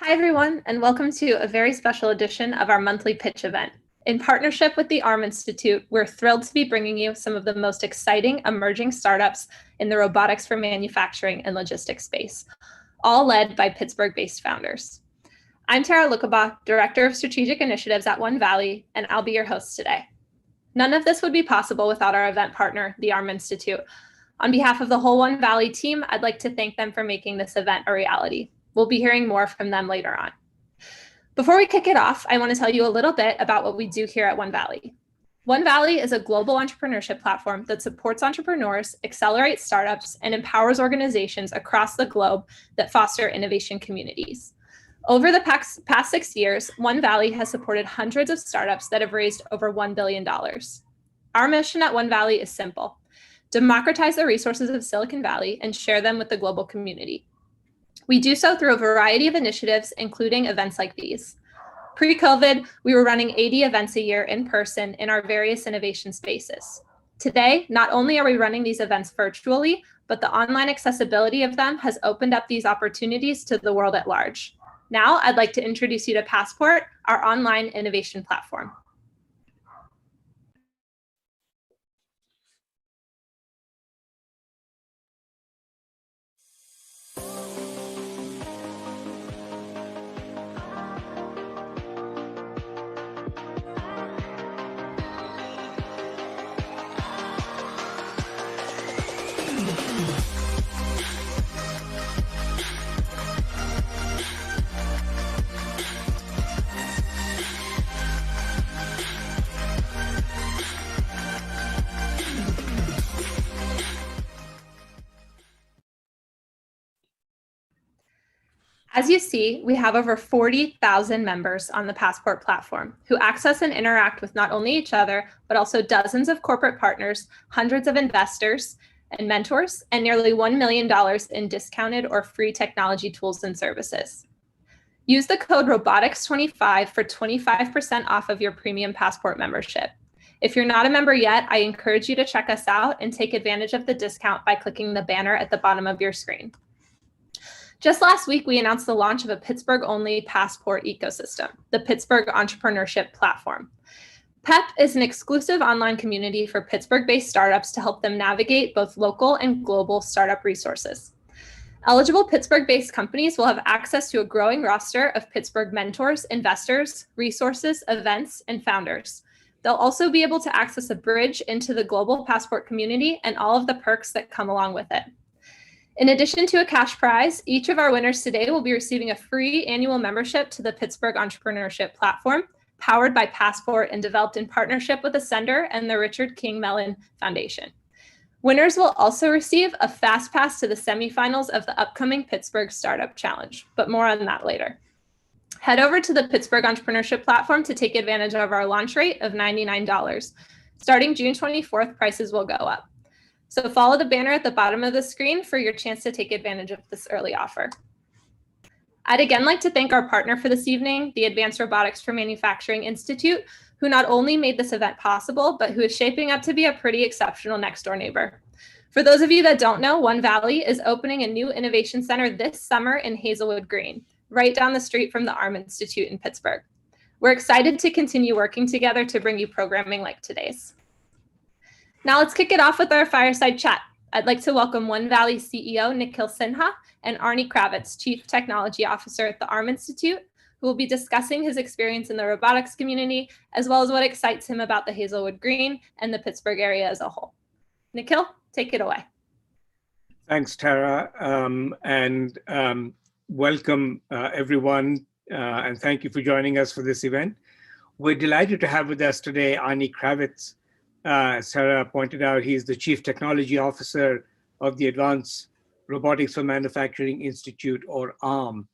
Hi, everyone, and welcome to a very special edition of our monthly pitch event. In partnership with the ARM Institute, we're thrilled to be bringing you some of the most exciting emerging startups in the robotics for manufacturing and logistics space, all led by Pittsburgh-based founders. I'm Tara Lukabaugh, Director of Strategic Initiatives at OneValley, and I'll be your host today. None of this would be possible without our event partner, the ARM Institute. On behalf of the whole OneValley team, I'd like to thank them for making this event a reality. We'll be hearing more from them later on. Before we kick it off, I want to tell you a little bit about what we do here at OneValley. OneValley is a global entrepreneurship platform that supports entrepreneurs, accelerates startups, and empowers organizations across the globe that foster innovation communities. Over the past 6 years, OneValley has supported hundreds of startups that have raised over $1 billion. Our mission at OneValley is simple: democratize the resources of Silicon Valley and share them with the global community. We do so through a variety of initiatives, including events like these. Pre-COVID, we were running 80 events a year in person in our various innovation spaces. Today, not only are we running these events virtually, but the online accessibility of them has opened up these opportunities to the world at large. Now, I'd like to introduce you to Passport, our online innovation platform. As you see, we have over 40,000 members on the Passport platform who access and interact with not only each other, but also dozens of corporate partners, hundreds of investors and mentors, and nearly $1 million in discounted or free technology tools and services. Use the code Robotics25 for 25% off of your premium Passport membership. If you're not a member yet, I encourage you to check us out and take advantage of the discount by clicking the banner at the bottom of your screen. Just last week, we announced the launch of a Pittsburgh-only Passport ecosystem, the Pittsburgh Entrepreneurship Platform. PEP is an exclusive online community for Pittsburgh-based startups to help them navigate both local and global startup resources. Eligible Pittsburgh-based companies will have access to a growing roster of Pittsburgh mentors, investors, resources, events, and founders. They'll also be able to access a bridge into the global Passport community and all of the perks that come along with it. In addition to a cash prize, each of our winners today will be receiving a free annual membership to the Pittsburgh Entrepreneurship Platform, powered by Passport and developed in partnership with Ascender and the Richard King Mellon Foundation. Winners will also receive a fast pass to the semifinals of the upcoming Pittsburgh Startup Challenge, but more on that later. Head over to the Pittsburgh Entrepreneurship Platform to take advantage of our launch rate of $99. Starting June 24th, prices will go up. So follow the banner at the bottom of the screen for your chance to take advantage of this early offer. I'd again like to thank our partner for this evening, the Advanced Robotics for Manufacturing Institute, who not only made this event possible, but who is shaping up to be a pretty exceptional next-door neighbor. For those of you that don't know, OneValley is opening a new innovation center this summer in Hazelwood Green, right down the street from the ARM Institute in Pittsburgh. We're excited to continue working together to bring you programming like today's. Now let's kick it off with our fireside chat. I'd like to welcome OneValley CEO Nikhil Sinha and Arnie Kravitz, Chief Technology Officer at the ARM Institute, who will be discussing his experience in the robotics community, as well as what excites him about the Hazelwood Green and the Pittsburgh area as a whole. Nikhil, take it away. Thanks, Tara, and welcome everyone, and thank you for joining us for this event. We're delighted to have with us today Arnie Kravitz. As Sarah pointed out, he's the Chief Technology Officer of the Advanced Robotics for Manufacturing Institute, or ARM.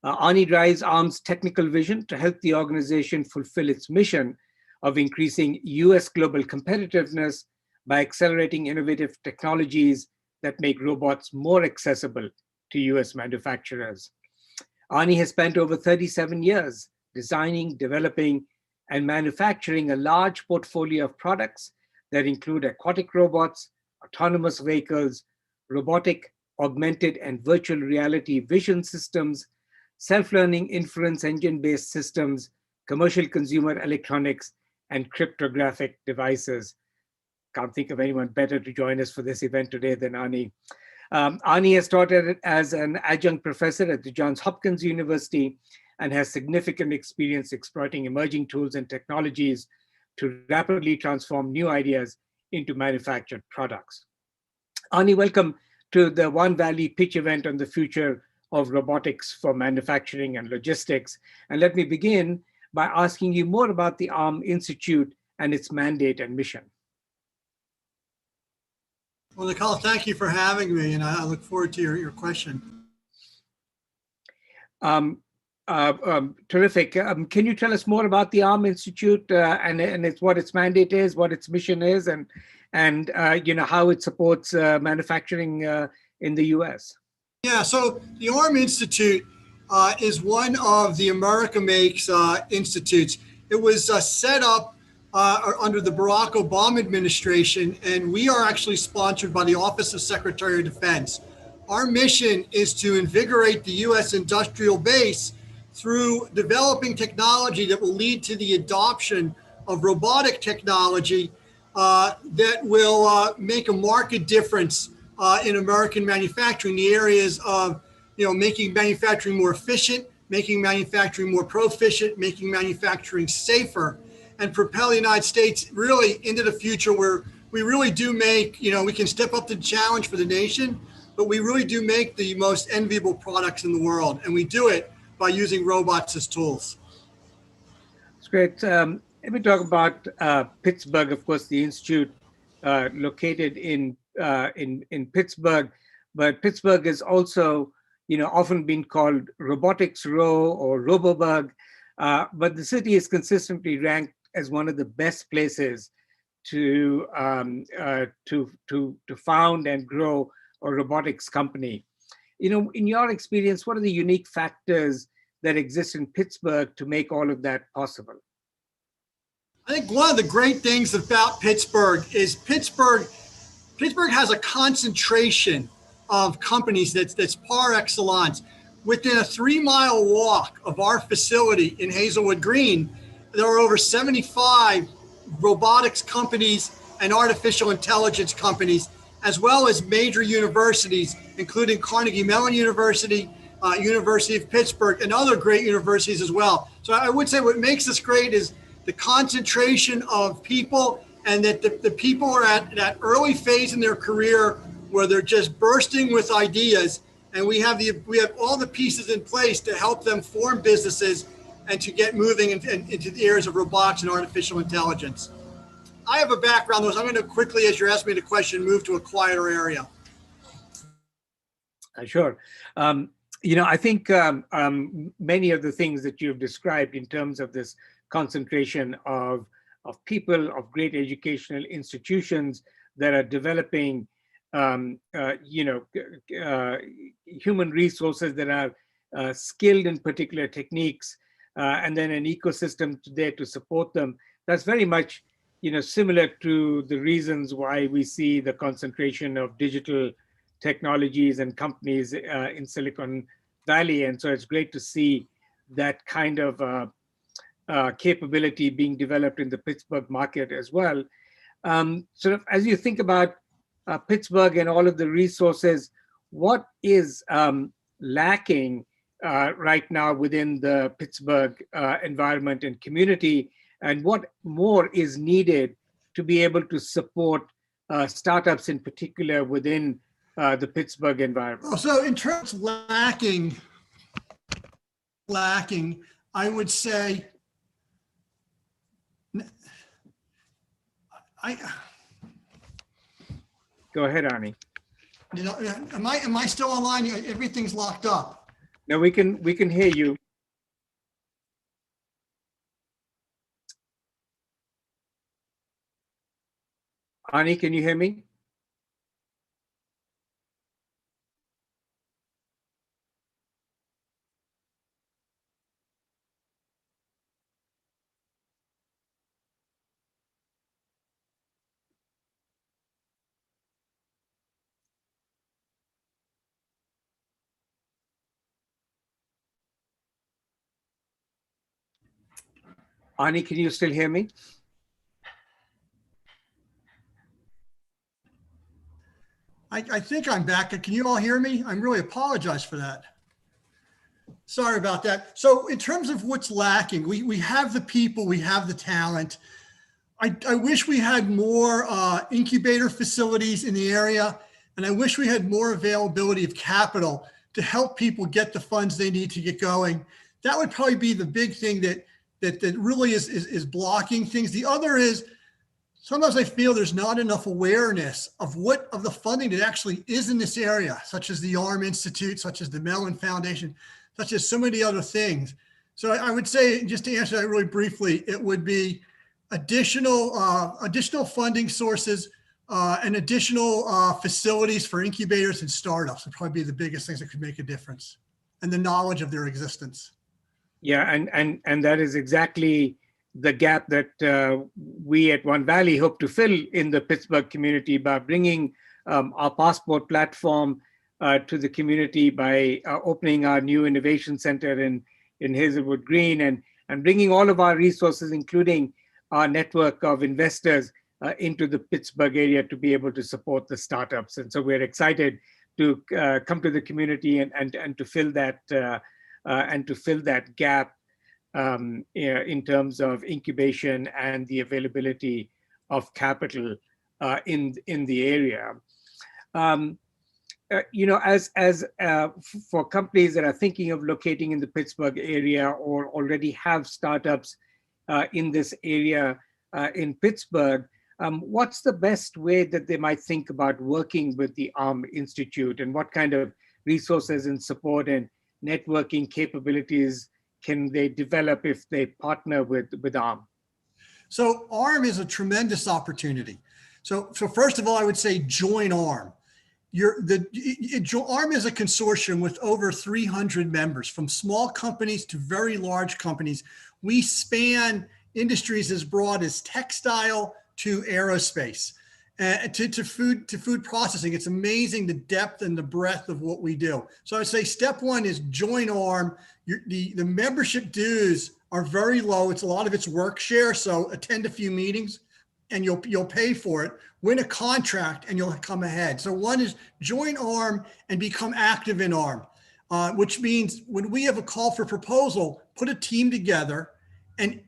Arnie drives ARM's technical vision to help the organization fulfill its mission of increasing US global competitiveness by accelerating innovative technologies that make robots more accessible to US manufacturers. Arnie has spent over 37 years designing, developing, and manufacturing a large portfolio of products that include aquatic robots, autonomous vehicles, robotic, augmented, and virtual reality vision systems, self-learning inference engine-based systems, commercial consumer electronics, and cryptographic devices. Can't think of anyone better to join us for this event today than Ani. Ani has taught as an adjunct professor at the Johns Hopkins University and has significant experience exploiting emerging tools and technologies to rapidly transform new ideas into manufactured products. Ani, welcome to the OneValley pitch event on the future of robotics for manufacturing and logistics. And let me begin by asking you more about the ARM Institute and its mandate and mission. Well, Nicole, thank you for having me, and I look forward to your question. Terrific. Can you tell us more about the ARM Institute and it's what its mandate is, what its mission is, and how it supports manufacturing in the U.S.? Yeah, so the ARM Institute is one of the America Makes institutes. It was set up under the Barack Obama administration, and we are actually sponsored by the Office of Secretary of Defense. Our mission is to invigorate the U.S. industrial base through developing technology that will lead to the adoption of robotic technology that will make a marked difference in American manufacturing, the areas of making manufacturing more efficient, making manufacturing more proficient, making manufacturing safer, and propel the United States really into the future where we really do make, we can step up to the challenge for the nation, but we really do make the most enviable products in the world. And we do it by using robots as tools. That's great. Let me talk about Pittsburgh. Of course, the institute located in Pittsburgh, but Pittsburgh is also, often been called Robotics Row or Roboburg. But the city is consistently ranked as one of the best places to found and grow a robotics company. In your experience, what are the unique factors that exist in Pittsburgh to make all of that possible? I think one of the great things about Pittsburgh is Pittsburgh has a concentration of companies that's par excellence. Within a 3-mile walk of our facility in Hazelwood Green, there are over 75 robotics companies and artificial intelligence companies, as well as major universities, including Carnegie Mellon University, University of Pittsburgh, and other great universities as well. So I would say what makes this great is the concentration of people, and that the people are at that early phase in their career where they're just bursting with ideas, and we have all the pieces in place to help them form businesses and to get moving into the areas of robotics and artificial intelligence. I have a background, though, so I'm going to quickly, as you're asking me the question, move to a quieter area. Sure. I think many of the things that you've described in terms of this concentration of people, of great educational institutions that are developing, human resources that are skilled in particular techniques, and then an ecosystem there to support them. That's very much, similar to the reasons why we see the concentration of digital technologies and companies in Silicon Valley. And so it's great to see that kind of capability being developed in the Pittsburgh market as well. Sort of as you think about Pittsburgh and all of the resources, what is lacking right now within the Pittsburgh environment and community, and what more is needed to be able to support startups in particular within the Pittsburgh environment? So in terms of lacking, I would say, Go ahead, Arnie. Am I still online? Everything's locked up. No, we can hear you. Arnie, can you hear me? Ani, can you still hear me? I think I'm back. Can you all hear me? I really apologize for that. Sorry about that. So in terms of what's lacking, we have the people, we have the talent. I wish we had more incubator facilities in the area, and I wish we had more availability of capital to help people get the funds they need to get going. That would probably be the big thing that really is blocking things. The other is, sometimes I feel there's not enough awareness of the funding that actually is in this area, such as the ARM Institute, such as the Mellon Foundation, such as so many other things. So I would say, just to answer that really briefly, it would be additional funding sources and additional facilities for incubators and startups would probably be the biggest things that could make a difference, and the knowledge of their existence. Yeah, and that is exactly the gap that we at OneValley hope to fill in the Pittsburgh community by bringing our passport platform to the community, by opening our new innovation center in Hazelwood Green, and bringing all of our resources, including our network of investors, into the Pittsburgh area to be able to support the startups. And so we're excited to come to the community and to fill that gap in terms of incubation and the availability of capital in the area. As for companies that are thinking of locating in the Pittsburgh area or already have startups in this area in Pittsburgh, what's the best way that they might think about working with the ARM Institute, and what kind of resources and support and networking capabilities can they develop if they partner with ARM? So ARM is a tremendous opportunity. So first of all, I would say join ARM. ARM is a consortium with over 300 members, from small companies to very large companies. We span industries as broad as textile to aerospace, to food processing. It's amazing the depth and the breadth of what we do. So I would say step one is join ARM. The membership dues are very low. It's a lot of it's work share. So attend a few meetings and you'll pay for it. Win a contract and you'll come ahead. So one is join ARM and become active in ARM, which means when we have a call for proposal, put a team together and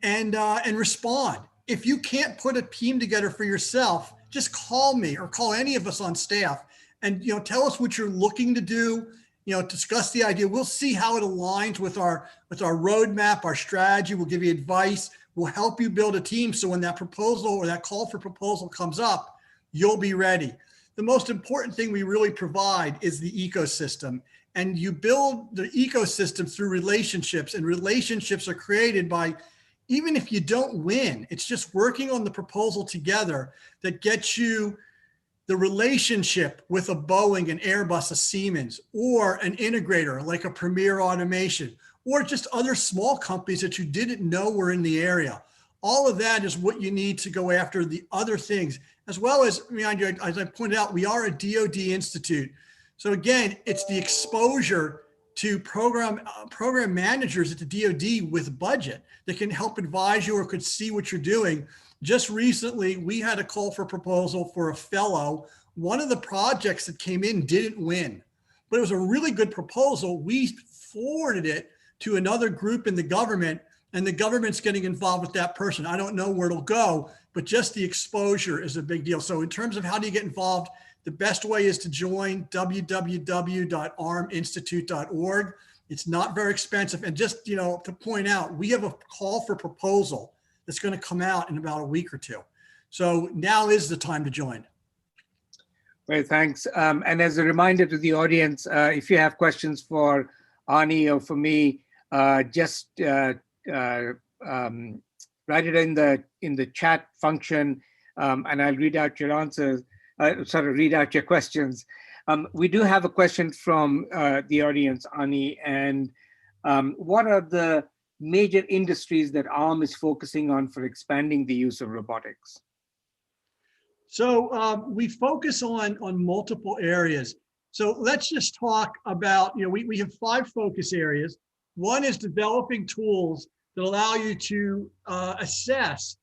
respond. If you can't put a team together for yourself, just call me or call any of us on staff and tell us what you're looking to do. Discuss the idea. We'll see how it aligns with our roadmap, our strategy. We'll give you advice. We'll help you build a team. So when that proposal or that call for proposal comes up, you'll be ready. The most important thing we really provide is the ecosystem. And you build the ecosystem through relationships, and relationships are created by, even if you don't win, it's just working on the proposal together that gets you the relationship with a Boeing, an Airbus, a Siemens, or an integrator like a Premier Automation, or just other small companies that you didn't know were in the area. All of that is what you need to go after the other things, as well as, as I pointed out, we are a DoD institute. So again, it's the exposure to program managers at the DoD with budget that can help advise you or could see what you're doing. Just recently, we had a call for proposal for a fellow. One of the projects that came in didn't win, but it was a really good proposal. We forwarded it to another group in the government, and the government's getting involved with that person. I don't know where it'll go, but just the exposure is a big deal. So in terms of how do you get involved, the best way is to join www.arminstitute.org. It's not very expensive. And just, to point out, we have a call for proposal that's going to come out in about a week or two. So now is the time to join. Great, thanks. And as a reminder to the audience, if you have questions for Ani or for me, just write it in the chat function, and I'll read out your answers. Read out your questions. We do have a question from the audience, Ani, and what are the major industries that ARM is focusing on for expanding the use of robotics? So we focus on multiple areas. So let's just talk about, we have 5 focus areas. One is developing tools that allow you to assess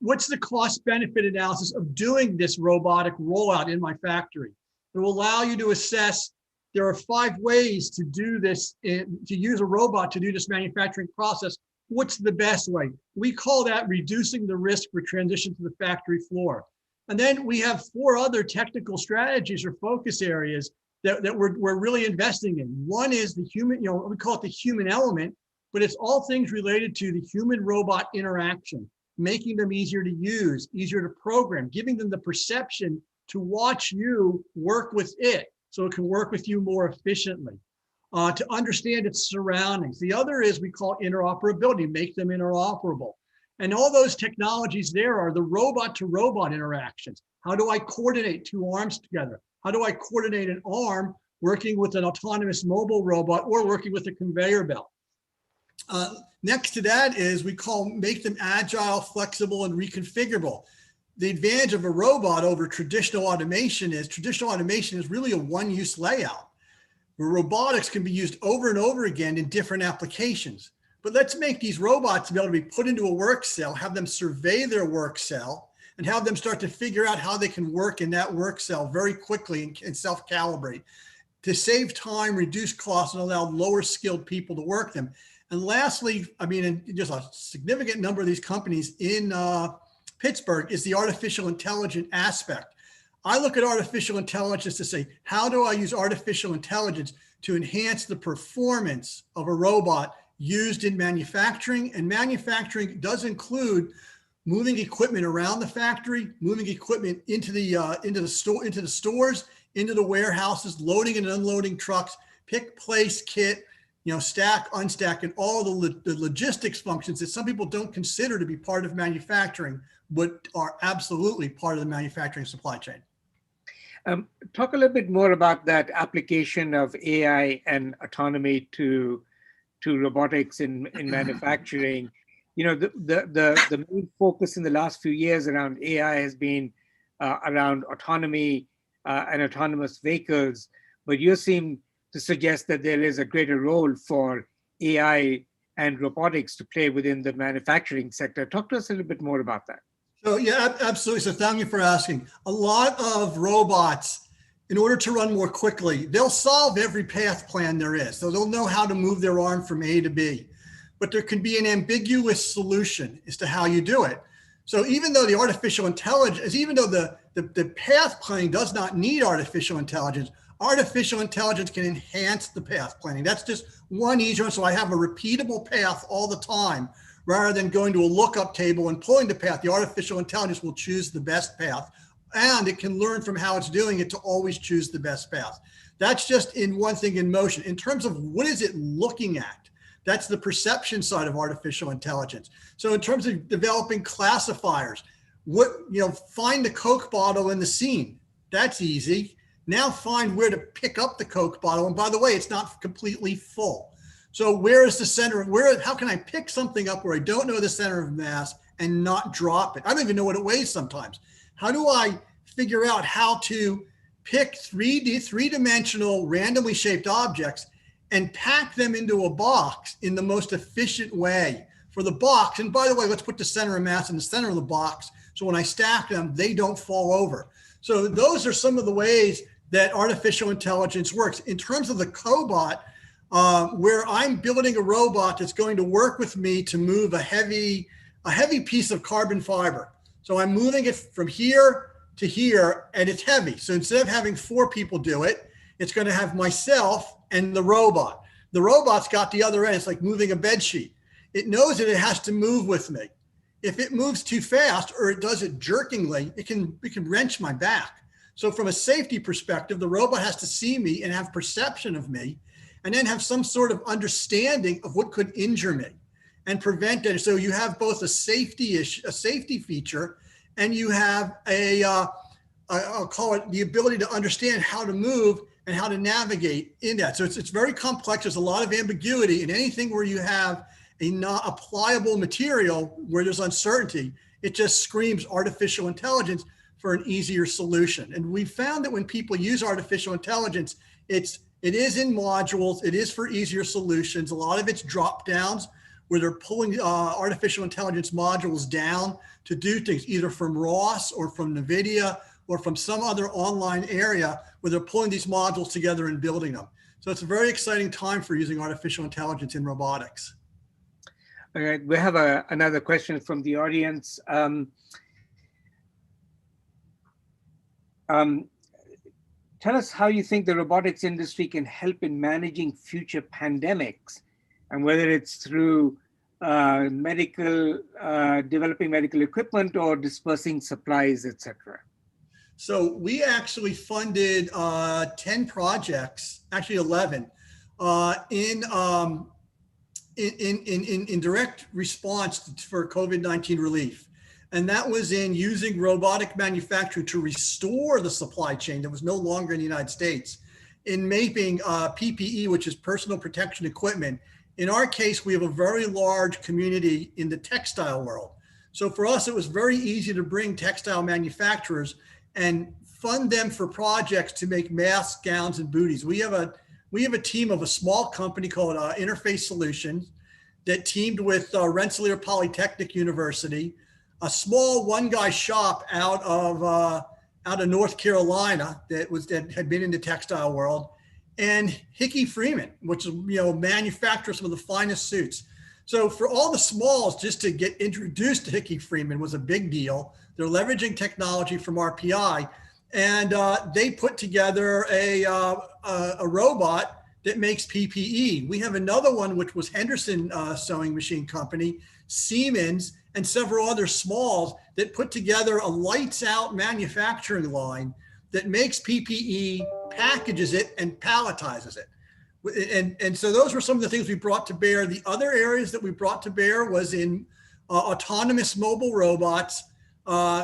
what's the cost benefit analysis of doing this robotic rollout in my factory. It will allow you to assess, there are 5 ways to do this, to use a robot to do this manufacturing process. What's the best way? We call that reducing the risk for transition to the factory floor. And then we have 4 other technical strategies or focus areas that we're really investing in. One is the human, we call it the human element, but it's all things related to the human-robot interaction, making them easier to use, easier to program, giving them the perception to watch you work with it so it can work with you more efficiently, to understand its surroundings. The other is we call interoperability, make them interoperable. And all those technologies there are the robot-to-robot interactions. How do I coordinate 2 arms together? How do I coordinate an arm working with an autonomous mobile robot or working with a conveyor belt? Next to that is we call make them agile, flexible, and reconfigurable. The advantage of a robot over traditional automation is really a one-use layout, where robotics can be used over and over again in different applications. But let's make these robots be able to be put into a work cell, have them survey their work cell, and have them start to figure out how they can work in that work cell very quickly and self-calibrate to save time, reduce costs, and allow lower skilled people to work them. And lastly, just a significant number of these companies in Pittsburgh is the artificial intelligence aspect. I look at artificial intelligence to say, how do I use artificial intelligence to enhance the performance of a robot used in manufacturing? And manufacturing does include moving equipment around the factory, moving equipment into the stores, into the warehouses, loading and unloading trucks, pick, place, kit, stack, unstack, and all the logistics functions that some people don't consider to be part of manufacturing, but are absolutely part of the manufacturing supply chain. Talk a little bit more about that application of AI and autonomy to robotics in manufacturing. The main focus in the last few years around AI has been around autonomy and autonomous vehicles, but you seem to suggest that there is a greater role for AI and robotics to play within the manufacturing sector. Talk to us a little bit more about that. So yeah, absolutely. So thank you for asking. A lot of robots, in order to run more quickly, they'll solve every path plan there is. So they'll know how to move their arm from A to B, but there can be an ambiguous solution as to how you do it. So even though the artificial intelligence, even though the path planning does not need artificial intelligence can enhance the path planning. That's just one easier one. So I have a repeatable path all the time, rather than going to a lookup table and pulling the path. The artificial intelligence will choose the best path, and it can learn from how it's doing it to always choose the best path. That's just in one thing in motion. In terms of what is it looking at, that's the perception side of artificial intelligence. So in terms of developing classifiers, find the Coke bottle in the scene. That's easy. Now find where to pick up the Coke bottle. And by the way, it's not completely full. So where is the center? How can I pick something up where I don't know the center of mass and not drop it? I don't even know what it weighs sometimes. How do I figure out how to pick three-dimensional randomly shaped objects and pack them into a box in the most efficient way for the box? And by the way, let's put the center of mass in the center of the box, so when I stack them, they don't fall over. So those are some of the ways that artificial intelligence works. In terms of the cobot, where I'm building a robot that's going to work with me to move a heavy piece of carbon fiber. So I'm moving it from here to here, and it's heavy. So instead of having 4 people do it, it's going to have myself and the robot. The robot's got the other end. It's like moving a bed sheet. It knows that it has to move with me. If it moves too fast or it does it jerkingly, it can wrench my back. So from a safety perspective, the robot has to see me and have perception of me, and then have some sort of understanding of what could injure me and prevent it. So you have both a safety feature, and you have I'll call it the ability to understand how to move and how to navigate in that. So it's very complex. There's a lot of ambiguity in anything where you have a pliable material where there's uncertainty. It just screams artificial intelligence for an easier solution. And we found that when people use artificial intelligence, it's It is in modules. It is for easier solutions. A lot of it's drop downs where they're pulling artificial intelligence modules down to do things either from ROS or from NVIDIA or from some other online area where they're pulling these modules together and building them. So it's a very exciting time for using artificial intelligence in robotics. All right, we have another question from the audience. Tell us how you think the robotics industry can help in managing future pandemics, and whether it's through developing medical equipment or dispersing supplies, etc. So we actually funded 10 projects, actually 11, in direct response for COVID-19 relief. And that was in using robotic manufacturing to restore the supply chain that was no longer in the United States, in making PPE, which is personal protection equipment. In our case, we have a very large community in the textile world. So for us, it was very easy to bring textile manufacturers and fund them for projects to make masks, gowns, and booties. We have a team of a small company called Interface Solutions that teamed with Rensselaer Polytechnic University, a small one-guy shop out of North Carolina that had been in the textile world, and Hickey Freeman, which is manufactures some of the finest suits. So for all the smalls, just to get introduced to Hickey Freeman was a big deal. They're leveraging technology from RPI, and they put together a robot that makes PPE. We have another one, which was Henderson Sewing Machine Company, Siemens, and several other smalls that put together a lights out manufacturing line that makes PPE, packages it, and palletizes it. And so those were some of the things we brought to bear. The other areas that we brought to bear was in autonomous mobile robots,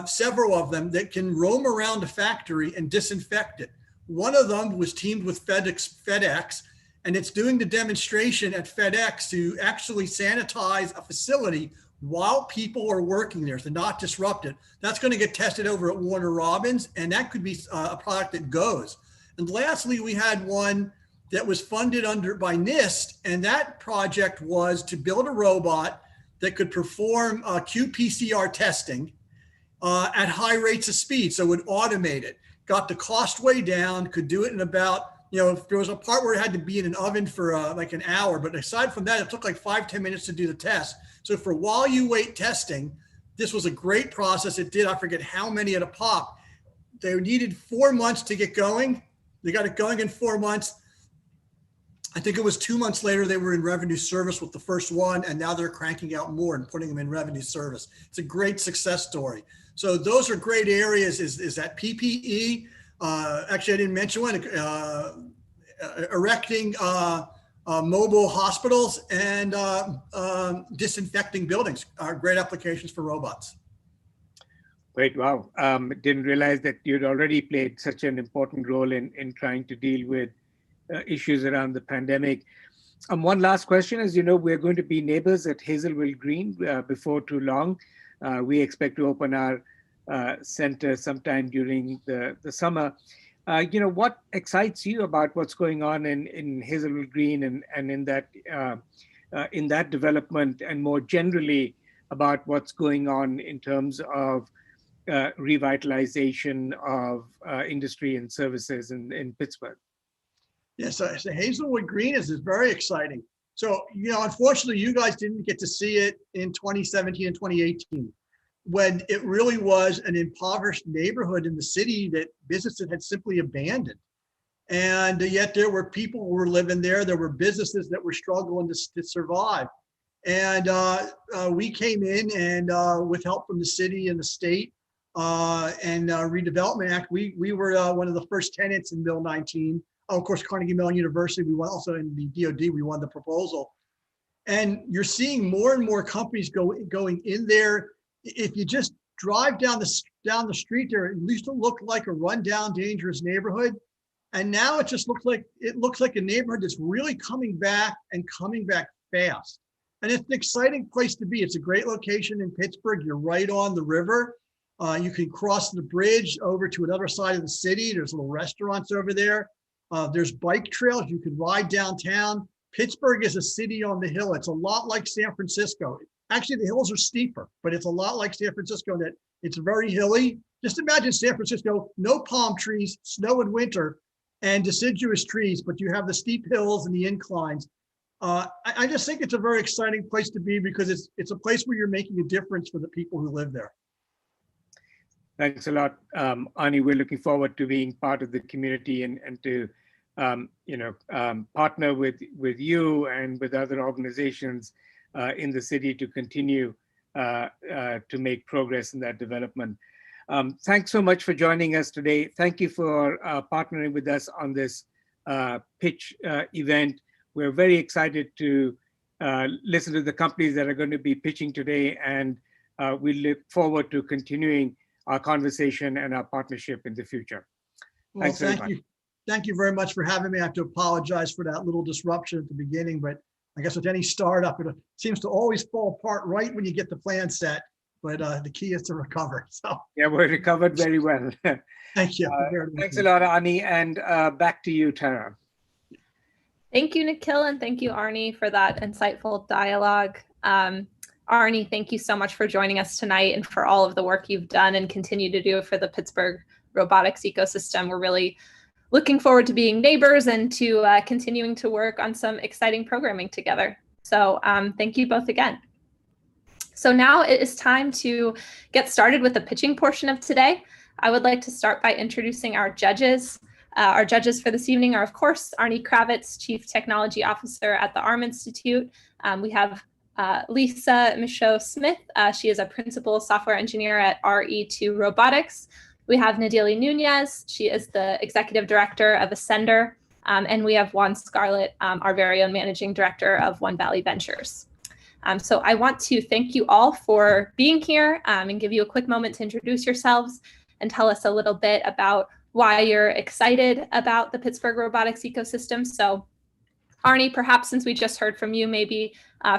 several of them that can roam around a factory and disinfect it. One of them was teamed with FedEx, and it's doing the demonstration at FedEx to actually sanitize a facility while people are working there, to not disrupt it. That's going to get tested over at Warner Robins, and that could be a product that goes. And lastly, we had one that was funded by NIST, and that project was to build a robot that could perform qPCR testing at high rates of speed. So it would automate it, got the cost way down, could do it in about, if there was a part where it had to be in an oven for like an hour, but aside from that, it took like 5-10 minutes to do the test. So for while you wait testing, this was a great process. It did, I forget how many at a pop. They needed 4 months to get going. They got it going in 4 months. I think it was 2 months later, they were in revenue service with the first one, and now they're cranking out more and putting them in revenue service. It's a great success story. So those are great areas, is that PPE. Actually, I didn't mention one, erecting mobile hospitals and disinfecting buildings are great applications for robots. Great, wow. Didn't realize that you'd already played such an important role in trying to deal with issues around the pandemic. One last question. As you know, we're going to be neighbors at Hazelwood Green before too long. We expect to open our center sometime during the summer. What excites you about what's going on in Hazelwood Green and in that development, and more generally about what's going on in terms of revitalization of industry and services in Pittsburgh? Yes, so Hazelwood Green is very exciting. So, unfortunately, you guys didn't get to see it in 2017 and 2018, when it really was an impoverished neighborhood in the city that businesses had simply abandoned. And yet there were people who were living there. There were businesses that were struggling to survive. And we came in and with help from the city and the state and Redevelopment Act, we were one of the first tenants in Mill 19. Of course, Carnegie Mellon University, we won also in the DOD, we won the proposal. And you're seeing more and more companies going in there. If you just drive down the street there, it used to look like a rundown, dangerous neighborhood. And now it just looks like a neighborhood that's really coming back and coming back fast. And it's an exciting place to be. It's a great location in Pittsburgh. You're right on the river. You can cross the bridge over to another side of the city. There's little restaurants over there. There's bike trails. You can ride downtown. Pittsburgh is a city on the hill. It's a lot like San Francisco. Actually, the hills are steeper, but it's a lot like San Francisco in that it's very hilly. Just imagine San Francisco, no palm trees, snow in winter, and deciduous trees, but you have the steep hills and the inclines. I just think it's a very exciting place to be because it's a place where you're making a difference for the people who live there. Thanks a lot, Ani. We're looking forward to being part of the community and to partner with you and with other organizations in the city to continue to make progress in that development. Thanks so much for joining us today. Thank you for partnering with us on this pitch event. We're very excited to listen to the companies that are going to be pitching today, and we look forward to continuing our conversation and our partnership in the future. Well, Thanks very much. Thank you very much for having me. I have to apologize for that little disruption at the beginning, but I guess with any startup, it seems to always fall apart right when you get the plan set, but the key is to recover. So yeah, we recovered very well. Thank you. Thanks a lot, Ani, and back to you, Tara. Thank you, Nikhil, and thank you, Arnie, for that insightful dialogue. Arnie, thank you so much for joining us tonight and for all of the work you've done and continue to do for the Pittsburgh robotics ecosystem. We're really looking forward to being neighbors and to continuing to work on some exciting programming together. So thank you both again. So now it is time to get started with the pitching portion of today. I would like to start by introducing our judges. Our judges for this evening are, of course, Arnie Kravitz, Chief Technology Officer at the ARM Institute. We have Lisa Michaud-Smith. She is a Principal Software Engineer at RE2 Robotics. We have Nadili Nunez. She is the Executive Director of Ascender. And we have Juan Scarlett, our very own Managing Director of OneValley Ventures. So I want to thank you all for being here and give you a quick moment to introduce yourselves and tell us a little bit about why you're excited about the Pittsburgh robotics ecosystem. So Arnie, perhaps since we just heard from you, maybe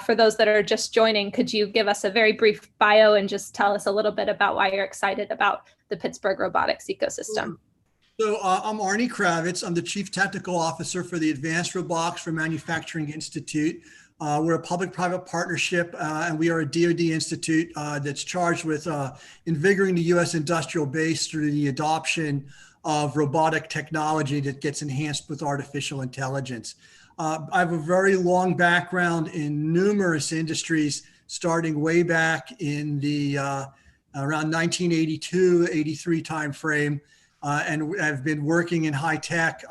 for those that are just joining, could you give us a very brief bio and just tell us a little bit about why you're excited about the Pittsburgh robotics ecosystem? So I'm Arnie Kravitz. I'm the Chief Technical Officer for the Advanced Robotics for Manufacturing Institute. We're a public-private partnership, and we are a DoD institute that's charged with invigorating the U.S. industrial base through the adoption of robotic technology that gets enhanced with artificial intelligence. I have a very long background in numerous industries, starting way back in the around 1982, 83 timeframe. And I've been working in high tech,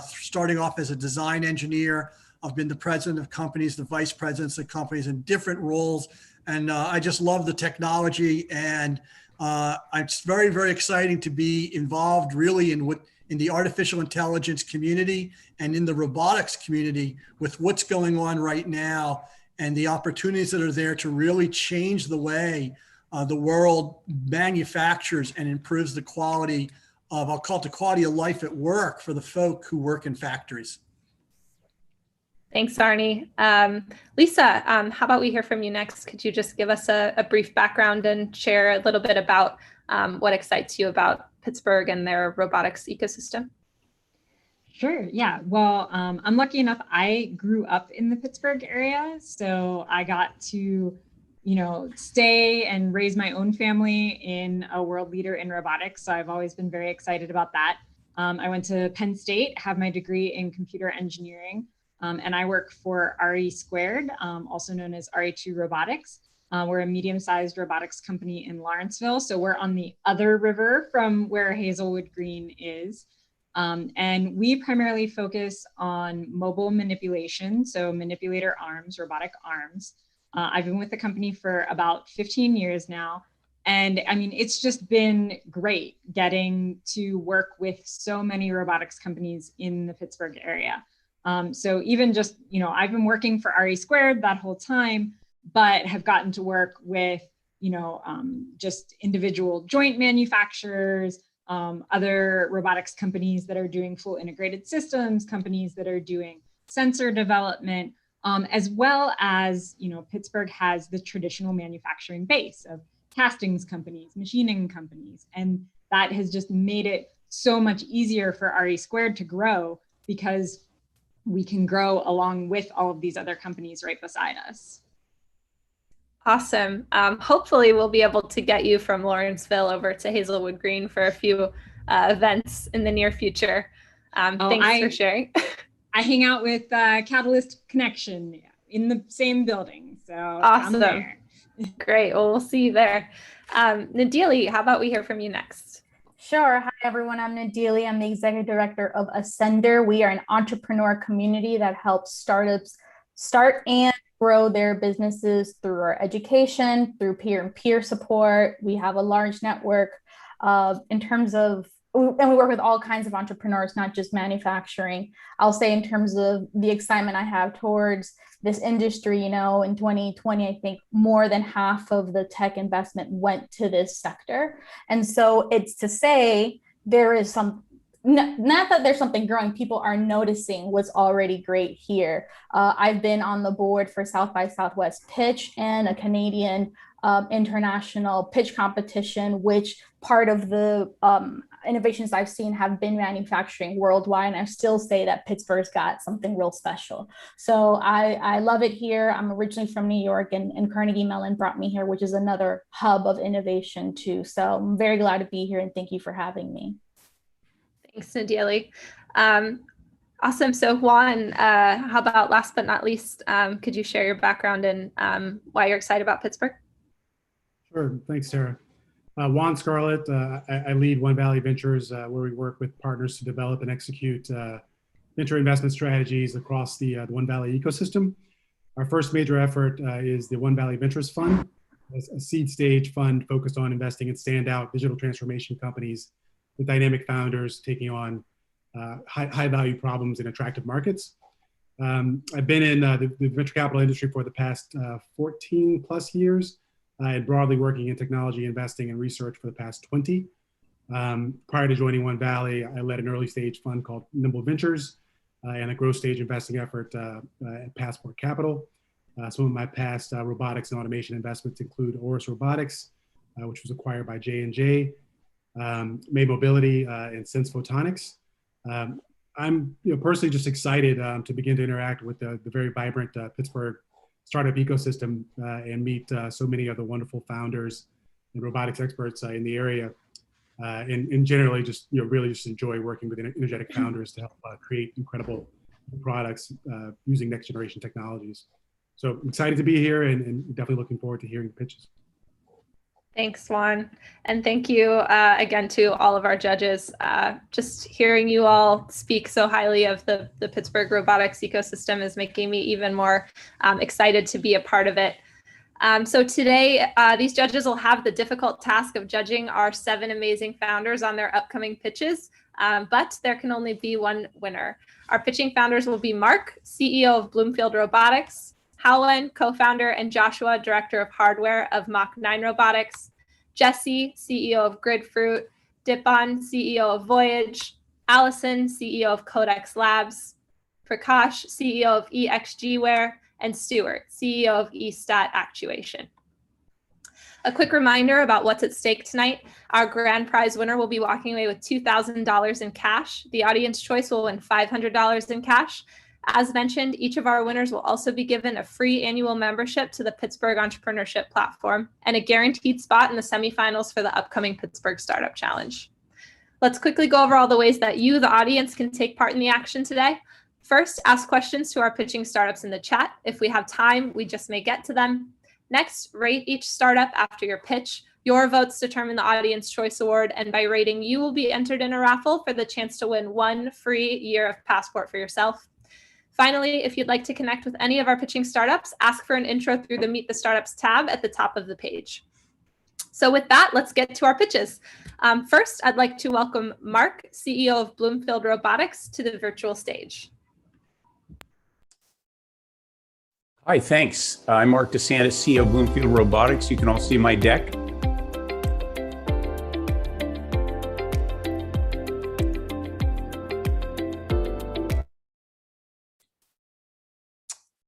starting off as a design engineer. I've been the president of companies, the vice presidents of companies in different roles. And I just love the technology. And it's very, very exciting to be involved really in the artificial intelligence community and in the robotics community with what's going on right now and the opportunities that are there to really change the way the world manufactures and improves the quality of, I'll call it the quality of life at work for the folk who work in factories. Thanks, Arnie. Lisa, how about we hear from you next? Could you just give us a brief background and share a little bit about what excites you about Pittsburgh and their robotics ecosystem? Sure, yeah. Well, I'm lucky enough, I grew up in the Pittsburgh area, so I got to, stay and raise my own family in a world leader in robotics. So I've always been very excited about that. I went to Penn State, have my degree in computer engineering, and I work for RE2, also known as RE2 Robotics. We're a medium-sized robotics company in Lawrenceville. So we're on the other river from where Hazelwood Green is. And we primarily focus on mobile manipulation, so manipulator arms, robotic arms. I've been with the company for about 15 years now. And I mean, it's just been great getting to work with so many robotics companies in the Pittsburgh area. So even just, I've been working for RE2 that whole time, but have gotten to work with, just individual joint manufacturers, other robotics companies that are doing full integrated systems, companies that are doing sensor development, as well as, Pittsburgh has the traditional manufacturing base of castings companies, machining companies, and that has just made it so much easier for RE2 to grow because we can grow along with all of these other companies right beside us. Awesome. Hopefully we'll be able to get you from Lawrenceville over to Hazelwood Green for a few events in the near future. Thanks for sharing. I hang out with Catalyst Connection in the same building. So awesome. I'm there. Great. Well, we'll see you there. Nadili, how about we hear from you next? Sure. Hi, everyone. I'm Nadili. I'm the Executive Director of Ascender. We are an entrepreneur community that helps startups start and grow their businesses through our education, through peer-to-peer support. We have a large network in terms of, and we work with all kinds of entrepreneurs, not just manufacturing. I'll say in terms of the excitement I have towards this industry, in 2020, I think more than half of the tech investment went to this sector. And so it's to say there is not that there's something growing, people are noticing what's already great here. I've been on the board for South by Southwest Pitch and a Canadian international pitch competition, which part of the innovations I've seen have been manufacturing worldwide. And I still say that Pittsburgh's got something real special. So I love it here. I'm originally from New York, and Carnegie Mellon brought me here, which is another hub of innovation too. So I'm very glad to be here, and thank you for having me. Thanks, Nadili. Awesome. So Juan, how about last but not least, could you share your background and why you're excited about Pittsburgh? Sure. Thanks, Sarah. Juan Scarlett. I lead OneValley Ventures, where we work with partners to develop and execute venture investment strategies across the OneValley ecosystem. Our first major effort is the OneValley Ventures Fund, a seed stage fund focused on investing in standout digital transformation companies with dynamic founders taking on high value problems in attractive markets. I've been in the venture capital industry for the past 14 plus years, and broadly working in technology investing and research for the past 20. Prior to joining OneValley, I led an early stage fund called Enabled Ventures and a growth stage investing effort at Passport Capital. Some of my past robotics and automation investments include Oris Robotics, which was acquired by J&J, May Mobility, and Sense Photonics. I'm personally just excited to begin to interact with the very vibrant Pittsburgh startup ecosystem and meet so many of the wonderful founders and robotics experts in the area, and generally just really just enjoy working with energetic founders to help create incredible products using next generation technologies. So I'm excited to be here and definitely looking forward to hearing the pitches. Thanks, Juan. And thank you again to all of our judges. Just hearing you all speak so highly of the Pittsburgh robotics ecosystem is making me even more excited to be a part of it. So today, these judges will have the difficult task of judging our 7 amazing founders on their upcoming pitches, but there can only be one winner. Our pitching founders will be Mark, CEO of Bloomfield Robotics, Howland, co-founder, and Joshua, director of hardware of Mach 9 Robotics, Jesse, CEO of Gridfruit, Dipan, CEO of Voyage, Allison, CEO of Codex Labs, Prakash, CEO of EXGware, and Stuart, CEO of eStat Actuation. A quick reminder about what's at stake tonight. Our grand prize winner will be walking away with $2,000 in cash. The audience choice will win $500 in cash. As mentioned, each of our winners will also be given a free annual membership to the Pittsburgh Entrepreneurship Platform and a guaranteed spot in the semifinals for the upcoming Pittsburgh Startup Challenge. Let's quickly go over all the ways that you, the audience, can take part in the action today. First, ask questions to our pitching startups in the chat. If we have time, we just may get to them. Next, rate each startup after your pitch. Your votes determine the Audience Choice Award, and by rating, you will be entered in a raffle for the chance to win 1 free year of Passport for yourself. Finally, if you'd like to connect with any of our pitching startups, ask for an intro through the Meet the Startups tab at the top of the page. So with that, let's get to our pitches. First, I'd like to welcome Mark, CEO of Bloomfield Robotics, to the virtual stage. Hi, thanks. I'm Mark DeSantis, CEO of Bloomfield Robotics. You can all see my deck.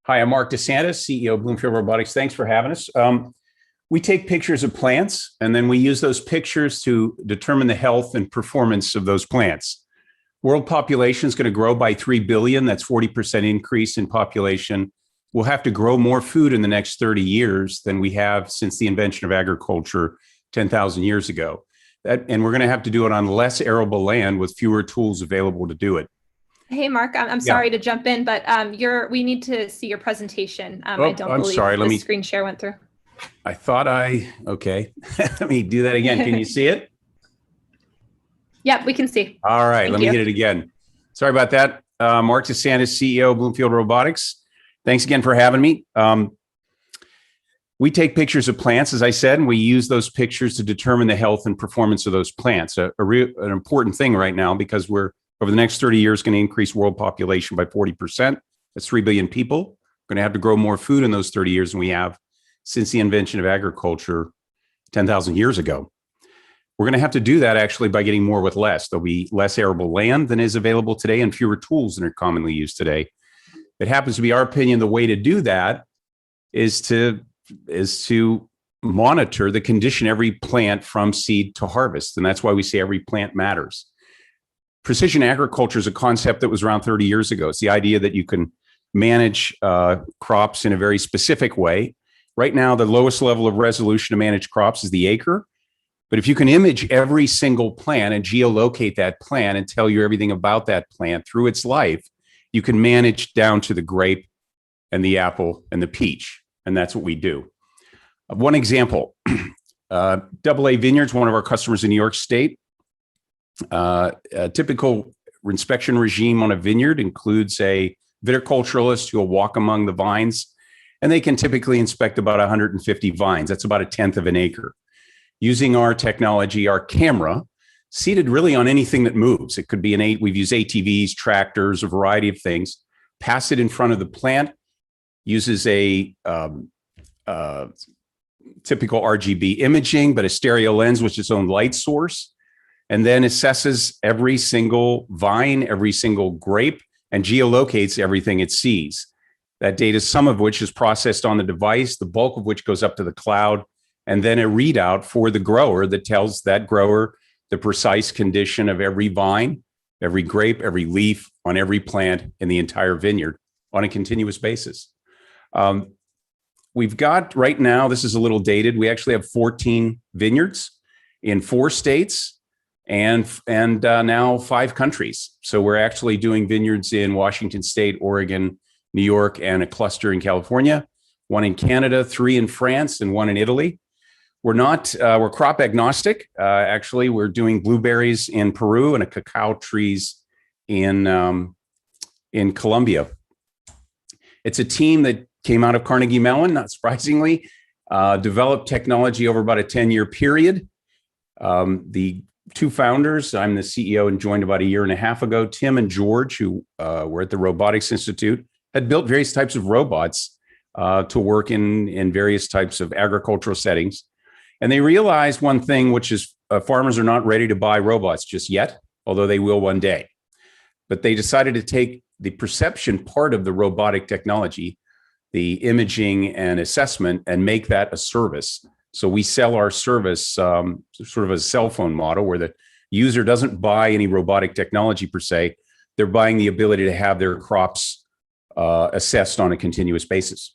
Hi, I'm Mark DeSantis, CEO of Bloomfield Robotics. Thanks for having us. We take pictures of plants, and then we use those pictures to determine the health and performance of those plants. World population is going to grow by 3 billion. That's 40% increase in population. We'll have to grow more food in the next 30 years than we have since the invention of agriculture 10,000 years ago. And we're going to have to do it on less arable land with fewer tools available to do it. Hey, Mark, I'm sorry to jump in, but we need to see your presentation. I don't believe the screen share went through. I thought okay. Let me do that again. Can you see it? Yep, we can see. All right, let me hit it again. Sorry about that. Mark DeSantis, CEO of Bloomfield Robotics. Thanks again for having me. We take pictures of plants, as I said, and we use those pictures to determine the health and performance of those plants. An important thing right now, because we're over the next 30 years going to increase world population by 40%. That's 3 billion people. We're going to have to grow more food in those 30 years than we have since the invention of agriculture 10,000 years ago. We're going to have to do that actually by getting more with less. There'll be less arable land than is available today and fewer tools than are commonly used today. It happens to be our opinion the way to do that is to monitor the condition of every plant from seed to harvest. And that's why we say every plant matters. Precision agriculture is a concept that was around 30 years ago. It's the idea that you can manage crops in a very specific way. Right now, the lowest level of resolution to manage crops is the acre. But if you can image every single plant and geolocate that plant and tell you everything about that plant through its life, you can manage down to the grape and the apple and the peach. And that's what we do. One example, AA Vineyard is one of our customers in New York State. A typical inspection regime on a vineyard includes a viticulturalist who will walk among the vines, and they can typically inspect about 150 vines. That's about 1/10 of an acre. Using our technology, our camera, seated really on anything that moves. It could be we've used ATVs, tractors, a variety of things. Pass it in front of the plant, uses a typical RGB imaging, but a stereo lens with its own light source, and then assesses every single vine, every single grape, and geolocates everything it sees. That data, some of which is processed on the device, the bulk of which goes up to the cloud, and then a readout for the grower that tells that grower the precise condition of every vine, every grape, every leaf on every plant in the entire vineyard on a continuous basis. We've got right now, this is a little dated, we actually have 14 vineyards in 4 states and now 5 countries. So we're actually doing vineyards in Washington State, Oregon, New York, and a cluster in California, 1 in Canada, 3 in France, and 1 in Italy. We're crop agnostic. Actually, we're doing blueberries in Peru and cacao trees in Colombia. It's a team that came out of Carnegie Mellon, not surprisingly, developed technology over about a 10-year period. The 2 founders, I'm the CEO and joined about a year and a half ago, Tim and George, who were at the Robotics Institute, had built various types of robots to work in various types of agricultural settings. And they realized one thing, which is farmers are not ready to buy robots just yet, although they will one day. But they decided to take the perception part of the robotic technology, the imaging and assessment, and make that a service. So we sell our service sort of a cell phone model where the user doesn't buy any robotic technology per se. They're buying the ability to have their crops assessed on a continuous basis.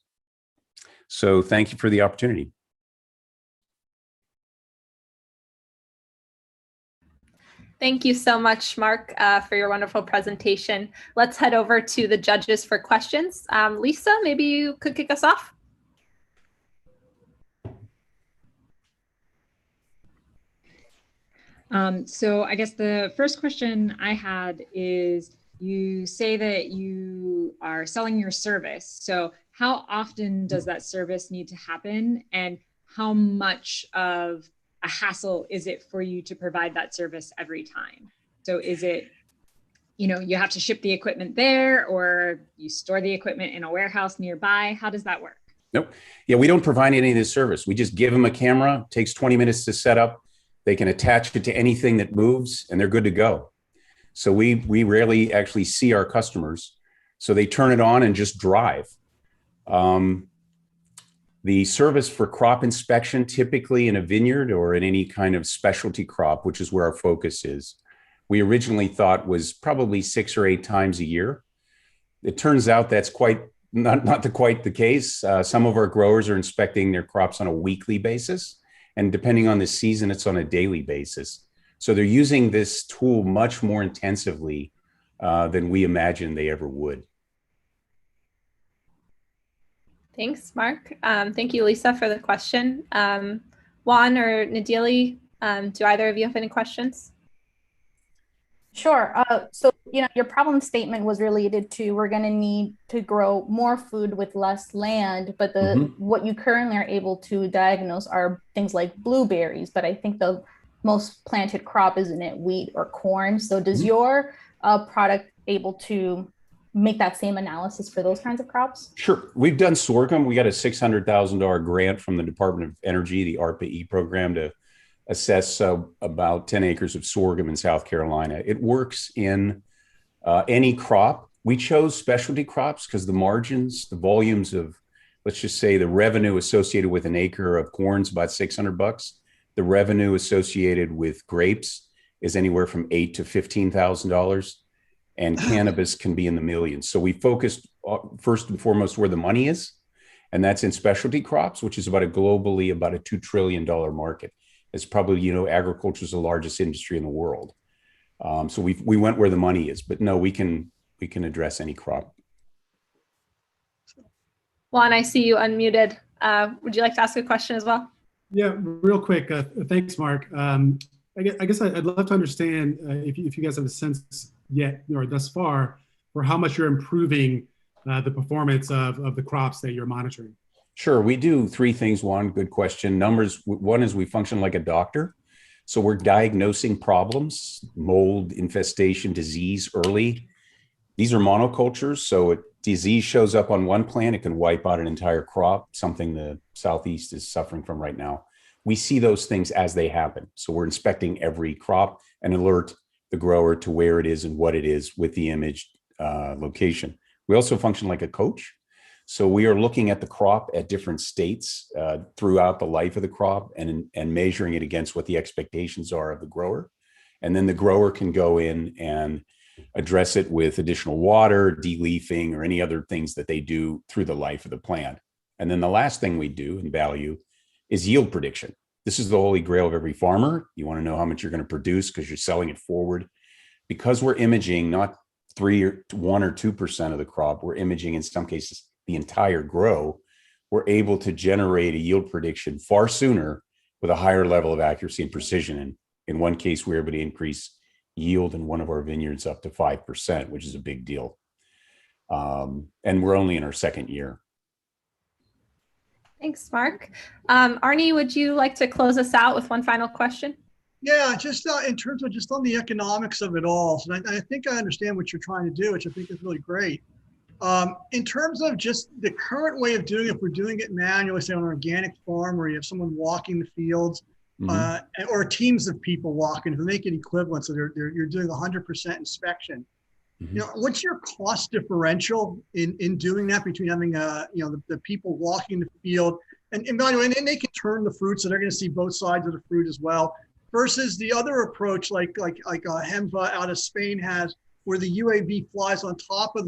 So thank you for the opportunity. Thank you so much, Mark, for your wonderful presentation. Let's head over to the judges for questions. Lisa, maybe you could kick us off. So I guess the first question I had is, you say that you are selling your service. So how often does that service need to happen? And how much of a hassle is it for you to provide that service every time? So is it, you have to ship the equipment there, or you store the equipment in a warehouse nearby? How does that work? Nope. Yeah, we don't provide any of this service. We just give them a camera. It takes 20 minutes to set up. They can attach it to anything that moves, and they're good to go. So we rarely actually see our customers. So they turn it on and just drive. The service for crop inspection, typically in a vineyard or in any kind of specialty crop, which is where our focus is, we originally thought was probably 6 or 8 times a year. It turns out that's not quite the case. Some of our growers are inspecting their crops on a weekly basis, and depending on the season, it's on a daily basis. So they're using this tool much more intensively than we imagined they ever would. Thanks, Mark. Thank you, Lisa, for the question. Juan or Nadili, do either of you have any questions? Sure. So, your problem statement was related to we're going to need to grow more food with less land, but what you currently are able to diagnose are things like blueberries. But I think the most planted crop, isn't it, wheat or corn? So does your product able to make that same analysis for those kinds of crops? Sure. We've done sorghum. We got a $600,000 grant from the Department of Energy, the ARPA-E program, to assess about 10 acres of sorghum in South Carolina. It works in any crop. We chose specialty crops because the margins, the volumes of, let's just say, the revenue associated with an acre of corn is about $600. The revenue associated with grapes is anywhere from $8,000 to $15,000, and cannabis can be in the millions. So we focused first and foremost where the money is, and that's in specialty crops, which is globally about a $2 trillion market. It's probably, agriculture is the largest industry in the world. So we went where the money is, but no, we can address any crop. Juan, I see you unmuted. Would you like to ask a question as well? Yeah, real quick. Thanks, Mark. I guess I'd love to understand if you guys have a sense yet, or thus far, for how much you're improving the performance of the crops that you're monitoring. Sure. We do 3 things. One, good question. Numbers. One is we function like a doctor. So we're diagnosing problems, mold, infestation, disease early. These are monocultures. So a disease shows up on one plant, it can wipe out an entire crop, something the Southeast is suffering from right now. We see those things as they happen. So we're inspecting every crop and alert the grower to where it is and what it is with the image location. We also function like a coach. So we are looking at the crop at different states throughout the life of the crop and measuring it against what the expectations are of the grower. And then the grower can go in and address it with additional water, de-leafing, or any other things that they do through the life of the plant. And then the last thing we do in value is yield prediction. This is the holy grail of every farmer. You want to know how much you're going to produce because you're selling it forward. Because we're imaging not 1 or 2% of the crop, we're imaging in some cases the entire grow, we're able to generate a yield prediction far sooner with a higher level of accuracy and precision. And in one case, we were able to increase yield in one of our vineyards up to 5%, which is a big deal. And we're only in our 2nd year. Thanks, Mark. Arnie, would you like to close us out with one final question? Yeah, just in terms of just on the economics of it all. So I think I understand what you're trying to do, which I think is really great. In terms of just the current way of doing it, if we're doing it manually, say on an organic farm where you have someone walking the fields, or teams of people walking, to make it equivalent, so you're doing 100% inspection. What's your cost differential in doing that between having the people walking the field and by the way, and then they can turn the fruit, so they're going to see both sides of the fruit as well, versus the other approach like Hemva out of Spain has, where the UAV flies on top of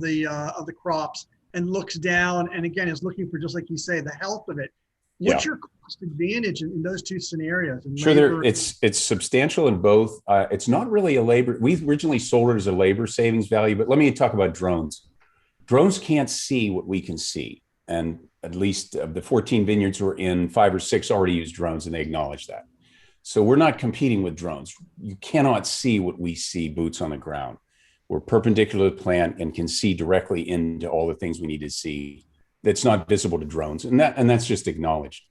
the crops and looks down, and again is looking for, just like you say, the health of it. What's your cost advantage in those 2 scenarios? Sure, it's substantial in both. It's not really a labor. We originally sold it as a labor savings value, but let me talk about drones. Drones can't see what we can see, and at least of the 14 vineyards we're in, 5 or 6 already use drones, and they acknowledge that. So we're not competing with drones. You cannot see what we see boots on the ground. We're perpendicular to the plant and can see directly into all the things we need to see that's not visible to drones. And that's just acknowledged.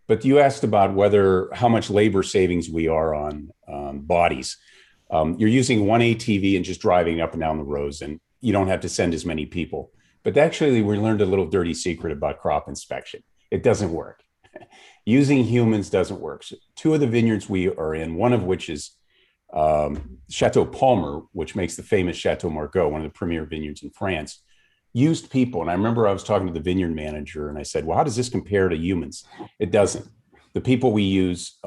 But you asked about how much labor savings we are on bodies. You're using one ATV and just driving up and down the roads, and you don't have to send as many people. But actually, we learned a little dirty secret about crop inspection. It doesn't work. Using humans doesn't work. So 2 of the vineyards we are in, one of which is Chateau Palmer, which makes the famous Chateau Margaux, one of the premier vineyards in France, used people. And I remember I was talking to the vineyard manager and I said, well, how does this compare to humans? It doesn't. The people we use,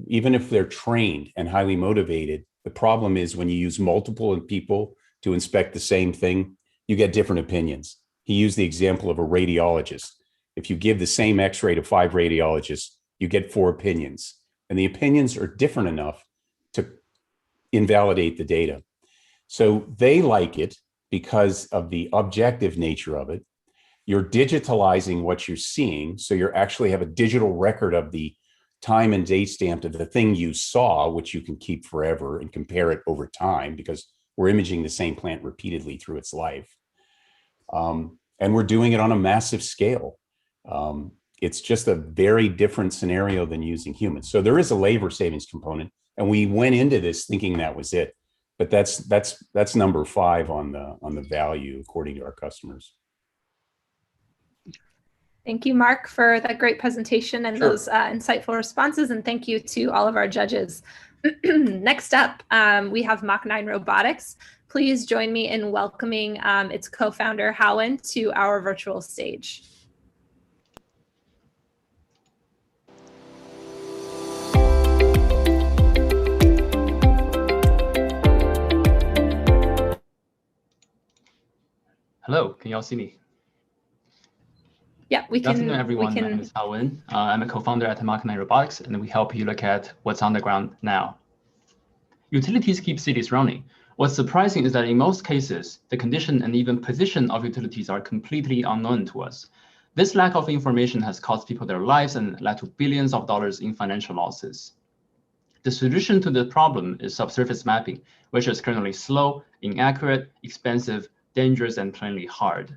even if they're trained and highly motivated, The problem is when you use multiple people to inspect the same thing, you get different opinions. He used the example of a radiologist. If you give the same X-ray to 5 radiologists, you get 4 opinions. And the opinions are different enough to invalidate the data. So they like it because of the objective nature of it. You're digitalizing what you're seeing. So you actually have a digital record of the time and date stamped of the thing you saw, which you can keep forever and compare it over time because we're imaging the same plant repeatedly through its life. And we're doing it on a massive scale. It's just a very different scenario than using humans. So there is a labor savings component, and we went into this thinking that was it. But that's number 5 on the value according to our customers. Thank you, Mark, for that great presentation and those insightful responses. And thank you to all of our judges. Next up, we have Mach 9 Robotics. Please join me in welcoming its co-founder, Howen, to our virtual stage. Hello, can y'all see me? Yeah, we can. Good afternoon, everyone. My name is Howen. I'm a co-founder at Mach 9 Robotics, and we help you look at what's on the ground now. Utilities keep cities running. What's surprising is that in most cases, the condition and even position of utilities are completely unknown to us. This lack of information has cost people their lives and led to billions of dollars in financial losses. The solution to the problem is subsurface mapping, which is currently slow, inaccurate, expensive, dangerous, and plainly hard.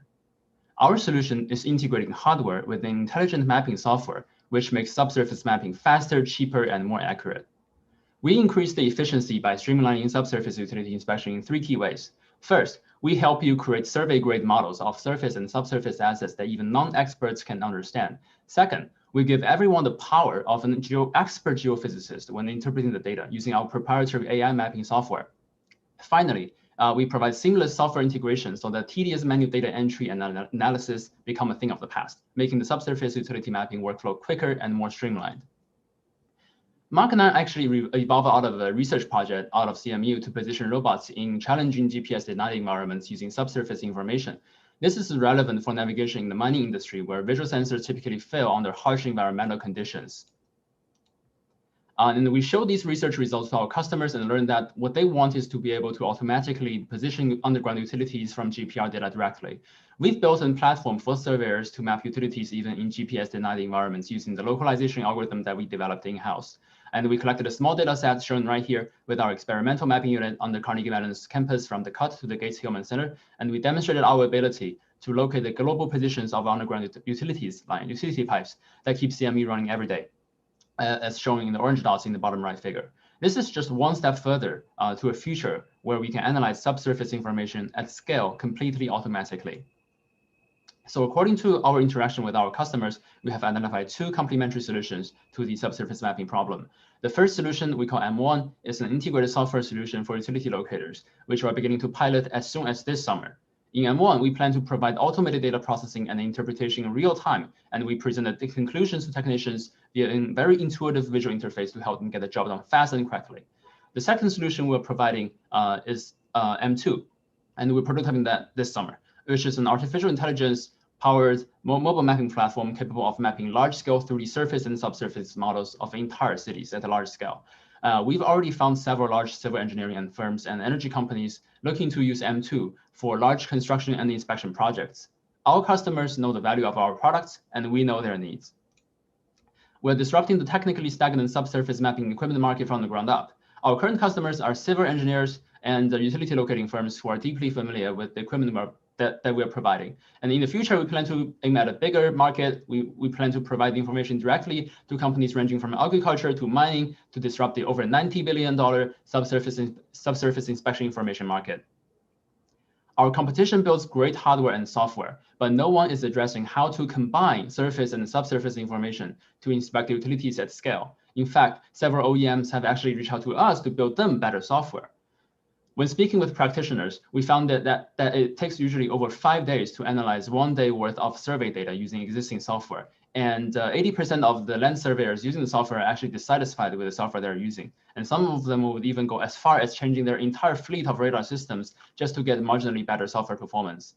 Our solution is integrating hardware with an intelligent mapping software, which makes subsurface mapping faster, cheaper, and more accurate. We increase the efficiency by streamlining subsurface utility inspection in 3 key ways. First, we help you create survey-grade models of surface and subsurface assets that even non-experts can understand. Second, we give everyone the power of an expert geophysicist when interpreting the data using our proprietary AI mapping software. Finally, we provide seamless software integration so that tedious manual data entry and analysis become a thing of the past, making the subsurface utility mapping workflow quicker and more streamlined. Mach 9 actually evolved out of a research project out of CMU to position robots in challenging GPS-denied environments using subsurface information. This is relevant for navigation in the mining industry, where visual sensors typically fail under harsh environmental conditions. And we show these research results to our customers and learn that what they want is to be able to automatically position underground utilities from GPR data directly. We've built a platform for surveyors to map utilities even in GPS-denied environments using the localization algorithm that we developed in-house. And we collected a small data set shown right here with our experimental mapping unit on the Carnegie Mellon's campus from the Cut to the Gates-Hillman Center. And we demonstrated our ability to locate the global positions of underground utility pipes that keep CME running every day, as shown in the orange dots in the bottom right figure. This is just one step further to a future where we can analyze subsurface information at scale completely automatically. So according to our interaction with our customers, we have identified 2 complementary solutions to the subsurface mapping problem. The first solution we call M1 is an integrated software solution for utility locators, which we're beginning to pilot as soon as this summer. In M1, we plan to provide automated data processing and interpretation in real time, and we presented the conclusions to technicians via a very intuitive visual interface to help them get the job done fast and correctly. The second solution we're providing is M2, and we're prototyping that this summer, which is an artificial intelligence powered mobile mapping platform capable of mapping large-scale 3D surface and subsurface models of entire cities at a large scale. We've already found several large civil engineering and firms and energy companies looking to use M2 for large construction and inspection projects. Our customers know the value of our products, and we know their needs. We're disrupting the technically stagnant subsurface mapping equipment market from the ground up. Our current customers are civil engineers and utility locating firms who are deeply familiar with the equipment that we're providing. And in the future, we plan to aim at a bigger market. We plan to provide the information directly to companies ranging from agriculture to mining to disrupt the over $90 billion subsurface inspection information market. Our competition builds great hardware and software, but no one is addressing how to combine surface and subsurface information to inspect utilities at scale. In fact, several OEMs have actually reached out to us to build them better software. When speaking with practitioners, we found that it takes usually over 5 days to analyze 1 day worth of survey data using existing software. And 80% of the land surveyors using the software are actually dissatisfied with the software they're using. And some of them would even go as far as changing their entire fleet of radar systems just to get marginally better software performance.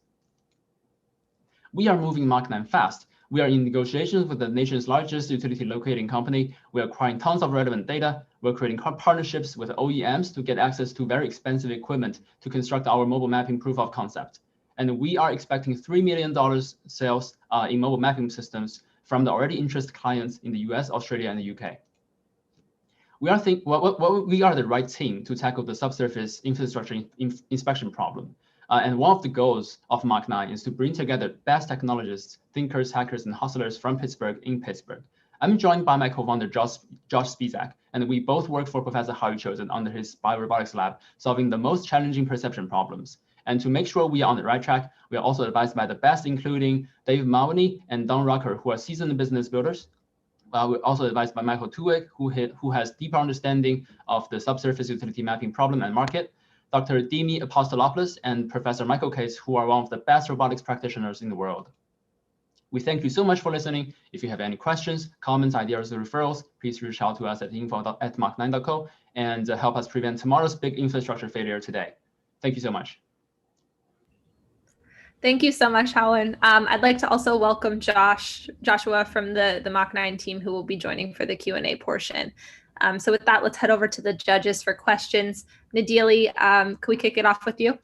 We are moving Mach 9 fast. We are in negotiations with the nation's largest utility locating company. We are acquiring tons of relevant data. We're creating partnerships with OEMs to get access to very expensive equipment to construct our mobile mapping proof of concept. And we are expecting $3 million sales in mobile mapping systems from the already interested clients in the US, Australia, and the UK. We are the right team to tackle the subsurface infrastructure inspection problem. And one of the goals of Mach 9 is to bring together best technologists, thinkers, hackers, and hustlers from Pittsburgh in Pittsburgh. I'm joined by my co-founder, Josh Spizak, and we both work for Professor Howie Chosen under his biorobotics lab, solving the most challenging perception problems. And to make sure we are on the right track, we are also advised by the best, including Dave Maloney and Don Rucker, who are seasoned business builders. We're also advised by Michael Tuig, who has deeper understanding of the subsurface utility mapping problem and market, Dr. Dimi Apostolopoulos, and Professor Michael Case, who are one of the best robotics practitioners in the world. We thank you so much for listening. If you have any questions, comments, ideas, or referrals, please reach out to us at info@mach9.co and help us prevent tomorrow's big infrastructure failure today. Thank you so much. Thank you so much, Howard. I'd like to also welcome Joshua from the Mach 9 team, who will be joining for the Q&A portion. So with that, let's head over to the judges for questions. Nadili, can we kick it off with you?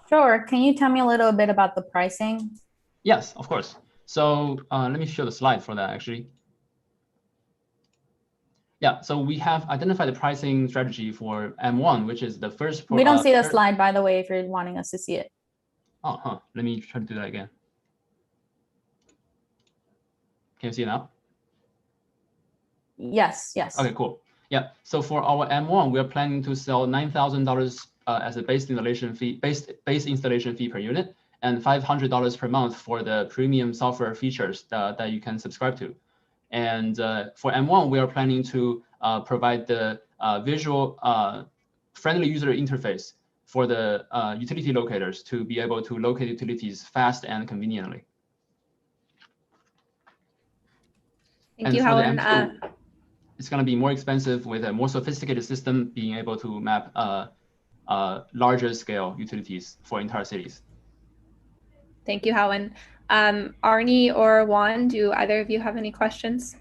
Sure. Can you tell me a little bit about the pricing? Yes, of course. So let me show the slide for that, actually. Yeah, so we have identified the pricing strategy for M1, which is the first. We don't see the slide, by the way, if you're wanting us to see it. Oh, let me try to do that again. Can you see it now? Yes, yes. Okay, cool. Yeah, so for our M1, we are planning to sell $9,000 as a base installation fee per unit, and $500 per month for the premium software features that you can subscribe to. And for M1, we are planning to provide the visual friendly user interface for the utility locators to be able to locate utilities fast and conveniently. Thank you, Howard. It's going to be more expensive with a more sophisticated system being able to map larger scale utilities for entire cities. Thank you, Howard. Arnie or Juan, do either of you have any questions?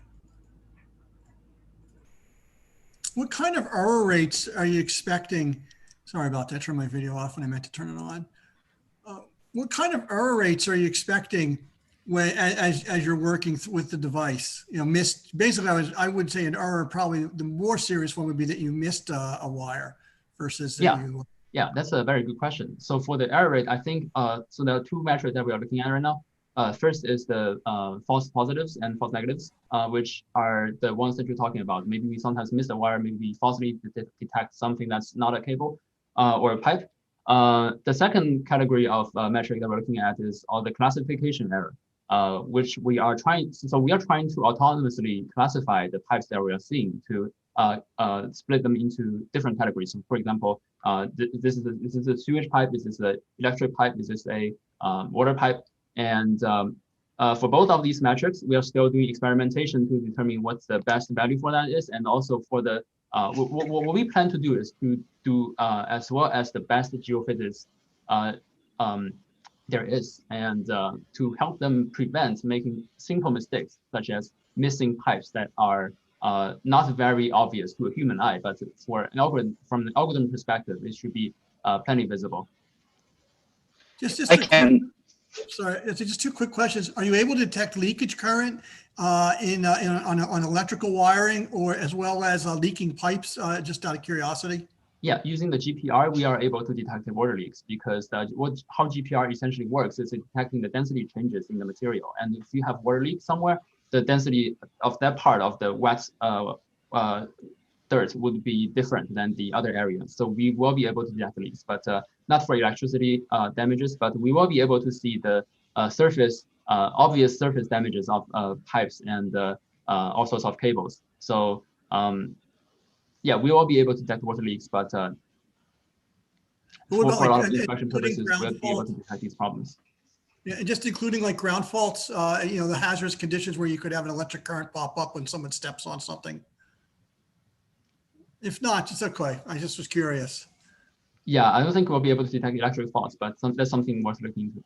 What kind of error rates are you expecting? Sorry about that, turn my video off when I meant to turn it on. What kind of error rates are you expecting as you're working with the device? You know, basically I would say an error, probably the more serious one would be that you missed a wire versus that Yeah, that's a very good question. So for the error rate, I think, so there are two metrics that we are looking at right now. First is the false positives and false negatives, which are the ones that you're talking about. Maybe we sometimes miss a wire, maybe we falsely detect something that's not a cable or a pipe. The second category of metric that we're looking at is all the classification error, which we are trying to autonomously classify the pipes that we are seeing to split them into different categories. So for example, this is a sewage pipe, this is an electric pipe, this is a water pipe. And for both of these metrics, we are still doing experimentation to determine what's the best value for that is. And also for the, what we plan to do is to do as well as the best geophysics there is, and to help them prevent making simple mistakes, such as missing pipes that are not very obvious to a human eye, but for an algorithm, from an algorithm perspective, it should be plenty visible. Sorry, just two quick questions. Are you able to detect leakage current on electrical wiring, or as well as leaking pipes, just out of curiosity? Yeah, using the GPR, we are able to detect the water leaks, because how GPR essentially works is detecting the density changes in the material. And if you have water leaks somewhere, the density of that part of the wet dirt would be different than the other areas. So we will be able to detect leaks, but not for electricity damages, but we will be able to see the obvious surface damages of pipes and all sorts of cables. So yeah, we will be able to detect water leaks, but What about For a lot like, of inspection including purposes, ground we'll be able fault? to detect these problems. Yeah, and just including like ground faults, the hazardous conditions where you could have an electric current pop up when someone steps on something. If not, it's okay. I just was curious. Yeah, I don't think we'll be able to detect electric faults, but that's something worth looking into.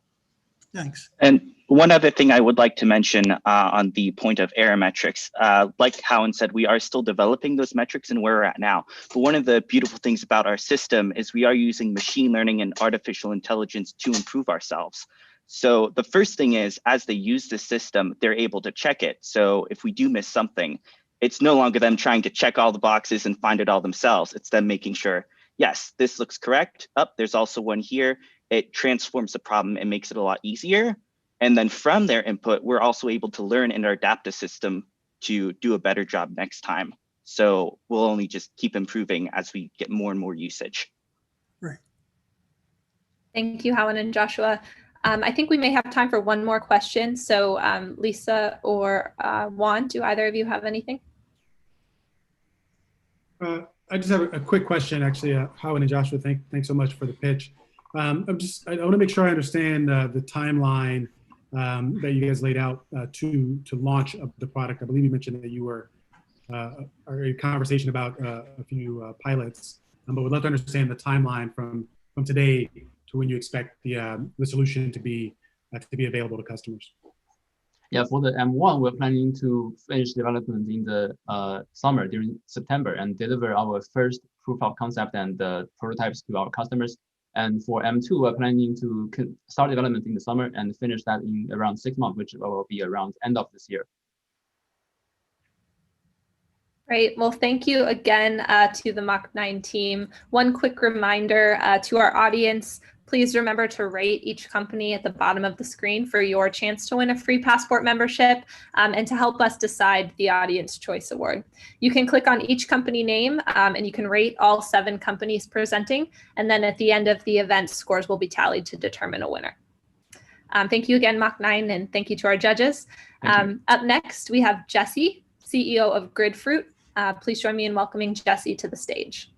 Thanks. And one other thing I would like to mention on the point of error metrics, like Howen said, we are still developing those metrics and where we're at now. But one of the beautiful things about our system is we are using machine learning and artificial intelligence to improve ourselves. So the first thing is, as they use the system, they're able to check it. So if we do miss something, it's no longer them trying to check all the boxes and find it all themselves. It's them making sure, yes, this looks correct. There's also one here. It transforms the problem and makes it a lot easier. And then from their input, we're also able to learn and adapt the system to do a better job next time. So we'll only just keep improving as we get more and more usage. Right. Thank you, Howen and Joshua. I think we may have time for one more question. So Lisa or Juan, do either of you have anything? I just have a quick question, actually. Howen and Joshua, thanks so much for the pitch. I want to make sure I understand the timeline that you guys laid out to launch of the product. I believe you mentioned that you were a conversation about a few pilots, but we'd love to understand the timeline from today to when you expect the solution to be available to customers. Yeah, for the M1, we're planning to finish development in the summer during September and deliver our first proof of concept and prototypes to our customers. And for M2, we're planning to start development in the summer and finish that in around 6 months, which will be around end of this year. Great. Well, thank you again to the Mach 9 team. One quick reminder to our audience, please remember to rate each company at the bottom of the screen for your chance to win a free Passport membership and to help us decide the Audience Choice Award. You can click on each company name and you can rate all 7 companies presenting. And then at the end of the event, scores will be tallied to determine a winner. Thank you again, Mach 9, and thank you to our judges. Up next, we have Jesse, CEO of Gridfruit. Please join me in welcoming Jesse to the stage.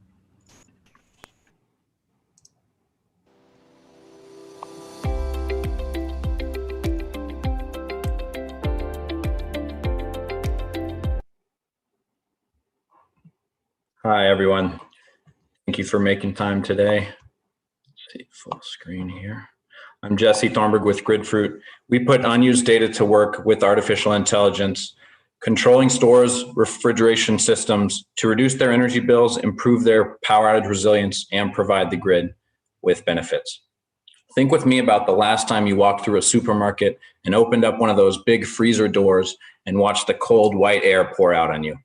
Hi, everyone. Thank you for making time today. Let's see, full screen here. I'm Jesse Thornburg with Gridfruit. We put unused data to work with artificial intelligence, controlling stores, refrigeration systems to reduce their energy bills, improve their power outage resilience, and provide the grid with benefits. Think with me about the last time you walked through a supermarket and opened up one of those big freezer doors and watched the cold white air pour out on you.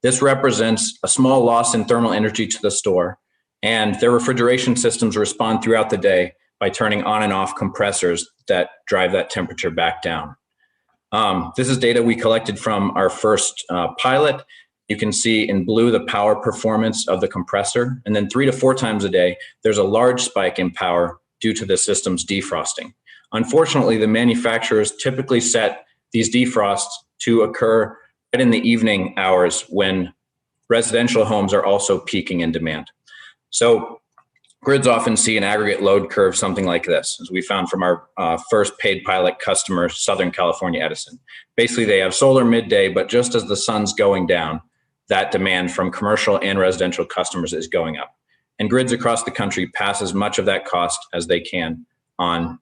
This represents a small loss in thermal energy to the store, and their refrigeration systems respond throughout the day by turning on and off compressors that drive that temperature back down. This is data we collected from our first pilot. You can see in blue the power performance of the compressor, and then 3 to 4 times a day, there's a large spike in power due to the system's defrosting. Unfortunately, the manufacturers typically set these defrosts to occur right in the evening hours when residential homes are also peaking in demand. So grids often see an aggregate load curve something like this, as we found from our first paid pilot customer, Southern California Edison. Basically, they have solar midday, but just as the sun's going down, that demand from commercial and residential customers is going up. And grids across the country pass as much of that cost as they can on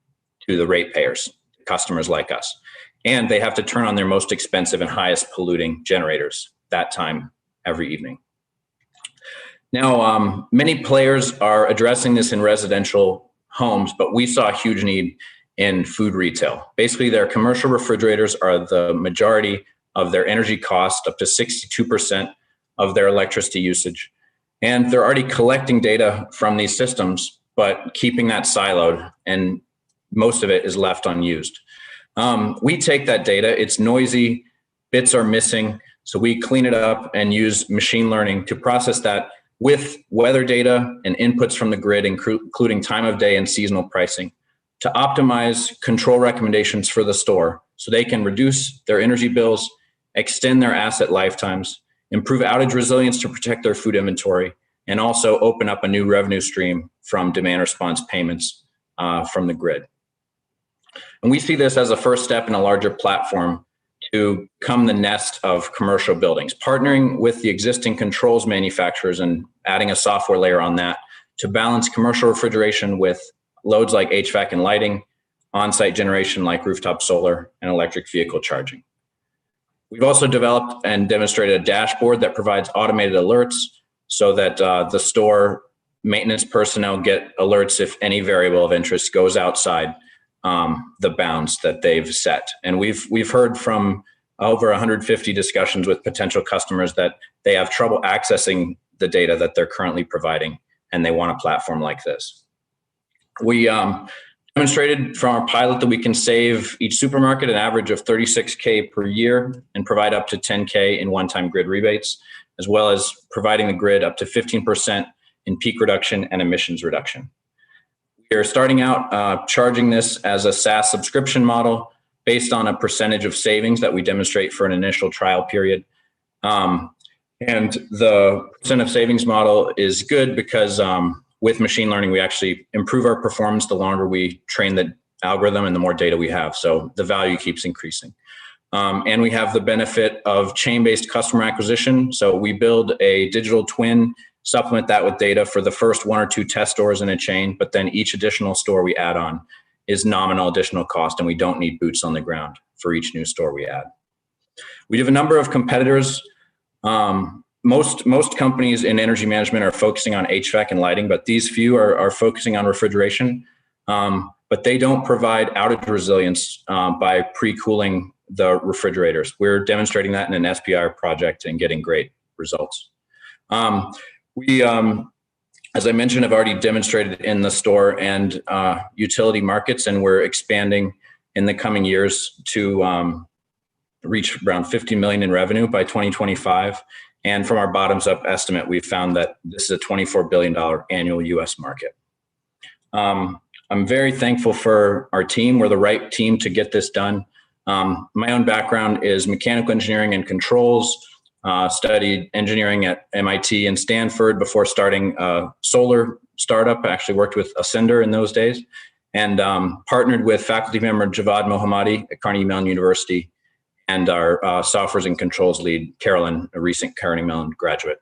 to the ratepayers, customers like us. And they have to turn on their most expensive and highest polluting generators that time every evening. Now, many players are addressing this in residential homes, but we saw a huge need in food retail. Basically, their commercial refrigerators are the majority of their energy cost, up to 62% of their electricity usage. And they're already collecting data from these systems, but keeping that siloed, and most of it is left unused. We take that data, it's noisy, bits are missing, so we clean it up and use machine learning to process that with weather data and inputs from the grid, including time of day and seasonal pricing, to optimize control recommendations for the store so they can reduce their energy bills, extend their asset lifetimes, improve outage resilience to protect their food inventory, and also open up a new revenue stream from demand response payments from the grid. And we see this as a first step in a larger platform to come the nest of commercial buildings, partnering with the existing controls manufacturers and adding a software layer on that to balance commercial refrigeration with loads like HVAC and lighting, on-site generation like rooftop solar, and electric vehicle charging. We've also developed and demonstrated a dashboard that provides automated alerts so that the store maintenance personnel get alerts if any variable of interest goes outside the bounds that they've set. And we've heard from over 150 discussions with potential customers that they have trouble accessing the data that they're currently providing, and they want a platform like this. We demonstrated from our pilot that we can save each supermarket an average of $36K per year and provide up to $10K in one-time grid rebates, as well as providing the grid up to 15% in peak reduction and emissions reduction. We are starting out charging this as a SaaS subscription model based on a percentage of savings that we demonstrate for an initial trial period. And the percent of savings model is good because with machine learning, we actually improve our performance the longer we train the algorithm and the more data we have. So the value keeps increasing. And we have the benefit of chain-based customer acquisition. So we build a digital twin, supplement that with data for the first 1 or 2 test stores in a chain, but then each additional store we add on is nominal additional cost, and we don't need boots on the ground for each new store we add. We have a number of competitors. Most companies in energy management are focusing on HVAC and lighting, but these few are focusing on refrigeration. But they don't provide outage resilience by pre-cooling the refrigerators. We're demonstrating that in an SPR project and getting great results. We, as I mentioned, have already demonstrated in the store and utility markets, and we're expanding in the coming years to reach around 50 million in revenue by 2025. And from our bottoms up estimate, we've found that this is a $24 billion annual US market. I'm very thankful for our team. We're the right team to get this done. My own background is mechanical engineering and controls. Studied engineering at MIT and Stanford before starting a solar startup. I actually worked with Ascender in those days, and partnered with faculty member Javad Mohammadi at Carnegie Mellon University and our softwares and controls lead, Carolyn, a recent Carnegie Mellon graduate.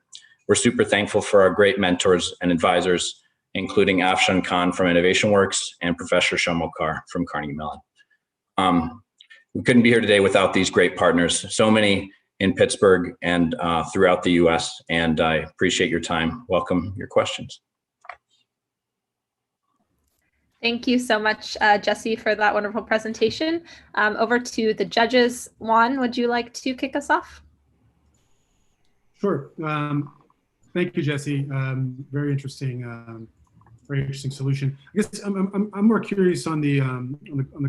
We're super thankful for our great mentors and advisors, including Afshan Khan from Innovation Works and Professor Shomokar from Carnegie Mellon. We couldn't be here today without these great partners. So many in Pittsburgh and throughout the US, and I appreciate your time. Welcome your questions. Thank you so much, Jesse, for that wonderful presentation. Over to the judges. Juan, would you like to kick us off? Sure. Thank you, Jesse. Very interesting solution. I guess I'm more curious on the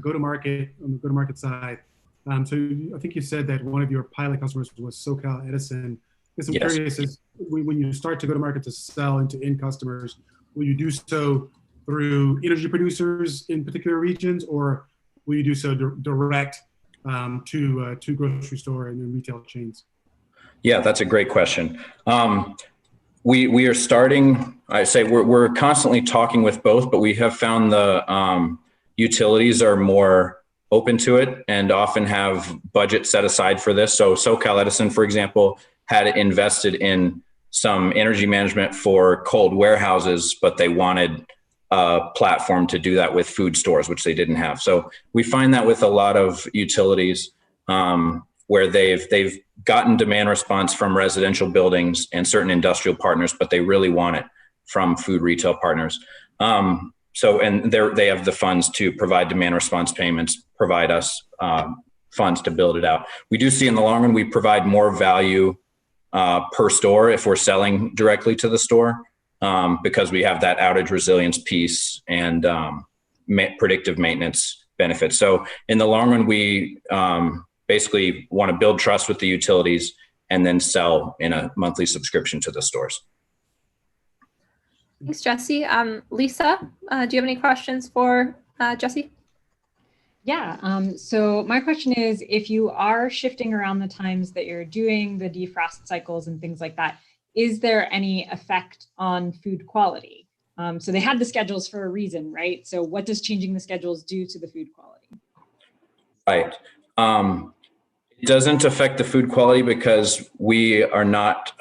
go-to-market side. So I think you said that one of your pilot customers was SoCal Edison. I guess I'm curious, is when you start to go to market to sell into end customers, will you do so through energy producers in particular regions, or will you do so direct to grocery store and retail chains? Yeah, that's a great question. We are starting, I say we're constantly talking with both, but we have found the utilities are more open to it and often have budget set aside for this. So SoCal Edison, for example, had invested in some energy management for cold warehouses, but they wanted a platform to do that with food stores, which they didn't have. So we find that with a lot of utilities where they've gotten demand response from residential buildings and certain industrial partners, but they really want it from food retail partners. And they have the funds to provide demand response payments, provide us funds to build it out. We do see in the long run, we provide more value per store if we're selling directly to the store because we have that outage resilience piece and predictive maintenance benefits. So in the long run, we basically want to build trust with the utilities and then sell in a monthly subscription to the stores. Thanks, Jesse. Lisa, do you have any questions for Jesse? Yeah, so my question is, if you are shifting around the times that you're doing the defrost cycles and things like that, is there any effect on food quality? So they had the schedules for a reason, right? So what does changing the schedules do to the food quality? Right. It doesn't affect the food quality because we are not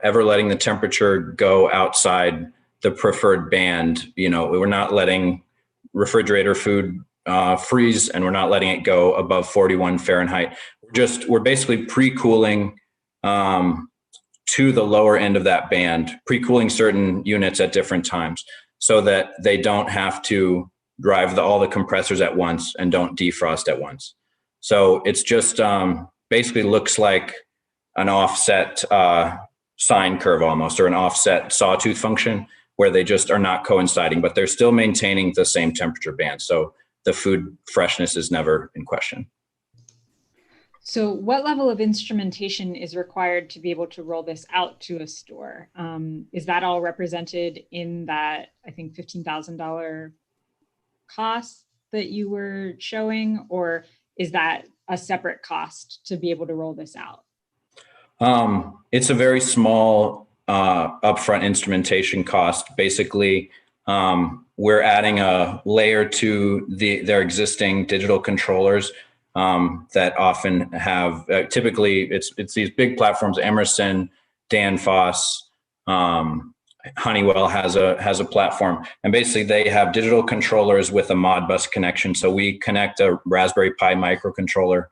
ever letting the temperature go outside the preferred band. You know, we're not letting refrigerator food freeze, and we're not letting it go above 41 Fahrenheit. We're basically pre-cooling to the lower end of that band, pre-cooling certain units at different times so that they don't have to drive all the compressors at once and don't defrost at once. So it's just basically looks like an offset sine curve almost, or an offset sawtooth function where they just are not coinciding, but they're still maintaining the same temperature band. So the food freshness is never in question. So what level of instrumentation is required to be able to roll this out to a store? Is that all represented in that, I think, $15,000 cost that you were showing, or is that a separate cost to be able to roll this out? It's a very small upfront instrumentation cost. Basically, we're adding a layer to their existing digital controllers that often have, typically it's these big platforms, Emerson, Danfoss, Honeywell has a platform, and basically they have digital controllers with a Modbus connection. So we connect a Raspberry Pi microcontroller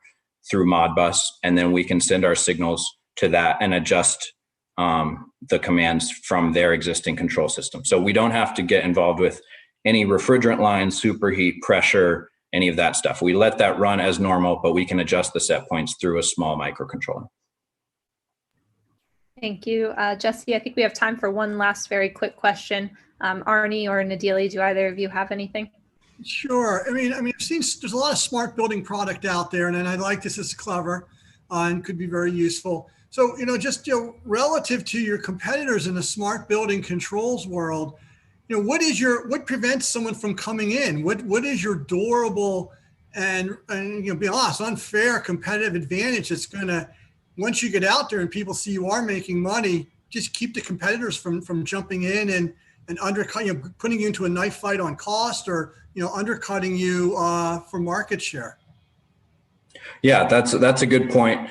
through Modbus, and then we can send our signals to that and adjust the commands from their existing control system. So we don't have to get involved with any refrigerant lines, superheat, pressure, any of that stuff. We let that run as normal, but we can adjust the set points through a small microcontroller. Thank you. Jesse, I think we have time for one last very quick question. Arnie or Nadili, do either of you have anything? Sure. I mean, I've seen there's a lot of smart building product out there, and I like this. It's clever and could be very useful. So, just relative to your competitors in the smart building controls world, what prevents someone from coming in? What is your durable and be honest, unfair competitive advantage that's going to, once you get out there and people see you are making money, just keep the competitors from jumping in and undercutting, putting you into a knife fight on cost, or undercutting you for market share? Yeah, that's a good point.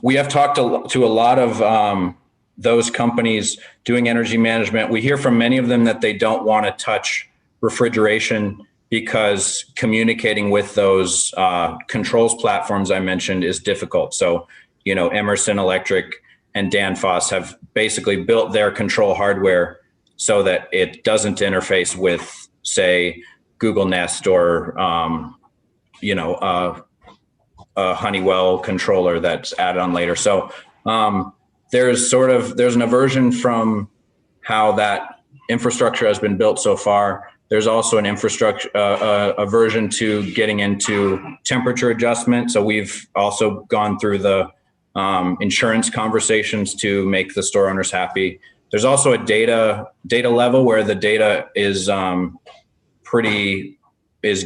We have talked to a lot of those companies doing energy management. We hear from many of them that they don't want to touch refrigeration because communicating with those controls platforms I mentioned is difficult. So, Emerson Electric and Danfoss have basically built their control hardware so that it doesn't interface with, say, Google Nest or, a Honeywell controller that's added on later. So there's an aversion from how that infrastructure has been built so far. There's also an aversion to getting into temperature adjustment. So we've also gone through the insurance conversations to make the store owners happy. There's also a data level where the data is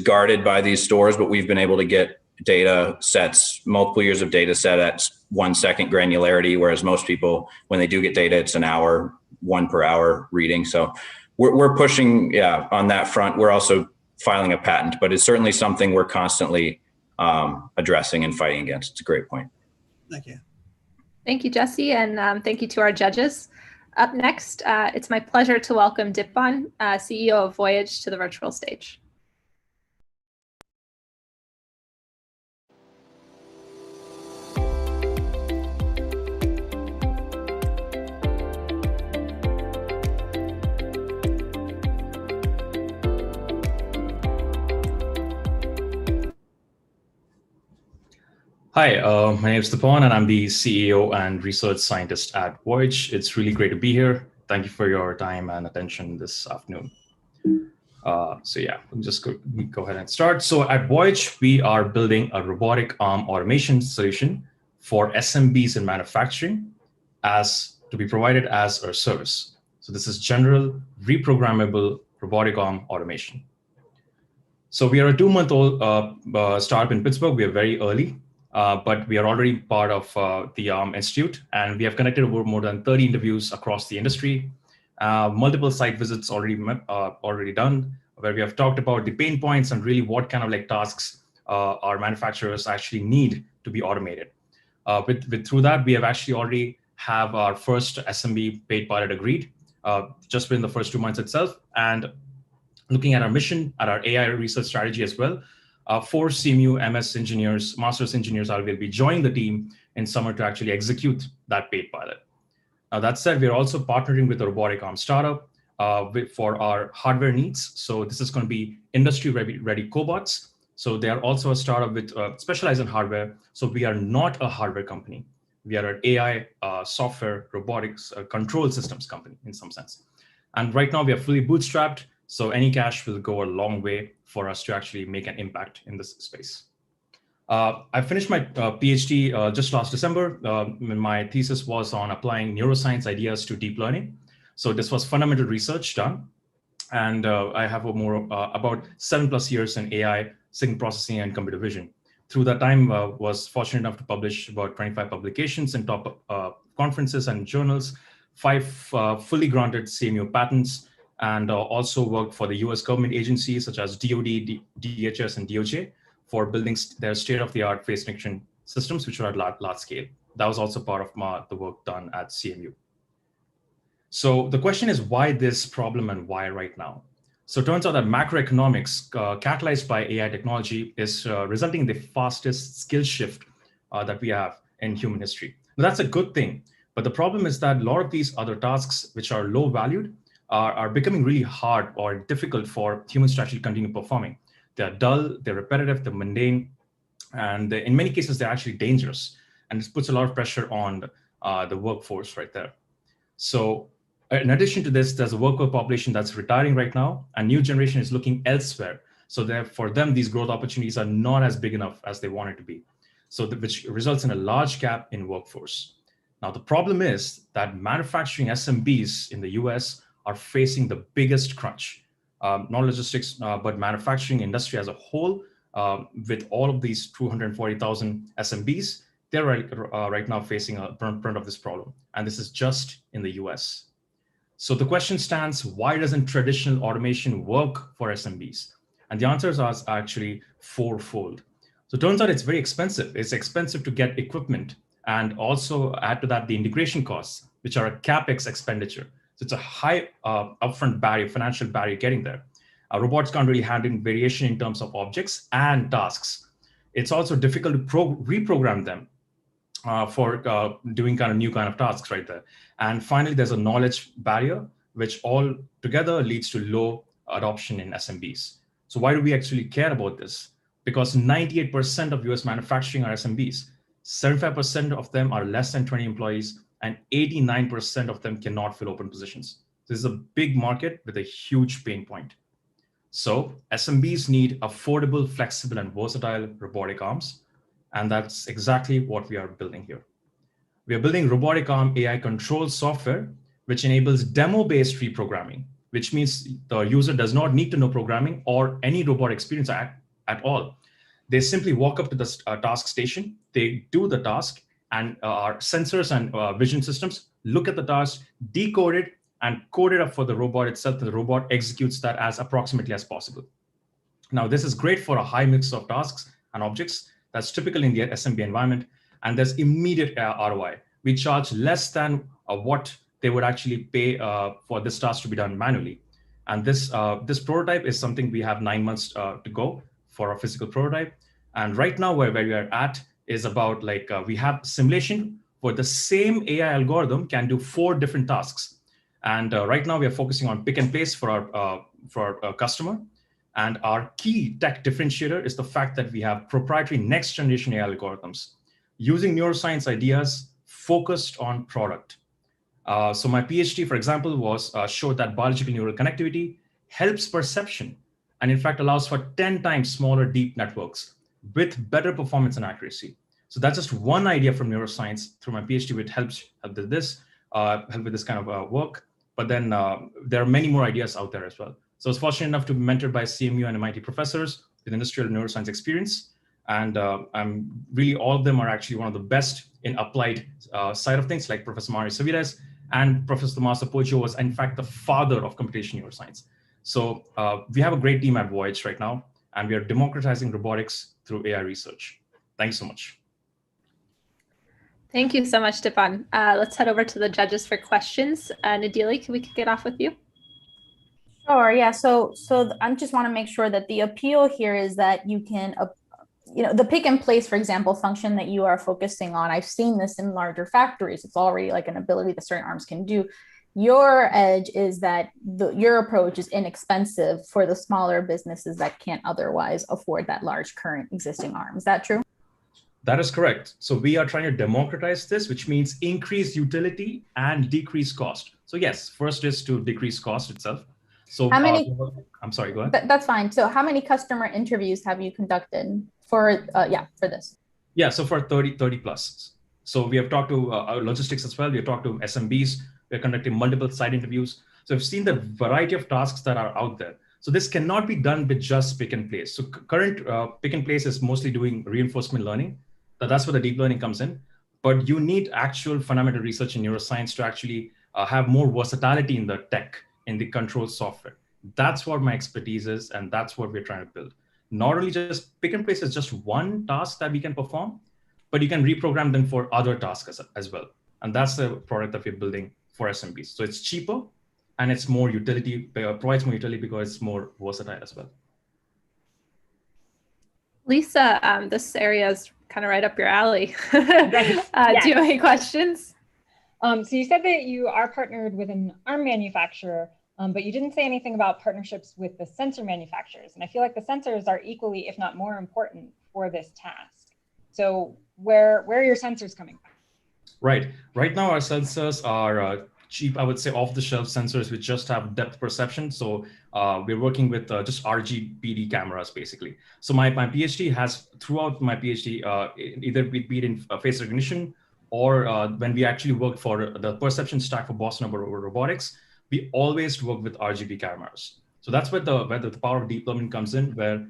guarded by these stores, but we've been able to get data sets, multiple years of data set at 1 second granularity, whereas most people, when they do get data, it's an hour, 1 per hour reading. So we're pushing, on that front. We're also filing a patent, but it's certainly something we're constantly addressing and fighting against. It's a great point. Thank you. Thank you, Jesse, and thank you to our judges. Up next, it's my pleasure to welcome Dipon, CEO of Voyage, to the virtual stage. Hi, my name is Dipon, and I'm the CEO and research scientist at Voyage. It's really great to be here. Thank you for your time and attention this afternoon. We'll just go ahead and start. So at Voyage, we are building a robotic arm automation solution for SMBs in manufacturing to be provided as a service. So this is general reprogrammable robotic arm automation. So we are a 2-month-old startup in Pittsburgh. We are very early. But we are already part of the Institute, and we have conducted over more than 30 interviews across the industry. Multiple site visits already done, where we have talked about the pain points and really what kind of like tasks our manufacturers actually need to be automated. Through that, we have actually already have our first SMB paid pilot agreed just within the first 2 months itself. And looking at our mission, at our AI research strategy as well, 4 CMU MS engineers, master's engineers will be joining the team in summer to actually execute that paid pilot. Now, that said, we're also partnering with a robotic arm startup for our hardware needs. So this is going to be industry-ready cobots. So they are also a startup with specialized in hardware. So we are not a hardware company. We are an AI software robotics control systems company in some sense. And right now we are fully bootstrapped. So any cash will go a long way for us to actually make an impact in this space. I finished my PhD just last December. My thesis was on applying neuroscience ideas to deep learning. So this was fundamental research done. And I have about 7+ years in AI, signal processing, and computer vision. Through that time, was fortunate enough to publish about 25 publications in top conferences and journals, 5 fully granted CMU patents, and also worked for the US government agencies such as DoD, DHS, and DOJ for building their state-of-the-art face detection systems, which are at large scale. That was also part of the work done at CMU. So the question is, why this problem and why right now? So it turns out that macroeconomics catalyzed by AI technology is resulting in the fastest skill shift that we have in human history. Now, that's a good thing. But the problem is that a lot of these other tasks, which are low valued, are becoming really hard or difficult for humans to actually continue performing. They're dull, they're repetitive, they're mundane, and in many cases, they're actually dangerous. And this puts a lot of pressure on the workforce right there. So in addition to this, there's a worker population that's retiring right now, and new generation is looking elsewhere. So for them, these growth opportunities are not as big enough as they want it to be. So which results in a large gap in workforce. Now, the problem is that manufacturing SMBs in the US are facing the biggest crunch. Not logistics, but manufacturing industry as a whole, with all of these 240,000 SMBs, they're right now facing a brunt of this problem. And this is just in the US. So the question stands, why doesn't traditional automation work for SMBs? And the answers are actually fourfold. So it turns out it's very expensive. It's expensive to get equipment, and also add to that the integration costs, which are a CapEx expenditure. So it's a high upfront barrier, financial barrier getting there. Robots can't really handle variation in terms of objects and tasks. It's also difficult to reprogram them for doing new kind of tasks right there. And finally, there's a knowledge barrier, which all together leads to low adoption in SMBs. So why do we actually care about this? Because 98% of US manufacturing are SMBs. 75% of them are less than 20 employees, and 89% of them cannot fill open positions. This is a big market with a huge pain point. So SMBs need affordable, flexible, and versatile robotic arms. And that's exactly what we are building here. We are building robotic arm AI control software, which enables demo-based reprogramming, which means the user does not need to know programming or any robot experience at all. They simply walk up to the task station, they do the task, and our sensors and vision systems look at the task, decode it, and code it up for the robot itself, and the robot executes that as approximately as possible. Now, this is great for a high mix of tasks and objects that's typical in the SMB environment, and there's immediate ROI. We charge less than what they would actually pay for this task to be done manually. And this prototype is something we have 9 months to go for a physical prototype. And right now where we are at is about we have simulation where the same AI algorithm can do 4 different tasks. And right now we are focusing on pick and place for our customer. And our key tech differentiator is the fact that we have proprietary next generation AI algorithms using neuroscience ideas focused on product. So my PhD, for example, showed that biological neural connectivity helps perception, and in fact allows for 10 times smaller deep networks with better performance and accuracy. So that's just one idea from neuroscience through my PhD, which help with this kind of work. But then there are many more ideas out there as well. So I was fortunate enough to be mentored by CMU and MIT professors with industrial neuroscience experience. And all of them are actually one of the best in applied side of things, like Professor Mario Savides And Professor Tommaso Poggio was, in fact, the father of computational neuroscience. So we have a great team at Voyage right now, and we are democratizing robotics through AI research. Thanks so much. Thank you so much, Dipan. Let's head over to the judges for questions. Nadili, can we kick it off with you? Sure, yeah. So I just want to make sure that the appeal here is that you can, the pick and place, for example, function that you are focusing on. I've seen this in larger factories. It's already like an ability that certain arms can do. Your edge is that your approach is inexpensive for the smaller businesses that can't otherwise afford that large current existing arm. Is that true? That is correct. So we are trying to democratize this, which means increase utility and decrease cost. So yes, first is to decrease cost itself. So how many? I'm sorry, go ahead. That's fine. So how many customer interviews have you conducted for this? Yeah, so for 30 plus. So we have talked to logistics as well. We have talked to SMBs. We're conducting multiple site interviews. So we've seen the variety of tasks that are out there. So this cannot be done with just pick and place. So current pick and place is mostly doing reinforcement learning. That's where the deep learning comes in. But you need actual fundamental research in neuroscience to actually have more versatility in the tech, in the control software. That's what my expertise is, and that's what we're trying to build. Not only just pick and place is just one task that we can perform, but you can reprogram them for other tasks as well. And that's the product that we're building for SMBs. So it's cheaper and it's more utility, provides more utility because it's more versatile as well. Lisa, this area is kind of right up your alley. Do you have any questions? So you said that you are partnered with an arm manufacturer, but you didn't say anything about partnerships with the sensor manufacturers. And I feel like the sensors are equally, if not more important for this task. So where are your sensors coming from? Right. Right now, our sensors are cheap, I would say, off-the-shelf sensors which just have depth perception. So we're working with just RGBD cameras, basically. So my PhD has, throughout my PhD, either be it in face recognition or when we actually worked for the perception stack for Boston Robotics, we always work with RGB cameras. So that's where the power of deep learning comes in, where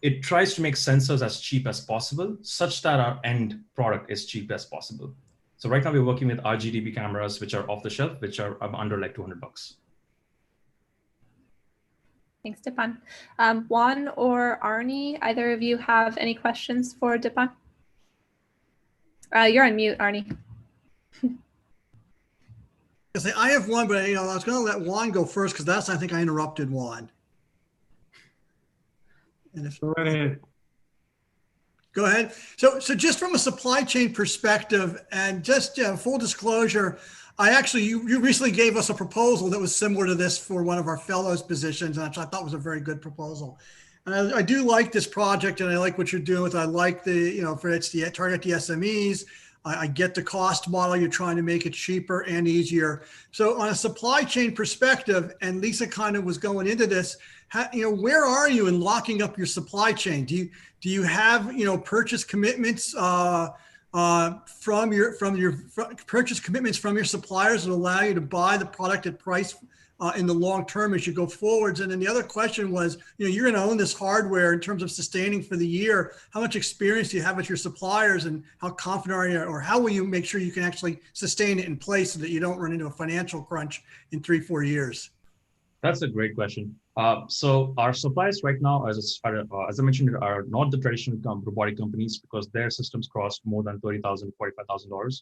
it tries to make sensors as cheap as possible, such that our end product is cheap as possible. So right now we're working with RGB cameras, which are off the shelf, which are under like $200. Thanks, Dipan. Juan or Arnie, either of you have any questions for Dipan? You're on mute, Arnie. I have one, but I was going to let Juan go first because I think I interrupted Juan. And if go right ahead. Go ahead. So just from a supply chain perspective, and just full disclosure, you recently gave us a proposal that was similar to this for one of our fellows positions, and I thought was a very good proposal. And I do like this project, and I like what you're doing with. I like for it's the target the SMEs. I get the cost model. You're trying to make it cheaper and easier. So on a supply chain perspective, and Lisa kind of was going into this, where are you in locking up your supply chain? Do you have purchase commitments from your purchase commitments from your suppliers that allow you to buy the product at price in the long term as you go forwards? And then the other question was, you're going to own this hardware in terms of sustaining for the year. How much experience do you have with your suppliers, and how confident are you, or how will you make sure you can actually sustain it in place so that you don't run into a financial crunch in 3-4 years? That's a great question. So our suppliers right now, as I mentioned, are not the traditional robotic companies, because their systems cost more than $30,000, $45,000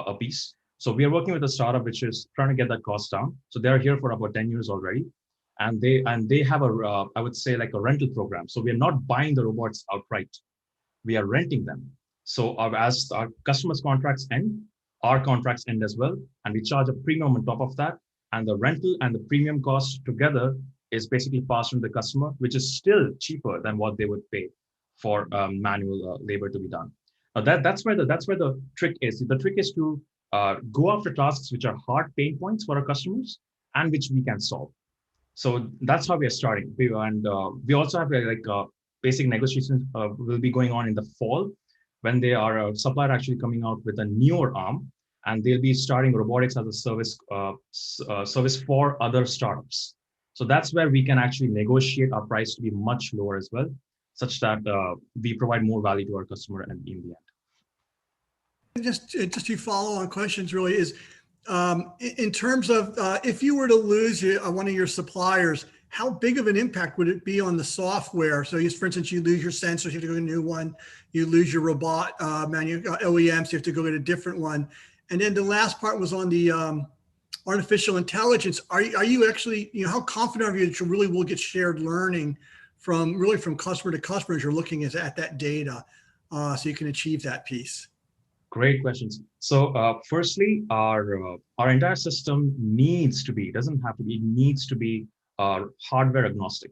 a piece. So we are working with a startup which is trying to get that cost down. So they're here for about 10 years already, and they have I would say like a rental program. So we are not buying the robots outright; we are renting them. So as our customers' contracts end, our contracts end as well, and we charge a premium on top of that. And the rental and the premium cost together is basically passed on to the customer, which is still cheaper than what they would pay for manual labor to be done. Now that's where the trick is. The trick is to go after tasks which are hard pain points for our customers and which we can solve. So that's how we are starting. We also have basic negotiations will be going on in the fall, when they are a supplier actually coming out with a newer arm, and they'll be starting robotics as a service for other startups. So that's where we can actually negotiate our price to be much lower as well, such that we provide more value to our customer and in the end. Just to follow on questions really is, In terms of if you were to lose one of your suppliers, how big of an impact would it be on the software? So, for instance, you lose your sensors, you have to go to a new one. You lose your robot OEMs, you have to go get a different one. And then the last part was on the artificial intelligence. Are you actually, how confident are you that you really will get shared learning from customer to customer as you're looking at that data, so you can achieve that piece? Great questions. So firstly, our entire system needs to be, doesn't have to be, needs to be hardware agnostic.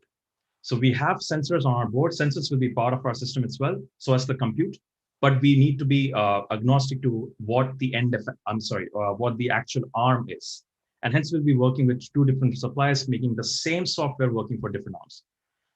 So we have sensors on our board. Sensors will be part of our system as well, so as the compute. But we need to be agnostic to what the what the actual arm is. And hence we'll be working with two different suppliers, making the same software working for different arms.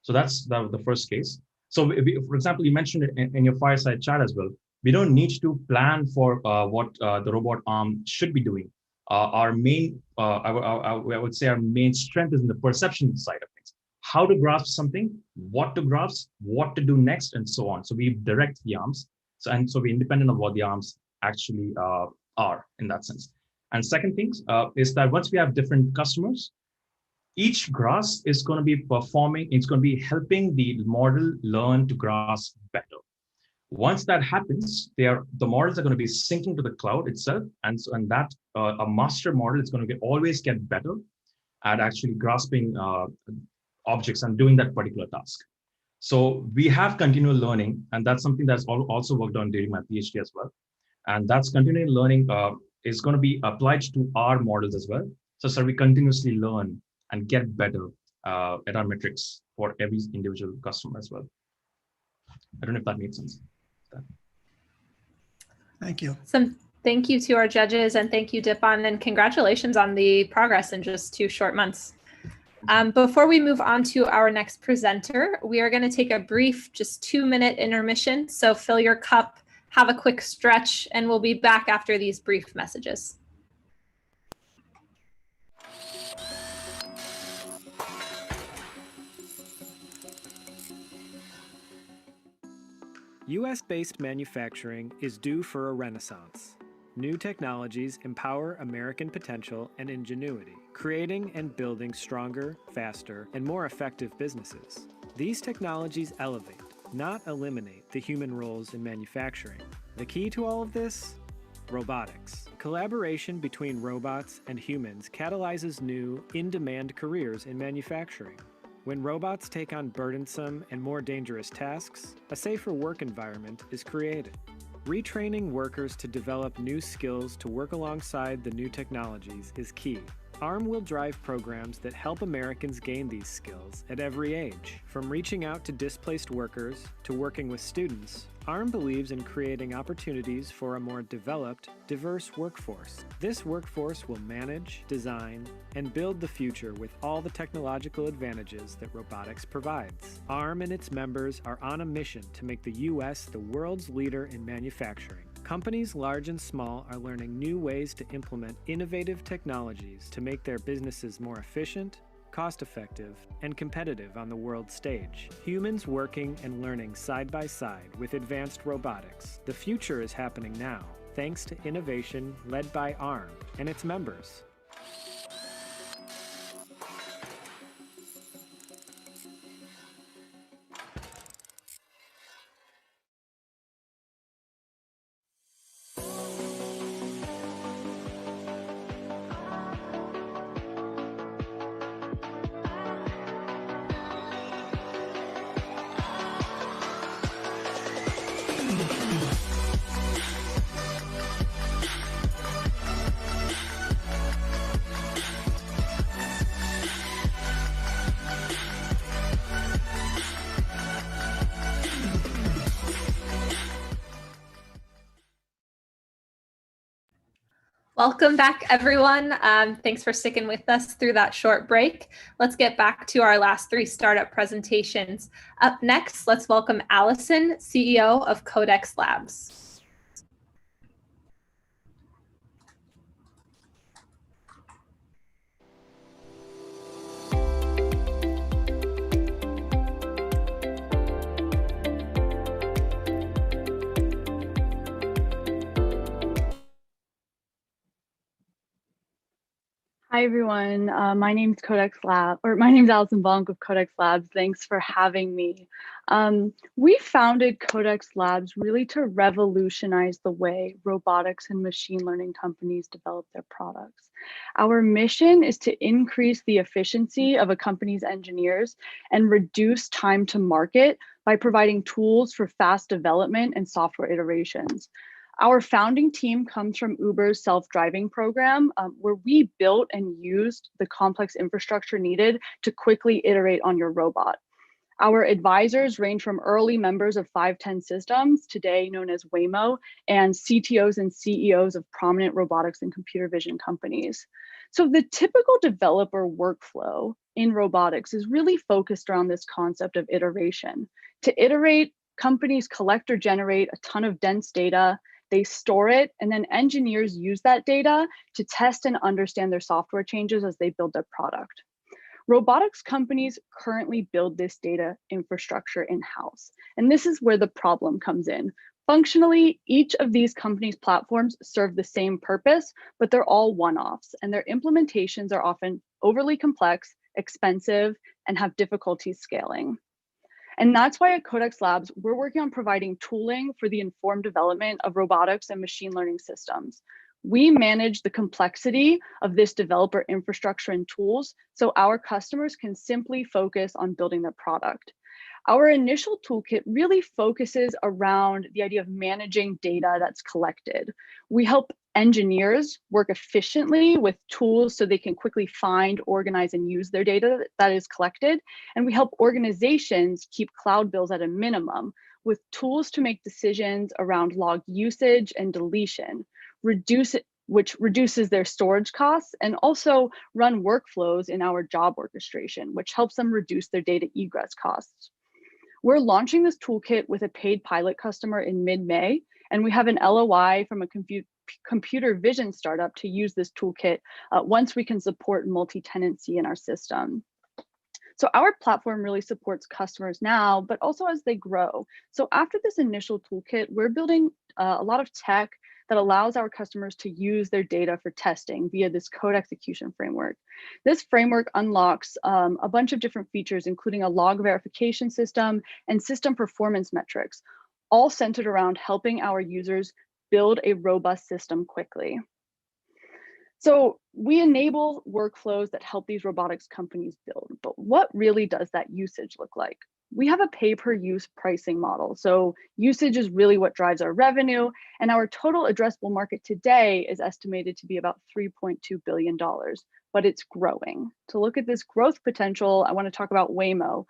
So that's the first case. So for example, you mentioned it in your fireside chat as well. We don't need to plan for what the robot arm should be doing. Our main, I would say our main strength is in the perception side of things. How to grasp something, what to grasp, what to do next, and so on. So we direct the arms. So we're independent of what the arms actually are in that sense. And second thing is that once we have different customers, each grasp is going to be performing, it's going to be helping the model learn to grasp better. Once that happens, the models are going to be syncing to the cloud itself, and that a master model is going to always get better at actually grasping objects and doing that particular task. So we have continual learning, and that's something that's also worked on during my PhD as well. And that's continual learning is going to be applied to our models as well. So we continuously learn and get better at our metrics for every individual customer as well. I don't know if that makes sense. Thank you. Thank you to our judges, and thank you, Dipan, and congratulations on the progress in just 2 short months. Before we move on to our next presenter, we are going to take a brief, just 2-minute intermission. So fill your cup, have a quick stretch, and we'll be back after these brief messages. US-based manufacturing is due for a renaissance. New technologies empower American potential and ingenuity, creating and building stronger, faster, and more effective businesses. These technologies elevate, not eliminate, the human roles in manufacturing. The key to all of this? Robotics. Collaboration between robots and humans catalyzes new, in-demand careers in manufacturing. When robots take on burdensome and more dangerous tasks, a safer work environment is created. Retraining workers to develop new skills to work alongside the new technologies is key. ARM will drive programs that help Americans gain these skills at every age. From reaching out to displaced workers to working with students, ARM believes in creating opportunities for a more developed, diverse workforce. This workforce will manage, design, and build the future with all the technological advantages that robotics provides. ARM and its members are on a mission to make the U.S. the world's leader in manufacturing. Companies large and small are learning new ways to implement innovative technologies to make their businesses more efficient, cost-effective, and competitive on the world stage. Humans working and learning side by side with advanced robotics. The future is happening now, thanks to innovation led by ARM and its members. Welcome back, everyone. Thanks for sticking with us through that short break. Let's get back to our last 3 startup presentations. Up next, let's welcome Allison, CEO of Codex Labs. Hi, everyone. My name's Allison Bonk of Codex Labs. Thanks for having me. We founded Codex Labs really to revolutionize the way robotics and machine learning companies develop their products. Our mission is to increase the efficiency of a company's engineers and reduce time to market by providing tools for fast development and software iterations. Our founding team comes from Uber's self-driving program, where we built and used the complex infrastructure needed to quickly iterate on your robot. Our advisors range from early members of 510 Systems, today known as Waymo, and CTOs and CEOs of prominent robotics and computer vision companies. So the typical developer workflow in robotics is really focused around this concept of iteration. To iterate, companies collect or generate a ton of dense data. They store it, and then engineers use that data to test and understand their software changes as they build their product. Robotics companies currently build this data infrastructure in-house, and this is where the problem comes in. Functionally, each of these companies' platforms serve the same purpose, but they're all one-offs, and their implementations are often overly complex, expensive, and have difficulty scaling. And that's why at Codex Labs, we're working on providing tooling for the informed development of robotics and machine learning systems. We manage the complexity of this developer infrastructure and tools so our customers can simply focus on building their product. Our initial toolkit really focuses around the idea of managing data that's collected. We help engineers work efficiently with tools so they can quickly find, organize, and use their data that is collected. And we help organizations keep cloud bills at a minimum with tools to make decisions around log usage and deletion, which reduces their storage costs, and also run workflows in our job orchestration, which helps them reduce their data egress costs. We're launching this toolkit with a paid pilot customer in mid-May, and we have an LOI from a computer vision startup to use this toolkit once we can support multi-tenancy in our system. So our platform really supports customers now, but also as they grow. So after this initial toolkit, we're building a lot of tech that allows our customers to use their data for testing via this code execution framework. This framework unlocks a bunch of different features, including a log verification system and system performance metrics, all centered around helping our users build a robust system quickly. So we enable workflows that help these robotics companies build, but what really does that usage look like? We have a pay-per-use pricing model. So usage is really what drives our revenue, and our total addressable market today is estimated to be about $3.2 billion, but it's growing. To look at this growth potential, I want to talk about Waymo,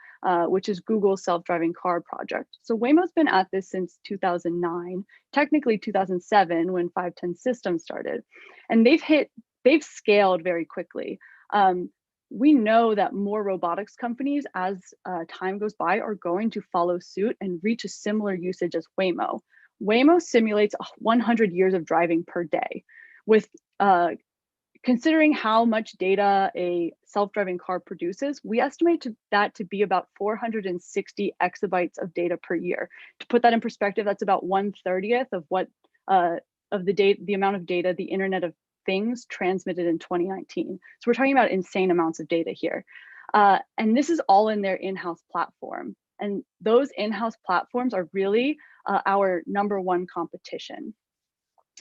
which is Google's self-driving car project. So Waymo's been at this since 2009, technically 2007 when 510 Systems started, and they've scaled very quickly. We know that more robotics companies, as time goes by, are going to follow suit and reach a similar usage as Waymo. Waymo simulates 100 years of driving per day. With considering how much data a self-driving car produces, we estimate that to be about 460 exabytes of data per year. To put that in perspective, that's about 1/30 of what the amount of data the Internet of Things transmitted in 2019. So we're talking about insane amounts of data here. And this is all in their in-house platform. And those in-house platforms are really our #1 competition.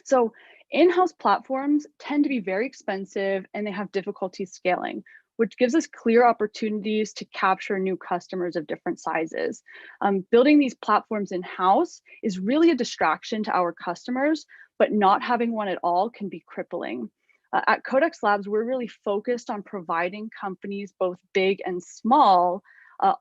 So in-house platforms tend to be very expensive and they have difficulty scaling, which gives us clear opportunities to capture new customers of different sizes. Building these platforms in-house is really a distraction to our customers, but not having one at all can be crippling. At Codex Labs, we're really focused on providing companies, both big and small,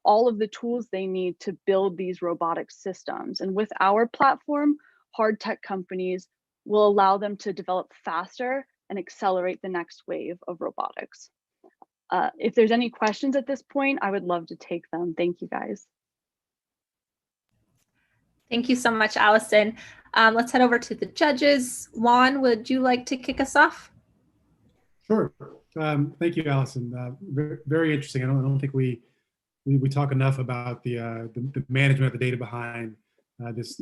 all of the tools they need to build these robotic systems. And with our platform, hard tech companies will allow them to develop faster and accelerate the next wave of robotics. If there's any questions at this point, I would love to take them. Thank you, guys. Thank you so much, Allison. Let's head over to the judges. Juan, would you like to kick us off? Sure. Thank you, Allison. Very interesting. I don't think we talk enough about the management of the data behind this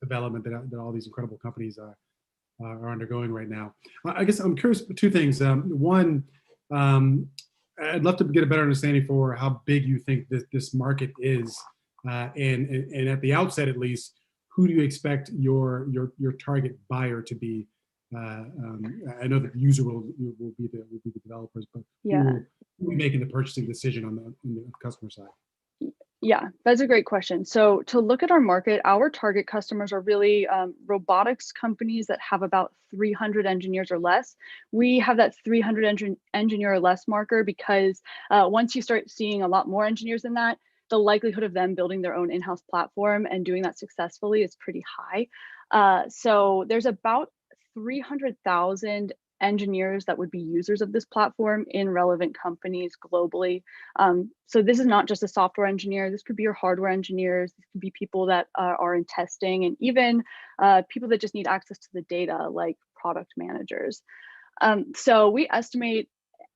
development that all these incredible companies are undergoing right now. I guess I'm curious, two things. One, I'd love to get a better understanding for how big you think this market is, and at the outset, at least, who do you expect your target buyer to be? I know that the user will be the developers, but Yeah. who will be making the purchasing decision on the customer side? Yeah, that's a great question. So to look at our market, our target customers are really robotics companies that have about 300 engineers or less. We have that 300 engineer or less marker because once you start seeing a lot more engineers than that, the likelihood of them building their own in-house platform and doing that successfully is pretty high. So there's about 300,000 engineers that would be users of this platform in relevant companies globally. So this is not just a software engineer. This could be your hardware engineers. This could be people that are in testing, and even people that just need access to the data, like product managers. So we estimate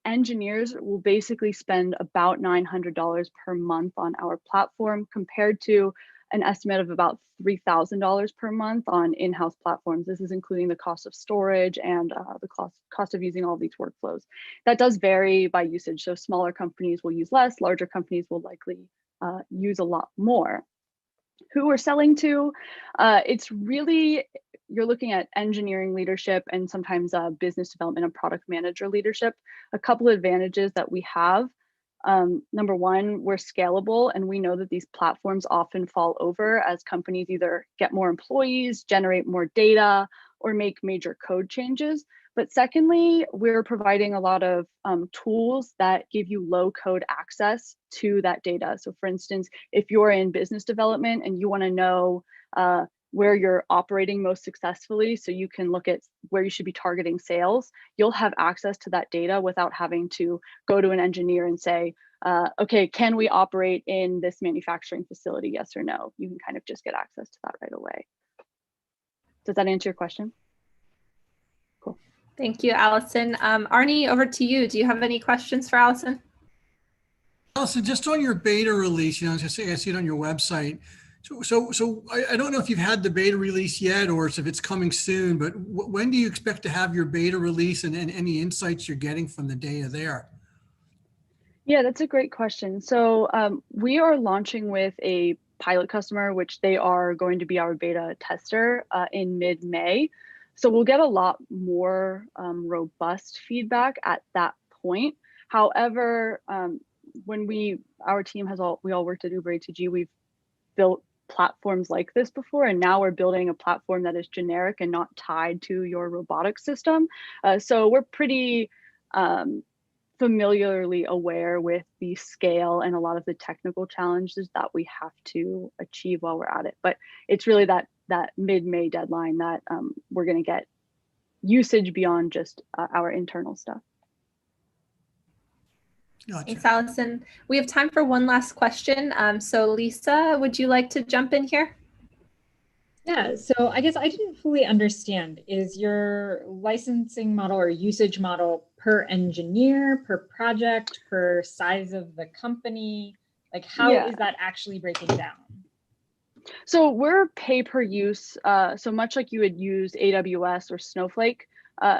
engineers will basically spend about $900 per month on our platform, compared to an estimate of about $3,000 per month on in-house platforms. This is including the cost of storage and the cost of using all of these workflows. That does vary by usage. So smaller companies will use less, larger companies will likely use a lot more. Who we're selling to, it's really, you're looking at engineering leadership and sometimes business development and product manager leadership. A couple of advantages that we have. Number one, we're scalable, and we know that these platforms often fall over as companies either get more employees, generate more data, or make major code changes. But secondly, we're providing a lot of tools that give you low code access to that data. So for instance, if you're in business development and you want to know where you're operating most successfully, so you can look at where you should be targeting sales, you'll have access to that data without having to go to an engineer and say, okay, can we operate in this manufacturing facility, yes or no? You can kind of just get access to that right away. Does that answer your question? Cool. Thank you, Allison. Arnie, over to you. Do you have any questions for Allison? Allison, just on your beta release, I see it on your website. So I don't know if you've had the beta release yet or if it's coming soon, but when do you expect to have your beta release and any insights you're getting from the data there? Yeah, that's a great question. So we are launching with a pilot customer, which they are going to be our beta tester in mid-May. So we'll get a lot more robust feedback at that point. However, when our team we all worked at Uber ATG, we've built platforms like this before, and now we're building a platform that is generic and not tied to your robotics system. So we're pretty familiarly aware with the scale and a lot of the technical challenges that we have to achieve while we're at it. But it's really that mid-May deadline that we're going to get usage beyond just our internal stuff. Gotcha. Thanks, Allison. We have time for one last question. So Lisa, would you like to jump in here? Yeah, so I guess I didn't fully understand. Is your licensing model or usage model per engineer, per project, per size of the company? Like how is that actually breaking down? So we're pay per use, so much like you would use AWS or Snowflake.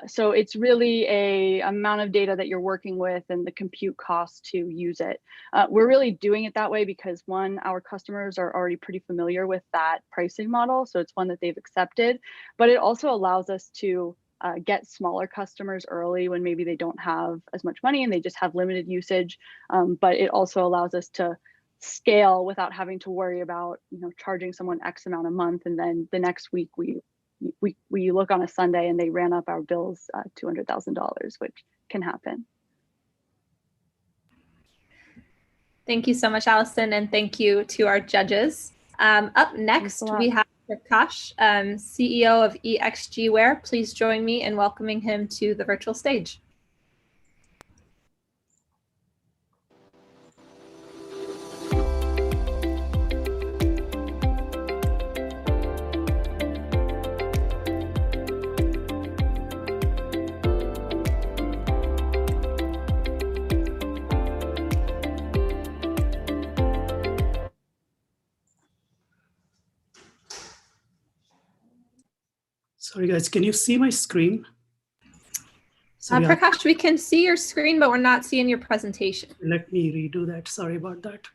So it's really a amount of data that you're working with and the compute cost to use it. We're really doing it that way because one, our customers are already pretty familiar with that pricing model. So it's one that they've accepted, but it also allows us to get smaller customers early when maybe they don't have as much money and they just have limited usage. But it also allows us to scale without having to worry about, charging someone X amount a month. And then the next week we look on a Sunday and they ran up our bills $200,000, which can happen. Thank you so much, Allison, and thank you to our judges. Up next, we have Prakash, CEO of EXGware. Please join me in welcoming him to the virtual stage. Sorry, guys, can you see my screen? Sorry, Prakash, we can see your screen, but we're not seeing your presentation. let me redo that. Sorry about that.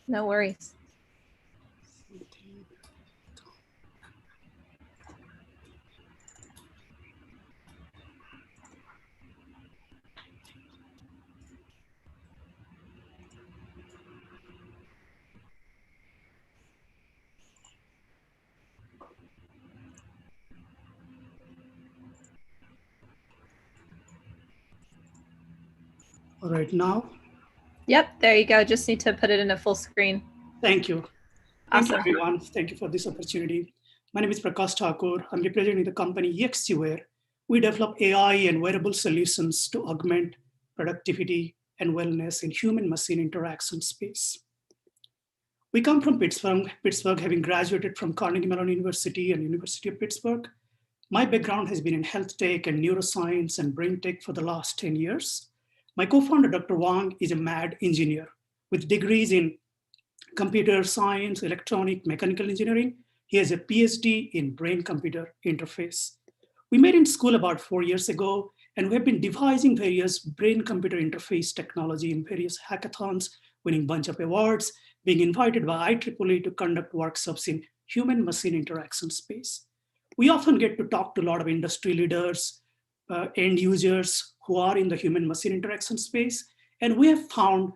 No worries. All right, now. Yep, there you go. Just need to put it in a full screen. Thank you. Awesome. Thank you, everyone. Thank you for this opportunity. My name is Prakash Thakur. I'm representing the company Actuator. We develop AI and wearable solutions to augment productivity and wellness in human-machine interaction space. We come from Pittsburgh, having graduated from Carnegie Mellon University and University of Pittsburgh. My background has been in health tech and neuroscience and brain tech for the last 10 years. My co-founder, Dr. Wang, is a mad engineer with degrees in computer science, electronic, mechanical engineering. He has a PhD in brain-computer interface. We met in school about 4 years ago, and we have been devising various brain-computer interface technology in various hackathons, winning a bunch of awards, being invited by IEEE to conduct workshops in human-machine interaction space. We often get to talk to a lot of industry leaders, end users who are in the human-machine interaction space, and we have found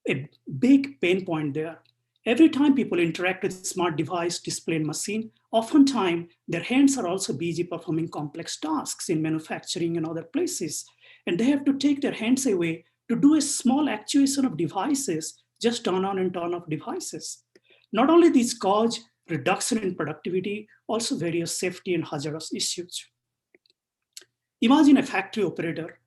a big pain point there. Every time people interact with smart device, display, and machine, oftentimes their hands are also busy performing complex tasks in manufacturing and other places. And they have to take their hands away to do a small actuation of devices, just turn on and turn off devices. Not only these cause reduction in productivity, also various safety and hazardous issues. Imagine a factory operator,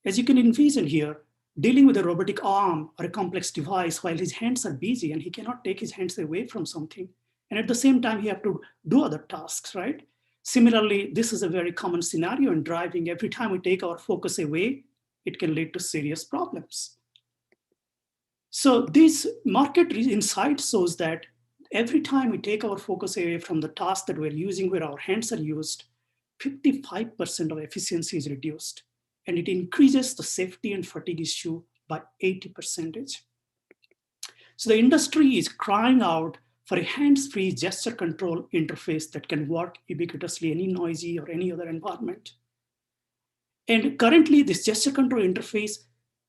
as you can envision here, dealing with a robotic arm or a complex device while his hands are busy and he cannot take his hands away from something. And at the same time, he has to do other tasks, right? Similarly, this is a very common scenario in driving. Every time we take our focus away, it can lead to serious problems. So this market insight shows that every time we take our focus away from the task that we're using where our hands are used, 55% of efficiency is reduced. And it increases the safety and fatigue issue by 80%. So the industry is crying out for a hands-free gesture control interface that can work ubiquitously any noisy or any other environment. And currently this gesture control interface,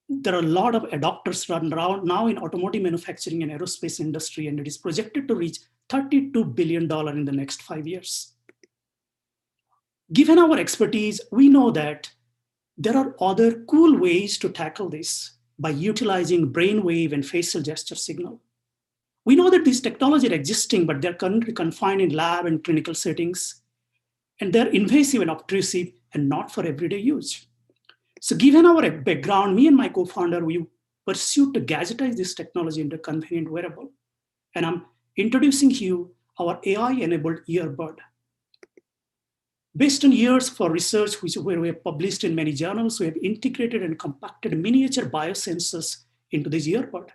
there are a lot of adopters run around now in automotive manufacturing and aerospace industry, and it is projected to reach $32 billion in the next 5 years. Given our expertise, we know that there are other cool ways to tackle this by utilizing brainwave and facial gesture signal. We know that these technologies are existing, but they're currently confined in lab and clinical settings, and they're invasive and obtrusive and not for everyday use. So given our background, me and my co-founder, we pursued to gadgetize this technology into a convenient wearable. And I'm introducing you our AI-enabled earbud. Based on years for research, where we have published in many journals, we have integrated and compacted miniature biosensors into this earbud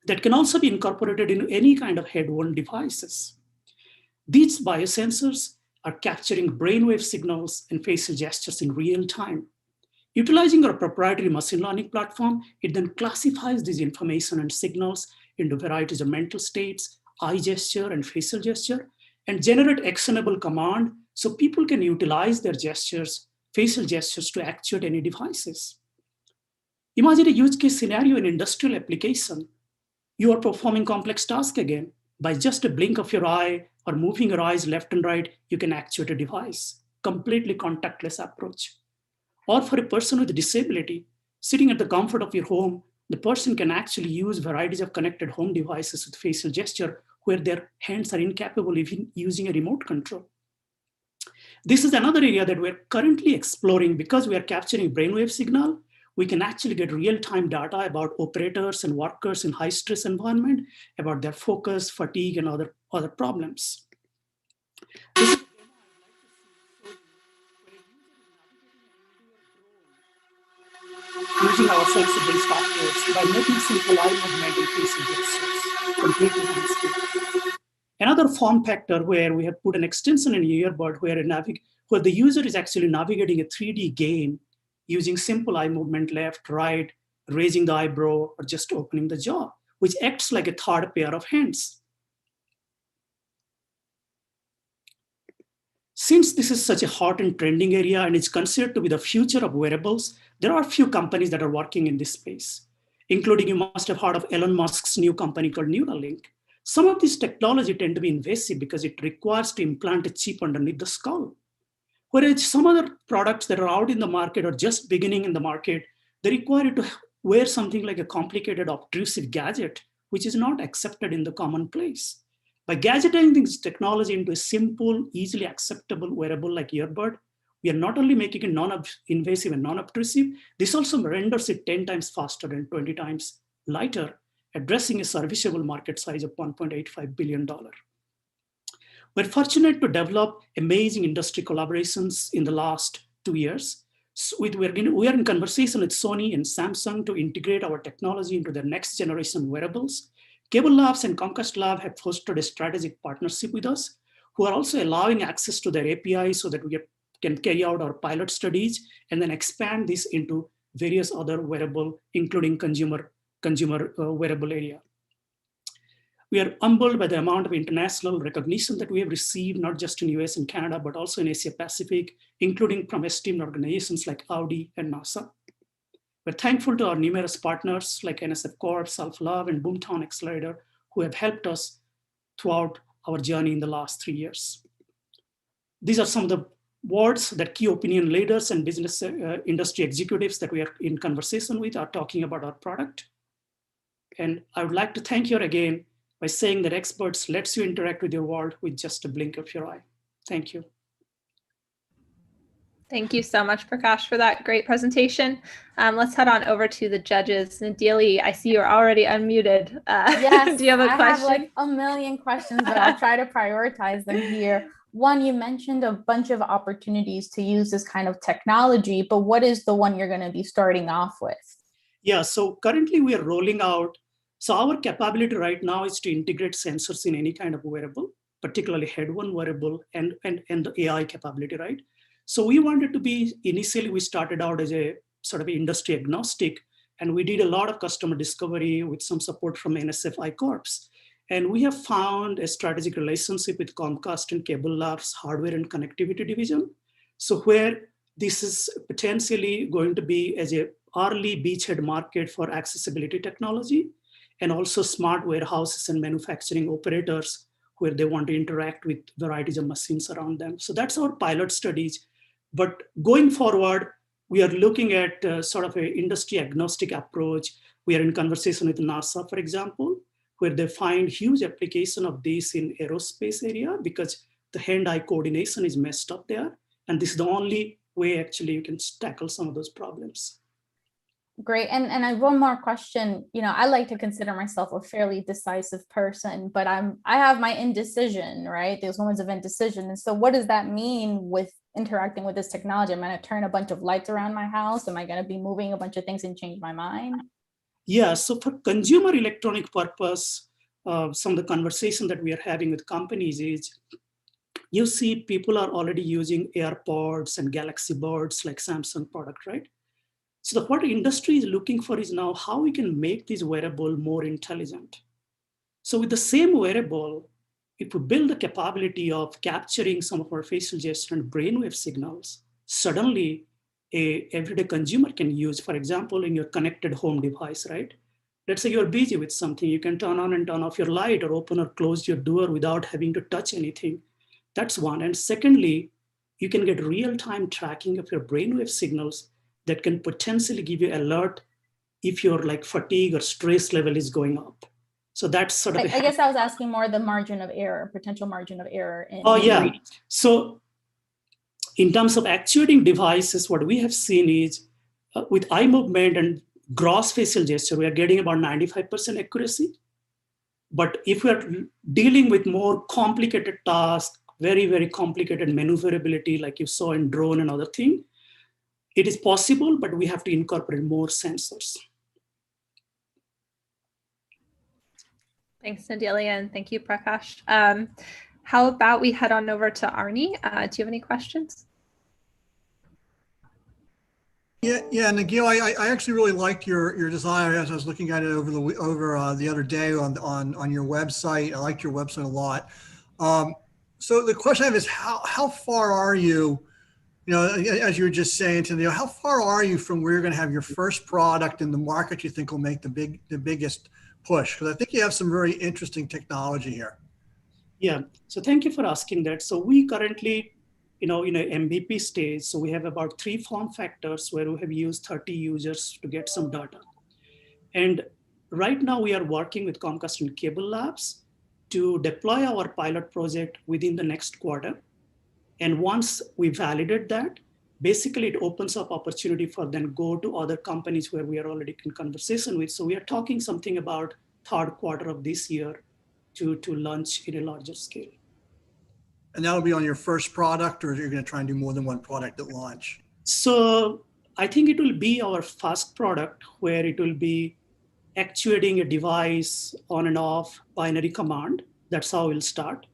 that can also be incorporated into any kind of head-worn devices. These biosensors are capturing brainwave signals and facial gestures in real time. Utilizing our proprietary machine learning platform, it then classifies this information and signals into varieties of mental states, eye gesture and facial gesture, and generate actionable command so people can utilize their gestures, facial gestures to actuate any devices. Imagine a use case scenario in industrial application. You are performing complex tasks again. By just a blink of your eye or moving your eyes left and right, you can actuate a device. Completely contactless approach. Or for a person with a disability, sitting at the comfort of your home, the person can actually use varieties of connected home devices with facial gesture where their hands are incapable of even using a remote control. This is another area that we're currently exploring. Because we are capturing brainwave signal, we can actually get real-time data about operators and workers in high-stress environment, about their focus, fatigue, and other problems. Using our sensible software by making simple eye movement and facial gestures completely hands-free. Another form factor where we have put an extension in earbud where the user is actually navigating a 3D game using simple eye movement, left, right, raising the eyebrow, or just opening the jaw, which acts like a third pair of hands. Since this is such a hot and trending area and it's considered to be the future of wearables, there are a few companies that are working in this space, including you must have heard of Elon Musk's new company called Neuralink. Some of this technology tend to be invasive because it requires to implant a chip underneath the skull. Whereas some other products that are out in the market or just beginning in the market, they require you to wear something like a complicated obtrusive gadget, which is not accepted in the commonplace. By gadgeting this technology into a simple, easily acceptable wearable like earbud, we are not only making it non-invasive and non-obtrusive, this also renders it 10 times faster and 20 times lighter, addressing a serviceable market size of $1.85 billion. We're fortunate to develop amazing industry collaborations in the last 2 years. So we are in conversation with Sony and Samsung to integrate our technology into their next generation wearables. Cable Labs and Comcast Lab have fostered a strategic partnership with us, who are also allowing access to their API so that we can carry out our pilot studies and then expand this into various other wearable, including consumer wearable area. We are humbled by the amount of international recognition that we have received, not just in US and Canada, but also in Asia Pacific, including from esteemed organizations like Audi and NASA. We're thankful to our numerous partners like NSF Corp, Self-Love, and Boomtown Accelerator, who have helped us throughout our journey in the last 3 years. These are some of the words that key opinion leaders and business industry executives that we are in conversation with are talking about our product. And I would like to thank you again by saying that experts lets you interact with your world with just a blink of your eye. Thank you. Thank you so much, Prakash, for that great presentation. Let's head on over to the judges. Nadili, I see you're already unmuted. Yes, do you have a question? I have like a million questions, but I'll try to prioritize them here. One, you mentioned a bunch of opportunities to use this kind of technology, but what is the one you're going to be starting off with? Yeah, so currently we are rolling out. So our capability right now is to integrate sensors in any kind of wearable, particularly head-on wearable and the AI capability, right? So we wanted to be, initially we started out as a sort of industry agnostic, and we did a lot of customer discovery with some support from NSF iCorps. And we have found a strategic relationship with Comcast and Cable Labs hardware and connectivity division. So where this is potentially going to be as a early beachhead market for accessibility technology, and also smart warehouses and manufacturing operators where they want to interact with varieties of machines around them. So that's our pilot studies. But going forward, we are looking at sort of an industry agnostic approach. We are in conversation with NASA, for example, where they find huge application of this in aerospace area because the hand-eye coordination is messed up there. And this is the only way actually you can tackle some of those problems. Great. And I have one more question. You know, I like to consider myself a fairly decisive person, but I have my indecision, right? There's moments of indecision. And so what does that mean with interacting with this technology? Am I going to turn a bunch of lights around my house? Am I going to be moving a bunch of things and change my mind? Yeah, so for consumer electronic purpose, some of the conversation that we are having with companies is, you see people are already using AirPods and Galaxy Buds like Samsung product, right? So what the industry is looking for is now how we can make this wearable more intelligent. So with the same wearable, if we build the capability of capturing some of our facial gesture and brainwave signals, suddenly a everyday consumer can use, for example, in your connected home device, right? Let's say you're busy with something, you can turn on and turn off your light or open or close your door without having to touch anything. That's one. And secondly, you can get real-time tracking of your brainwave signals that can potentially give you alert if your like fatigue or stress level is going up. So that's sort of. I guess I was asking more the margin of error, potential margin of error. So in terms of actuating devices, what we have seen is with eye movement and gross facial gesture, we are getting about 95% accuracy. But if we're dealing with more complicated tasks, very, very complicated maneuverability, like you saw in drone and other thing, it is possible, but we have to incorporate more sensors. Thanks, Nadelia, and thank you, Prakash. How about we head on over to Arnie? Do you have any questions? Yeah, Nagil, I actually really liked your design as I was looking at it over the other day on your website. I liked your website a lot. So the question I have is how far are you? You know, as you were just saying to how far are you from where you're going to have your first product in the market you think will make the biggest push? Because I think you have some very interesting technology here. Yeah, so thank you for asking that. So we currently, in a MVP stage, so we have about 3 form factors where we have used 30 users to get some data. And right now we are working with Comcast and Cable Labs to deploy our pilot project within the next quarter. And once we validate that, basically it opens up opportunity for then go to other companies where we are already in conversation with. So we are talking something about 3rd quarter of this year to launch in a larger scale. And that'll be on your first product, or you're going to try and do more than one product at launch? So I think it will be our first product where it will be actuating a device on and off binary command. That's how we'll start.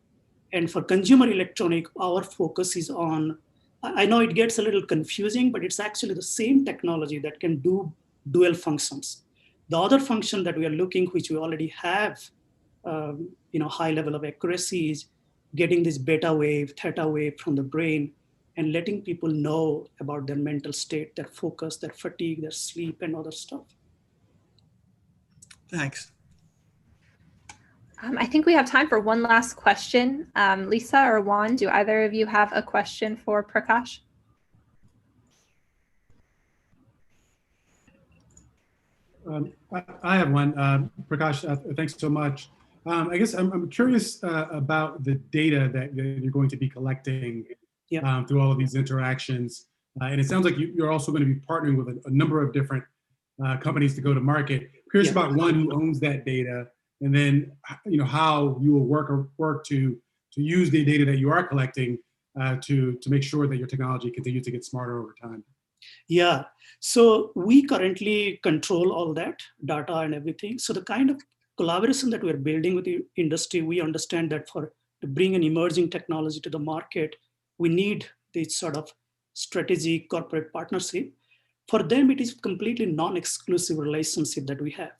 And for consumer electronic, our focus is on, I know it gets a little confusing, but it's actually the same technology that can do dual functions. The other function that we are looking, which we already have, high level of accuracy, is getting this beta wave, theta wave from the brain and letting people know about their mental state, their focus, their fatigue, their sleep, and other stuff. Thanks. I think we have time for one last question. Lisa or Juan, do either of you have a question for Prakash? I have one. Prakash, thanks so much. I guess I'm curious about the data that you're going to be collecting through all of these interactions. And it sounds like you're also going to be partnering with a number of different companies to go to market. Curious about one who owns that data, and then how you will work to use the data that you are collecting to make sure that your technology continues to get smarter over time. Yeah, so we currently control all that data and everything. So the kind of collaboration that we're building with the industry, we understand that to bring an emerging technology to the market, we need this sort of strategic corporate partnership. For them, it is completely non-exclusive relationship that we have.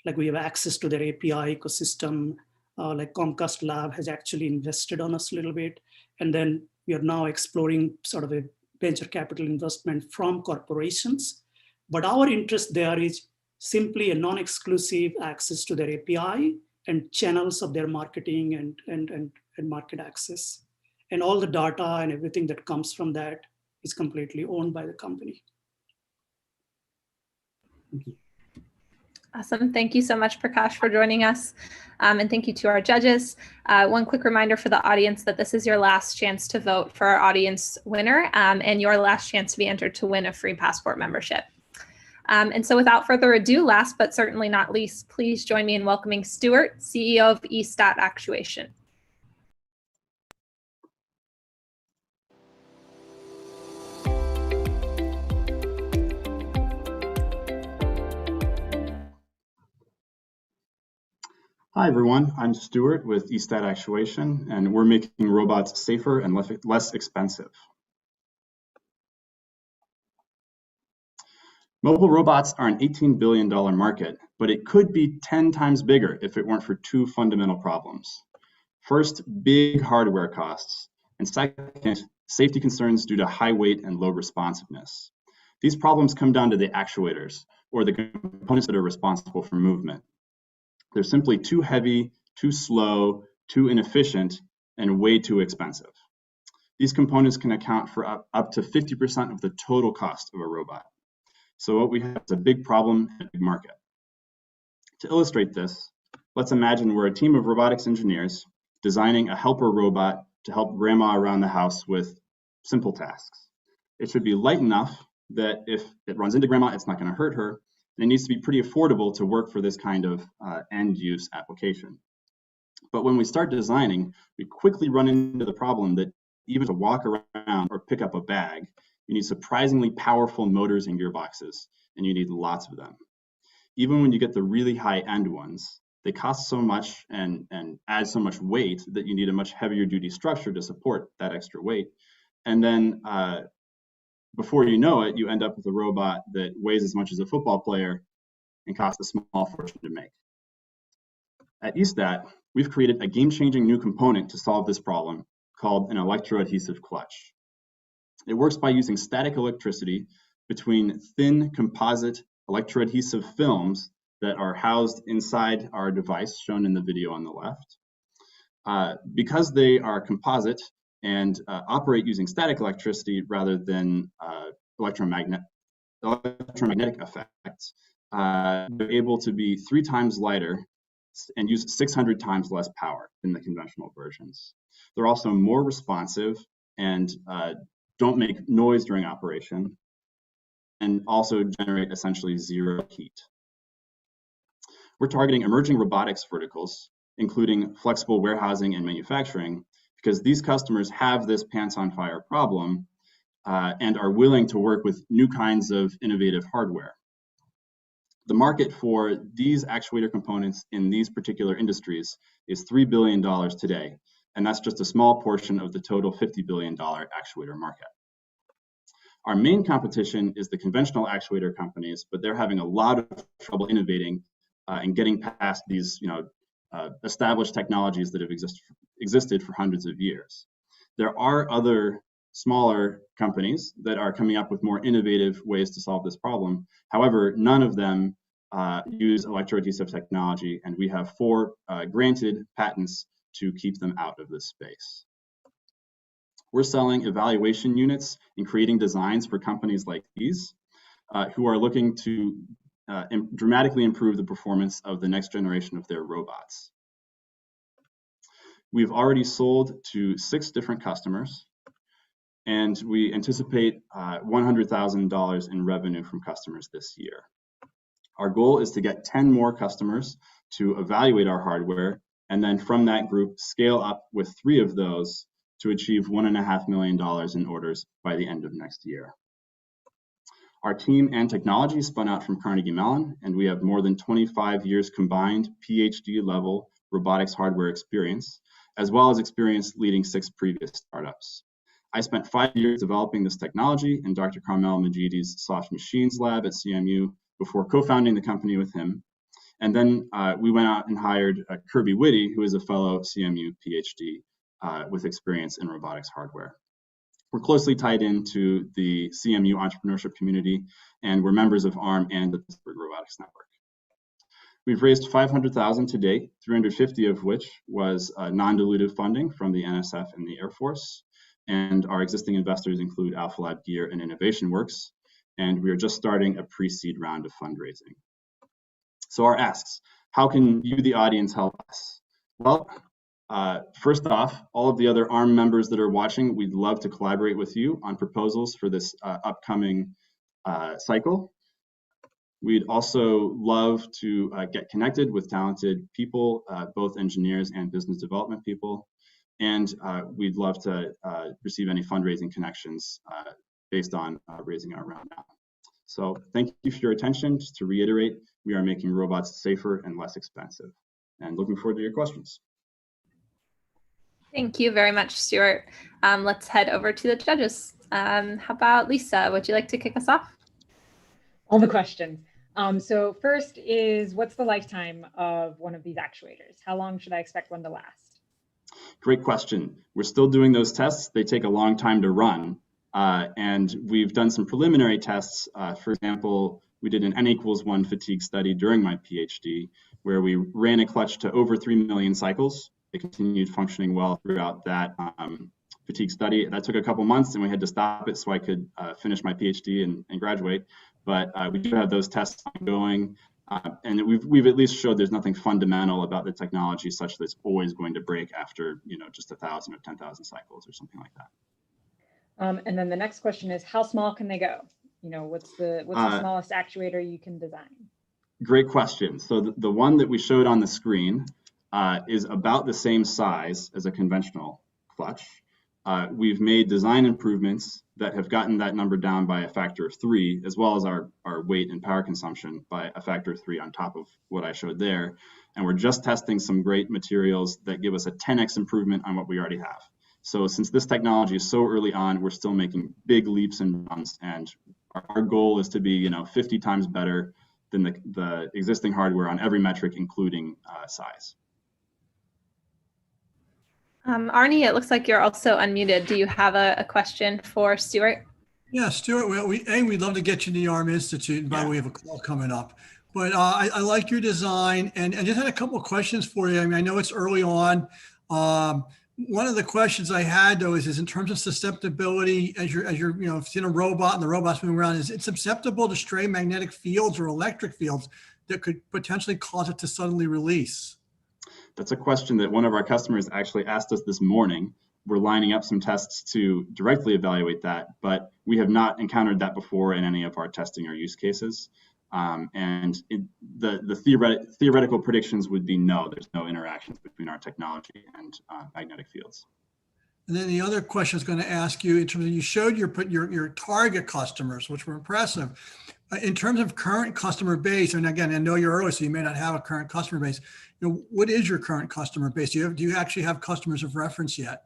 Like we have access to their API ecosystem, like Comcast Lab has actually invested on us a little bit. And then we are now exploring sort of a venture capital investment from corporations. But our interest there is simply a non-exclusive access to their API and channels of their marketing and market access. And all the data and everything that comes from that is completely owned by the company. Thank you. Awesome. Thank you so much, Prakash, for joining us. And thank you to our judges. One quick reminder for the audience that this is your last chance to vote for our audience winner and your last chance to be entered to win a free Passport membership. And so without further ado, last but certainly not least, please join me in welcoming Stuart, CEO of eStat Actuation. Hi, everyone. I'm Stuart with eStat Actuation, and we're making robots safer and less expensive. Mobile robots are an $18 billion market, but it could be 10 times bigger if it weren't for 2 fundamental problems. First, big hardware costs, and second, safety concerns due to high weight and low responsiveness. These problems come down to the actuators, or the components that are responsible for movement. They're simply too heavy, too slow, too inefficient, and way too expensive. These components can account for up to 50% of the total cost of a robot. So what we have is a big problem and a big market. To illustrate this, let's imagine we're a team of robotics engineers designing a helper robot to help grandma around the house with simple tasks. It should be light enough that if it runs into grandma, it's not going to hurt her. And it needs to be pretty affordable to work for this kind of end-use application. But when we start designing, we quickly run into the problem that even to walk around or pick up a bag, you need surprisingly powerful motors and gearboxes, and you need lots of them. Even when you get the really high-end ones, they cost so much and add so much weight that you need a much heavier duty structure to support that extra weight. And then before you know it, you end up with a robot that weighs as much as a football player and costs a small fortune to make. At ESTAT, we've created a game-changing new component to solve this problem called an electroadhesive clutch. It works by using static electricity between thin composite electroadhesive films that are housed inside our device, shown in the video on the left. Because they are composite and operate using static electricity rather than electromagnetic effects, they're able to be 3 times lighter and use 600 times less power than the conventional versions. They're also more responsive and don't make noise during operation, and also generate essentially zero heat. We're targeting emerging robotics verticals, including flexible warehousing and manufacturing, because these customers have this pants on fire problem and are willing to work with new kinds of innovative hardware. The market for these actuator components in these particular industries is $3 billion today, and that's just a small portion of the total $50 billion actuator market. Our main competition is the conventional actuator companies, but they're having a lot of trouble innovating and getting past these established technologies that have existed for hundreds of years. There are other smaller companies that are coming up with more innovative ways to solve this problem. However, none of them use electroadhesive technology, and we have 4 granted patents to keep them out of this space. We're selling evaluation units and creating designs for companies like these who are looking to dramatically improve the performance of the next generation of their robots. We've already sold to 6 different customers, and we anticipate $100,000 in revenue from customers this year. Our goal is to get 10 more customers to evaluate our hardware, and then from that group, scale up with 3 of those to achieve $1.5 million in orders by the end of next year. Our team and technology spun out from Carnegie Mellon, and we have more than 25 years combined PhD level robotics hardware experience, as well as experience leading 6 previous startups. I spent 5 years developing this technology in Dr. Carmel Majidi's soft machines lab at CMU before co-founding the company with him. And then we went out and hired Kirby Whitty, who is a fellow CMU PhD with experience in robotics hardware. We're closely tied into the CMU entrepreneurship community, and we're members of ARM and the Pittsburgh Robotics Network. We've raised $500,000 to date, $350,000 of which was non-dilutive funding from the NSF and the Air Force. And our existing investors include Alpha Lab Gear and Innovation Works. And we are just starting a pre-seed round of fundraising. So our asks, how can you, the audience, help us? Well, first off, all of the other ARM members that are watching, we'd love to collaborate with you on proposals for this upcoming cycle. We'd also love to get connected with talented people, both engineers and business development people. And we'd love to receive any fundraising connections based on raising our round now. So thank you for your attention. Just to reiterate, we are making robots safer and less expensive. And looking forward to your questions. Thank you very much, Stuart. Let's head over to the judges. How about Lisa? Would you like to kick us off? All the questions. So first is, what's the lifetime of one of these actuators? How long should I expect one to last? Great question. We're still doing those tests. They take a long time to run. And we've done some preliminary tests. For example, we did an N=1 fatigue study during my PhD, where we ran a clutch to over 3 million cycles. It continued functioning well throughout that fatigue study. That took a couple months, and we had to stop it so I could finish my PhD and graduate. But we do have those tests ongoing. And we've at least showed there's nothing fundamental about the technology such that it's always going to break after just 1,000 or 10,000 cycles or something like that. And then the next question is, how small can they go? What's the smallest actuator you can design? Great question. So the one that we showed on the screen is about the same size as a conventional clutch. We've made design improvements that have gotten that number down by a factor of 3, as well as our weight and power consumption by a factor of 3 on top of what I showed there. And we're just testing some great materials that give us a 10x improvement on what we already have. So since this technology is so early on, we're still making big leaps and bounds, and our goal is to be 50 times better than the existing hardware on every metric, including size. Arnie, it looks like you're also unmuted. Do you have a question for Stuart? Yeah, Stuart, we'd love to get you to the ARM Institute. And by the way, we have a call coming up. But I like your design, and just had a couple of questions for you. I mean, I know it's early on. One of the questions I had, though, is in terms of susceptibility, as you're seeing a robot and the robot's moving around, is it susceptible to stray magnetic fields or electric fields that could potentially cause it to suddenly release? That's a question that one of our customers actually asked us this morning. We're lining up some tests to directly evaluate that, but we have not encountered that before in any of our testing or use cases. The theoretical predictions would be no, there's no interactions between our technology and magnetic fields. And then the other question I was going to ask you, in terms of, you showed your target customers, which were impressive. In terms of current customer base, and again, I know you're early, so you may not have a current customer base. What is your current customer base? Do you actually have customers of reference yet?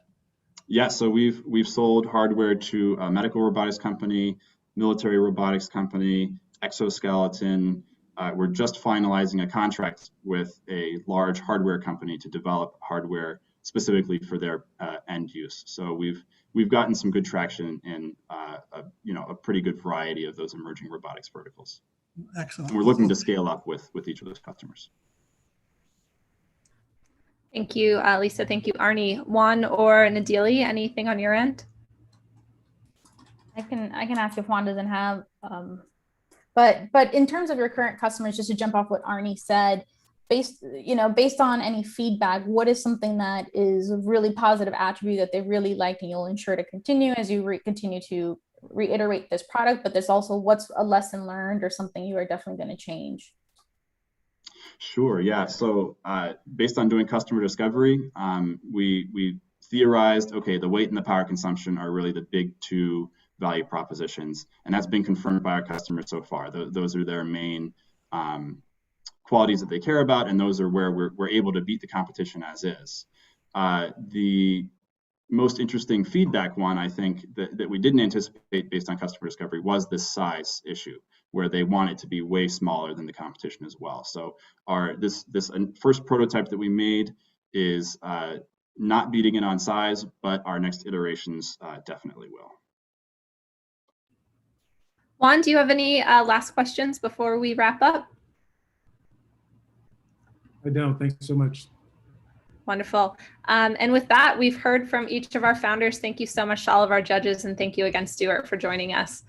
Yeah, so we've sold hardware to a medical robotics company, military robotics company, exoskeleton. We're just finalizing a contract with a large hardware company to develop hardware specifically for their end use. So we've gotten some good traction in a pretty good variety of those emerging robotics verticals. Excellent. And we're looking to scale up with each of those customers. Thank you, Lisa. Thank you, Arnie. Juan or Nadili, anything on your end? I can ask if Juan doesn't have. But in terms of your current customers, just to jump off what Arnie said, based on any feedback, what is something that is a really positive attribute that they really like and you'll ensure to continue as you continue to reiterate this product, but there's also what's a lesson learned or something you are definitely going to change? Sure, yeah. So based on doing customer discovery, we theorized, okay, the weight and the power consumption are really the big two value propositions, and that's been confirmed by our customers so far. Those are their main qualities that they care about, and those are where we're able to beat the competition as is. The most interesting feedback one, I think, that we didn't anticipate based on customer discovery was this size issue, where they want it to be way smaller than the competition as well. So this first prototype that we made is not beating it on size, but our next iterations definitely will. Juan, do you have any last questions before we wrap up? I don't. Thanks so much. Wonderful. And with that, we've heard from each of our founders. Thank you so much to all of our judges, and thank you again, Stuart, for joining us.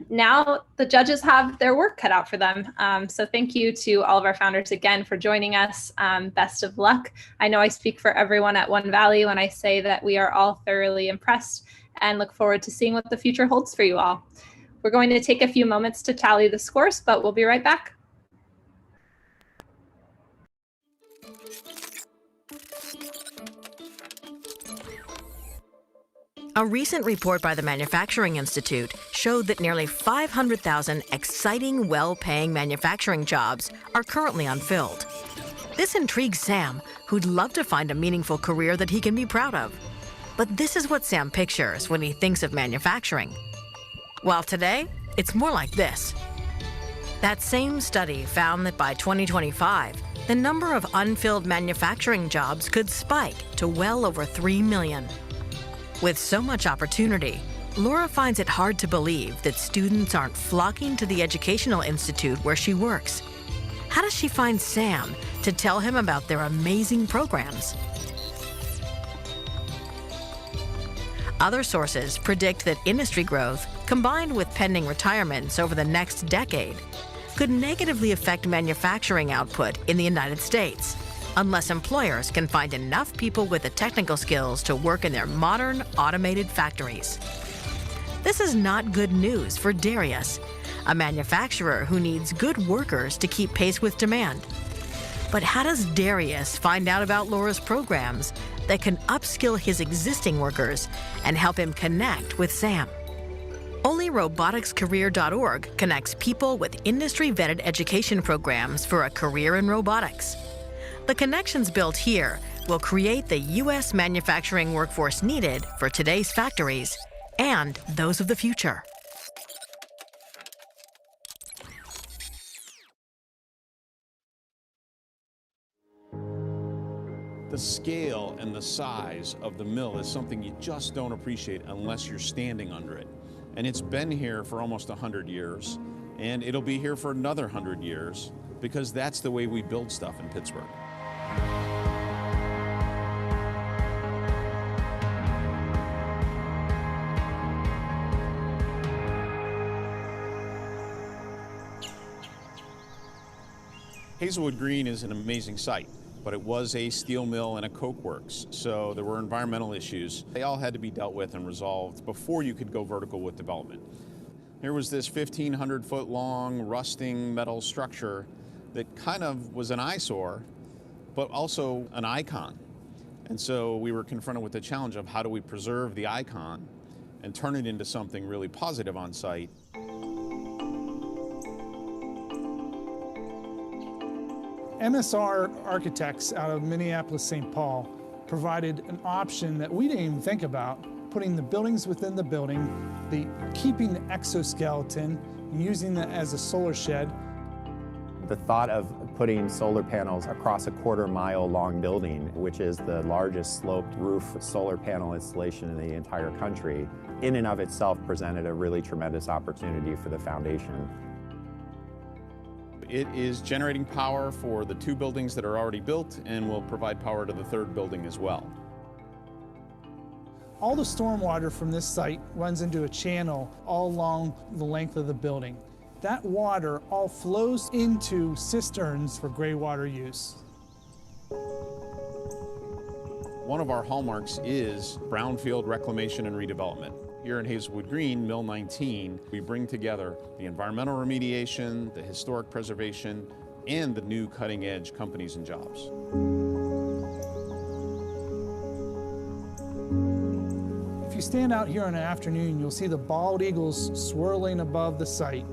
Now the judges have their work cut out for them. So thank you to all of our founders again for joining us. Best of luck. I know I speak for everyone at OneValley when I say that we are all thoroughly impressed and look forward to seeing what the future holds for you all. We're going to take a few moments to tally the scores, but we'll be right back. A recent report by the Manufacturing Institute showed that nearly 500,000 exciting, well-paying manufacturing jobs are currently unfilled. This intrigues Sam, who'd love to find a meaningful career that he can be proud of. But this is what Sam pictures when he thinks of manufacturing. While today, it's more like this. That same study found that by 2025, the number of unfilled manufacturing jobs could spike to well over 3 million. With so much opportunity, Laura finds it hard to believe that students aren't flocking to the educational institute where she works. How does she find Sam to tell him about their amazing programs? Other sources predict that industry growth, combined with pending retirements over the next decade, could negatively affect manufacturing output in the United States, unless employers can find enough people with the technical skills to work in their modern, automated factories. This is not good news for Darius, a manufacturer who needs good workers to keep pace with demand. But how does Darius find out about Laura's programs that can upskill his existing workers and help him connect with Sam? Only roboticscareer.org connects people with industry-vetted education programs for a career in robotics. The connections built here will create the U.S. manufacturing workforce needed for today's factories and those of the future. The scale and the size of the mill is something you just don't appreciate unless you're standing under it. And it's been here for almost 100 years, and it'll be here for another 100 years, because that's the way we build stuff in Pittsburgh. Hazelwood Green is an amazing site, but it was a steel mill and a coke works, so there were environmental issues. They all had to be dealt with and resolved before you could go vertical with development. There was this 1,500-foot long rusting metal structure that kind of was an eyesore, but also an icon. And so we were confronted with the challenge of how do we preserve the icon and turn it into something really positive on site. MSR Architects out of Minneapolis, St. Paul provided an option that we didn't even think about, putting the buildings within the building, keeping the exoskeleton, and using that as a solar shed. The thought of putting solar panels across a quarter-mile long building, which is the largest sloped roof solar panel installation in the entire country, in and of itself presented a really tremendous opportunity for the foundation. It is generating power for the 2 buildings that are already built and will provide power to the 3rd building as well. All the stormwater from this site runs into a channel all along the length of the building. That water all flows into cisterns for gray water use. One of our hallmarks is brownfield reclamation and redevelopment. Here in Hazelwood Green, Mill 19, we bring together the environmental remediation, the historic preservation, and the new cutting-edge companies and jobs. If you stand out here in an afternoon, you'll see the bald eagles swirling above the site.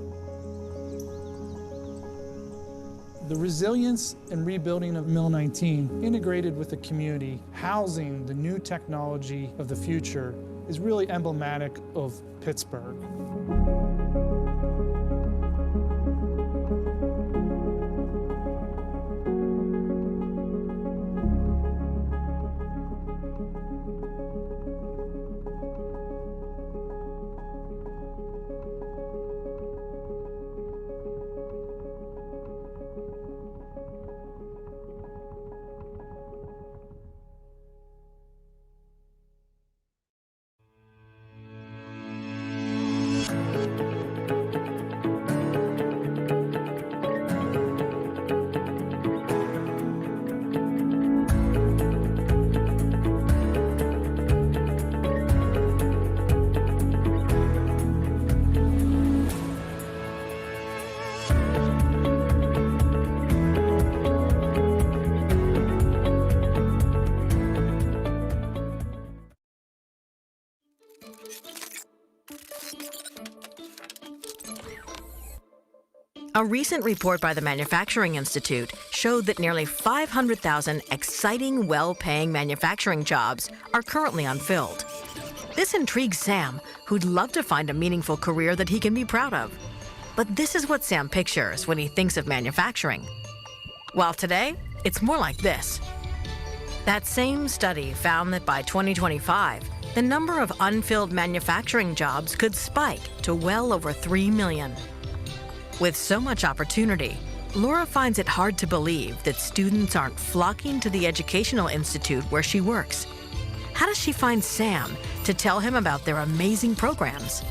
The resilience and rebuilding of Mill 19, integrated with the community, housing the new technology of the future, is really emblematic of Pittsburgh. A recent report by the Manufacturing Institute showed that nearly 500,000 exciting, well-paying manufacturing jobs are currently unfilled. This intrigues Sam, who'd love to find a meaningful career that he can be proud of. But this is what Sam pictures when he thinks of manufacturing. While today, it's more like this. That same study found that by 2025, the number of unfilled manufacturing jobs could spike to well over 3 million. With so much opportunity, Laura finds it hard to believe that students aren't flocking to the educational institute where she works. How does she find Sam to tell him about their amazing programs?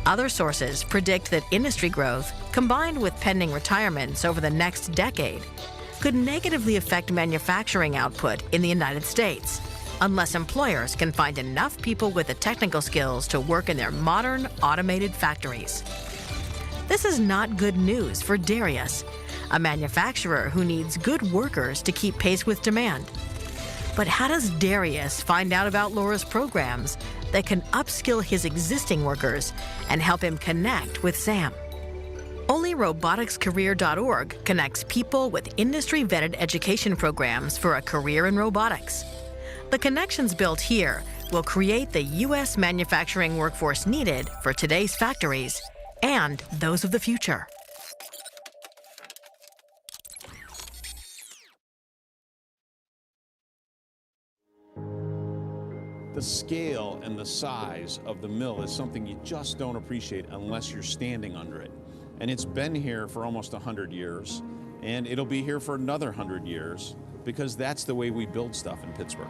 Other sources predict that industry growth, combined with pending retirements over the next decade, could negatively affect manufacturing output in the United States, unless employers can find enough people with the technical skills to work in their modern, automated factories. This is not good news for Darius, a manufacturer who needs good workers to keep pace with demand. But how does Darius find out about Laura's programs that can upskill his existing workers and help him connect with SAM. Only roboticscareer.org connects people with industry-vetted education programs for a career in robotics. The connections built here will create the U.S. manufacturing workforce needed for today's factories and those of the future. The scale and the size of the mill is something you just don't appreciate unless you're standing under it. And it's been here for almost 100 years, and it'll be here for another 100 years, because that's the way we build stuff in Pittsburgh.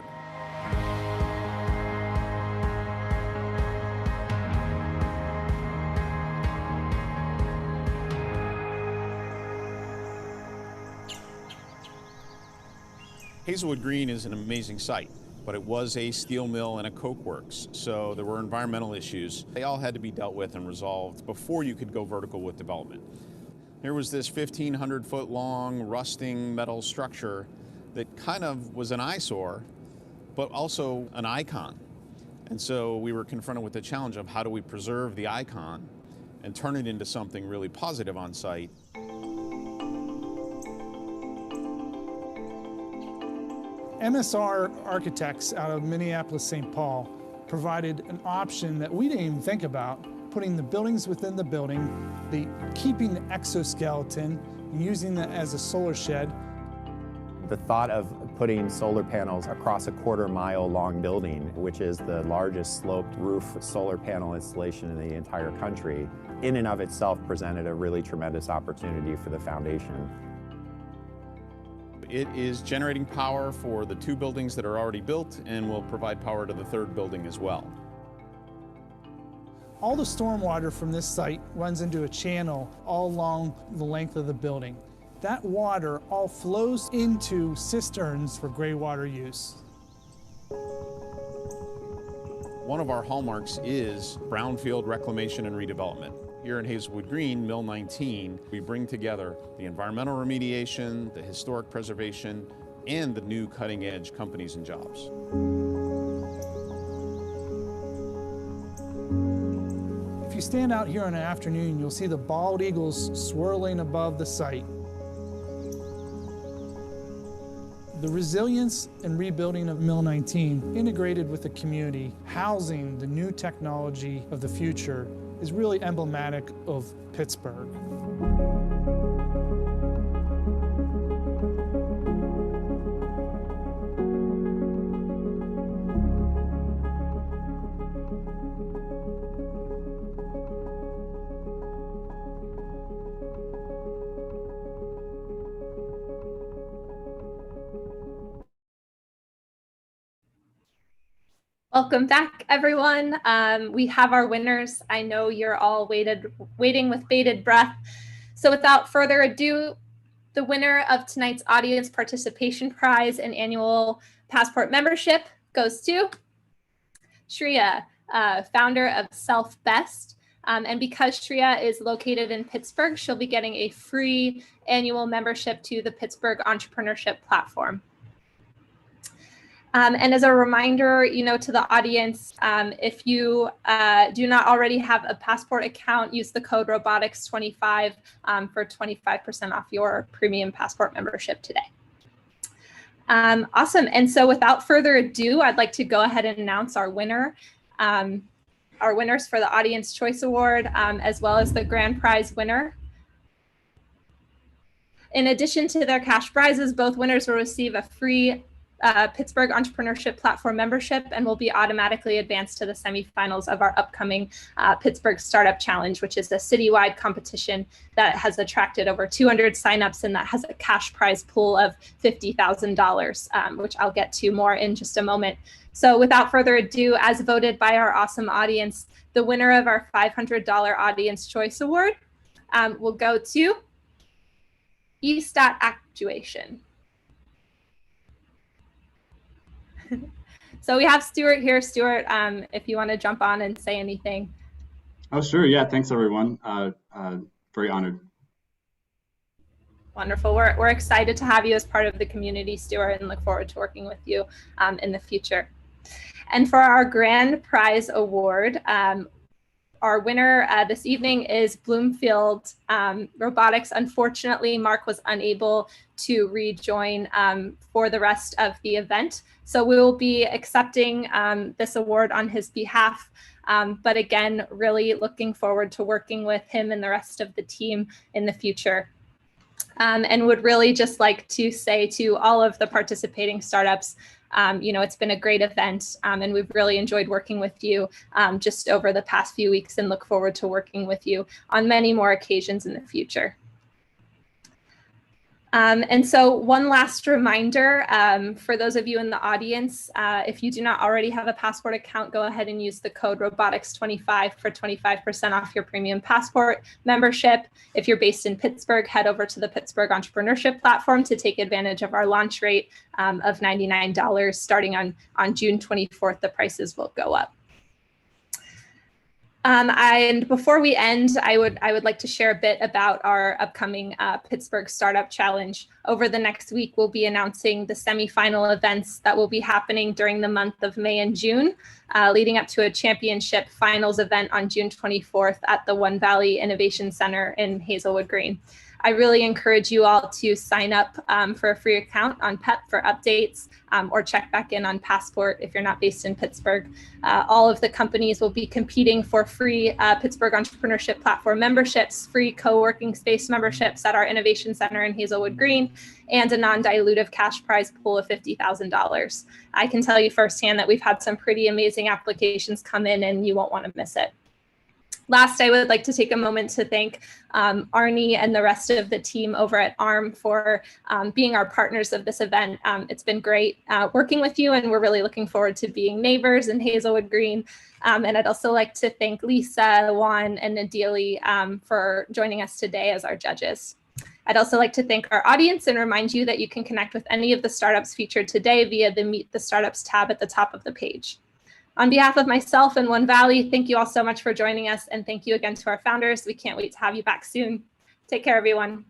Hazelwood Green is an amazing site, but it was a steel mill and a coke works, so there were environmental issues. They all had to be dealt with and resolved before you could go vertical with development. There was this 1,500-foot long rusting metal structure that kind of was an eyesore, but also an icon. And so we were confronted with the challenge of how do we preserve the icon and turn it into something really positive on site. MSR architects out of Minneapolis, St. Paul provided an option that we didn't even think about, putting the buildings within the building, keeping the exoskeleton, and using that as a solar shed. The thought of putting solar panels across a quarter-mile long building, which is the largest sloped roof solar panel installation in the entire country, in and of itself presented a really tremendous opportunity for the foundation. It is generating power for the 2 buildings that are already built and will provide power to the 3rd building as well. All the stormwater from this site runs into a channel all along the length of the building. That water all flows into cisterns for gray water use. One of our hallmarks is brownfield reclamation and redevelopment. Here in Hazelwood Green, Mill 19, we bring together the environmental remediation, the historic preservation, and the new cutting-edge companies and jobs. If you stand out here in an afternoon, you'll see the bald eagles swirling above the site. The resilience and rebuilding of Mill 19, integrated with the community, housing the new technology of the future, is really emblematic of Pittsburgh. Welcome back, everyone. We have our winners. I know you're all waiting with bated breath. So without further ado, the winner of tonight's audience participation prize and annual passport membership goes to Shreya, founder of Self Best. And because Shreya is located in Pittsburgh, she'll be getting a free annual membership to the Pittsburgh Entrepreneurship Platform. And as a reminder, to the audience, if you do not already have a Passport account, use the code Robotics25 for 25% off your premium Passport membership today. Awesome. And so without further ado, I'd like to go ahead and announce our winner, our winners for the Audience Choice Award, as well as the grand prize winner. In addition to their cash prizes, both winners will receive a free Pittsburgh Entrepreneurship Platform membership and will be automatically advanced to the semifinals of our upcoming Pittsburgh Startup Challenge, which is a citywide competition that has attracted over 200 signups and that has a cash prize pool of $50,000, which I'll get to more in just a moment. So without further ado, as voted by our awesome audience, the winner of our $500 Audience Choice Award will go to Actuation. So we have Stuart here. Stuart, if you want to jump on and say anything. Oh, sure. Yeah. Thanks, everyone. Very honored. Wonderful. We're excited to have you as part of the community, Stuart, and look forward to working with you in the future. And for our grand prize award, our winner this evening is Bloomfield Robotics. Unfortunately, Mark was unable to rejoin for the rest of the event. So we will be accepting this award on his behalf. But again, really looking forward to working with him and the rest of the team in the future. And would really just like to say to all of the participating startups, it's been a great event, and we've really enjoyed working with you just over the past few weeks, and look forward to working with you on many more occasions in the future. And so one last reminder for those of you in the audience, if you do not already have a Passport account, go ahead and use the code Robotics25 for 25% off your premium Passport membership. If you're based in Pittsburgh, head over to the Pittsburgh Entrepreneurship Platform to take advantage of our launch rate of $99. Starting on June 24th, the prices will go up. And before we end, I would like to share a bit about our upcoming Pittsburgh Startup Challenge. Over the next week, we'll be announcing the semifinal events that will be happening during the month of May and June, leading up to a championship finals event on June 24th at the OneValley Innovation Center in Hazelwood Green. I really encourage you all to sign up for a free account on PEP for updates, or check back in on Passport if you're not based in Pittsburgh. All of the companies will be competing for free Pittsburgh Entrepreneurship Platform memberships, free co-working space memberships at our Innovation Center in Hazelwood Green, and a non-dilutive cash prize pool of $50,000. I can tell you firsthand that we've had some pretty amazing applications come in, and you won't want to miss it. Last, I would like to take a moment to thank Arnie and the rest of the team over at ARM for being our partners of this event. It's been great working with you, and we're really looking forward to being neighbors in Hazelwood Green. And I'd also like to thank Lisa, Juan, and Nadili for joining us today as our judges. I'd also like to thank our audience and remind you that you can connect with any of the startups featured today via the Meet the Startups tab at the top of the page. On behalf of myself and OneValley, thank you all so much for joining us, and thank you again to our founders. We can't wait to have you back soon. Take care, everyone.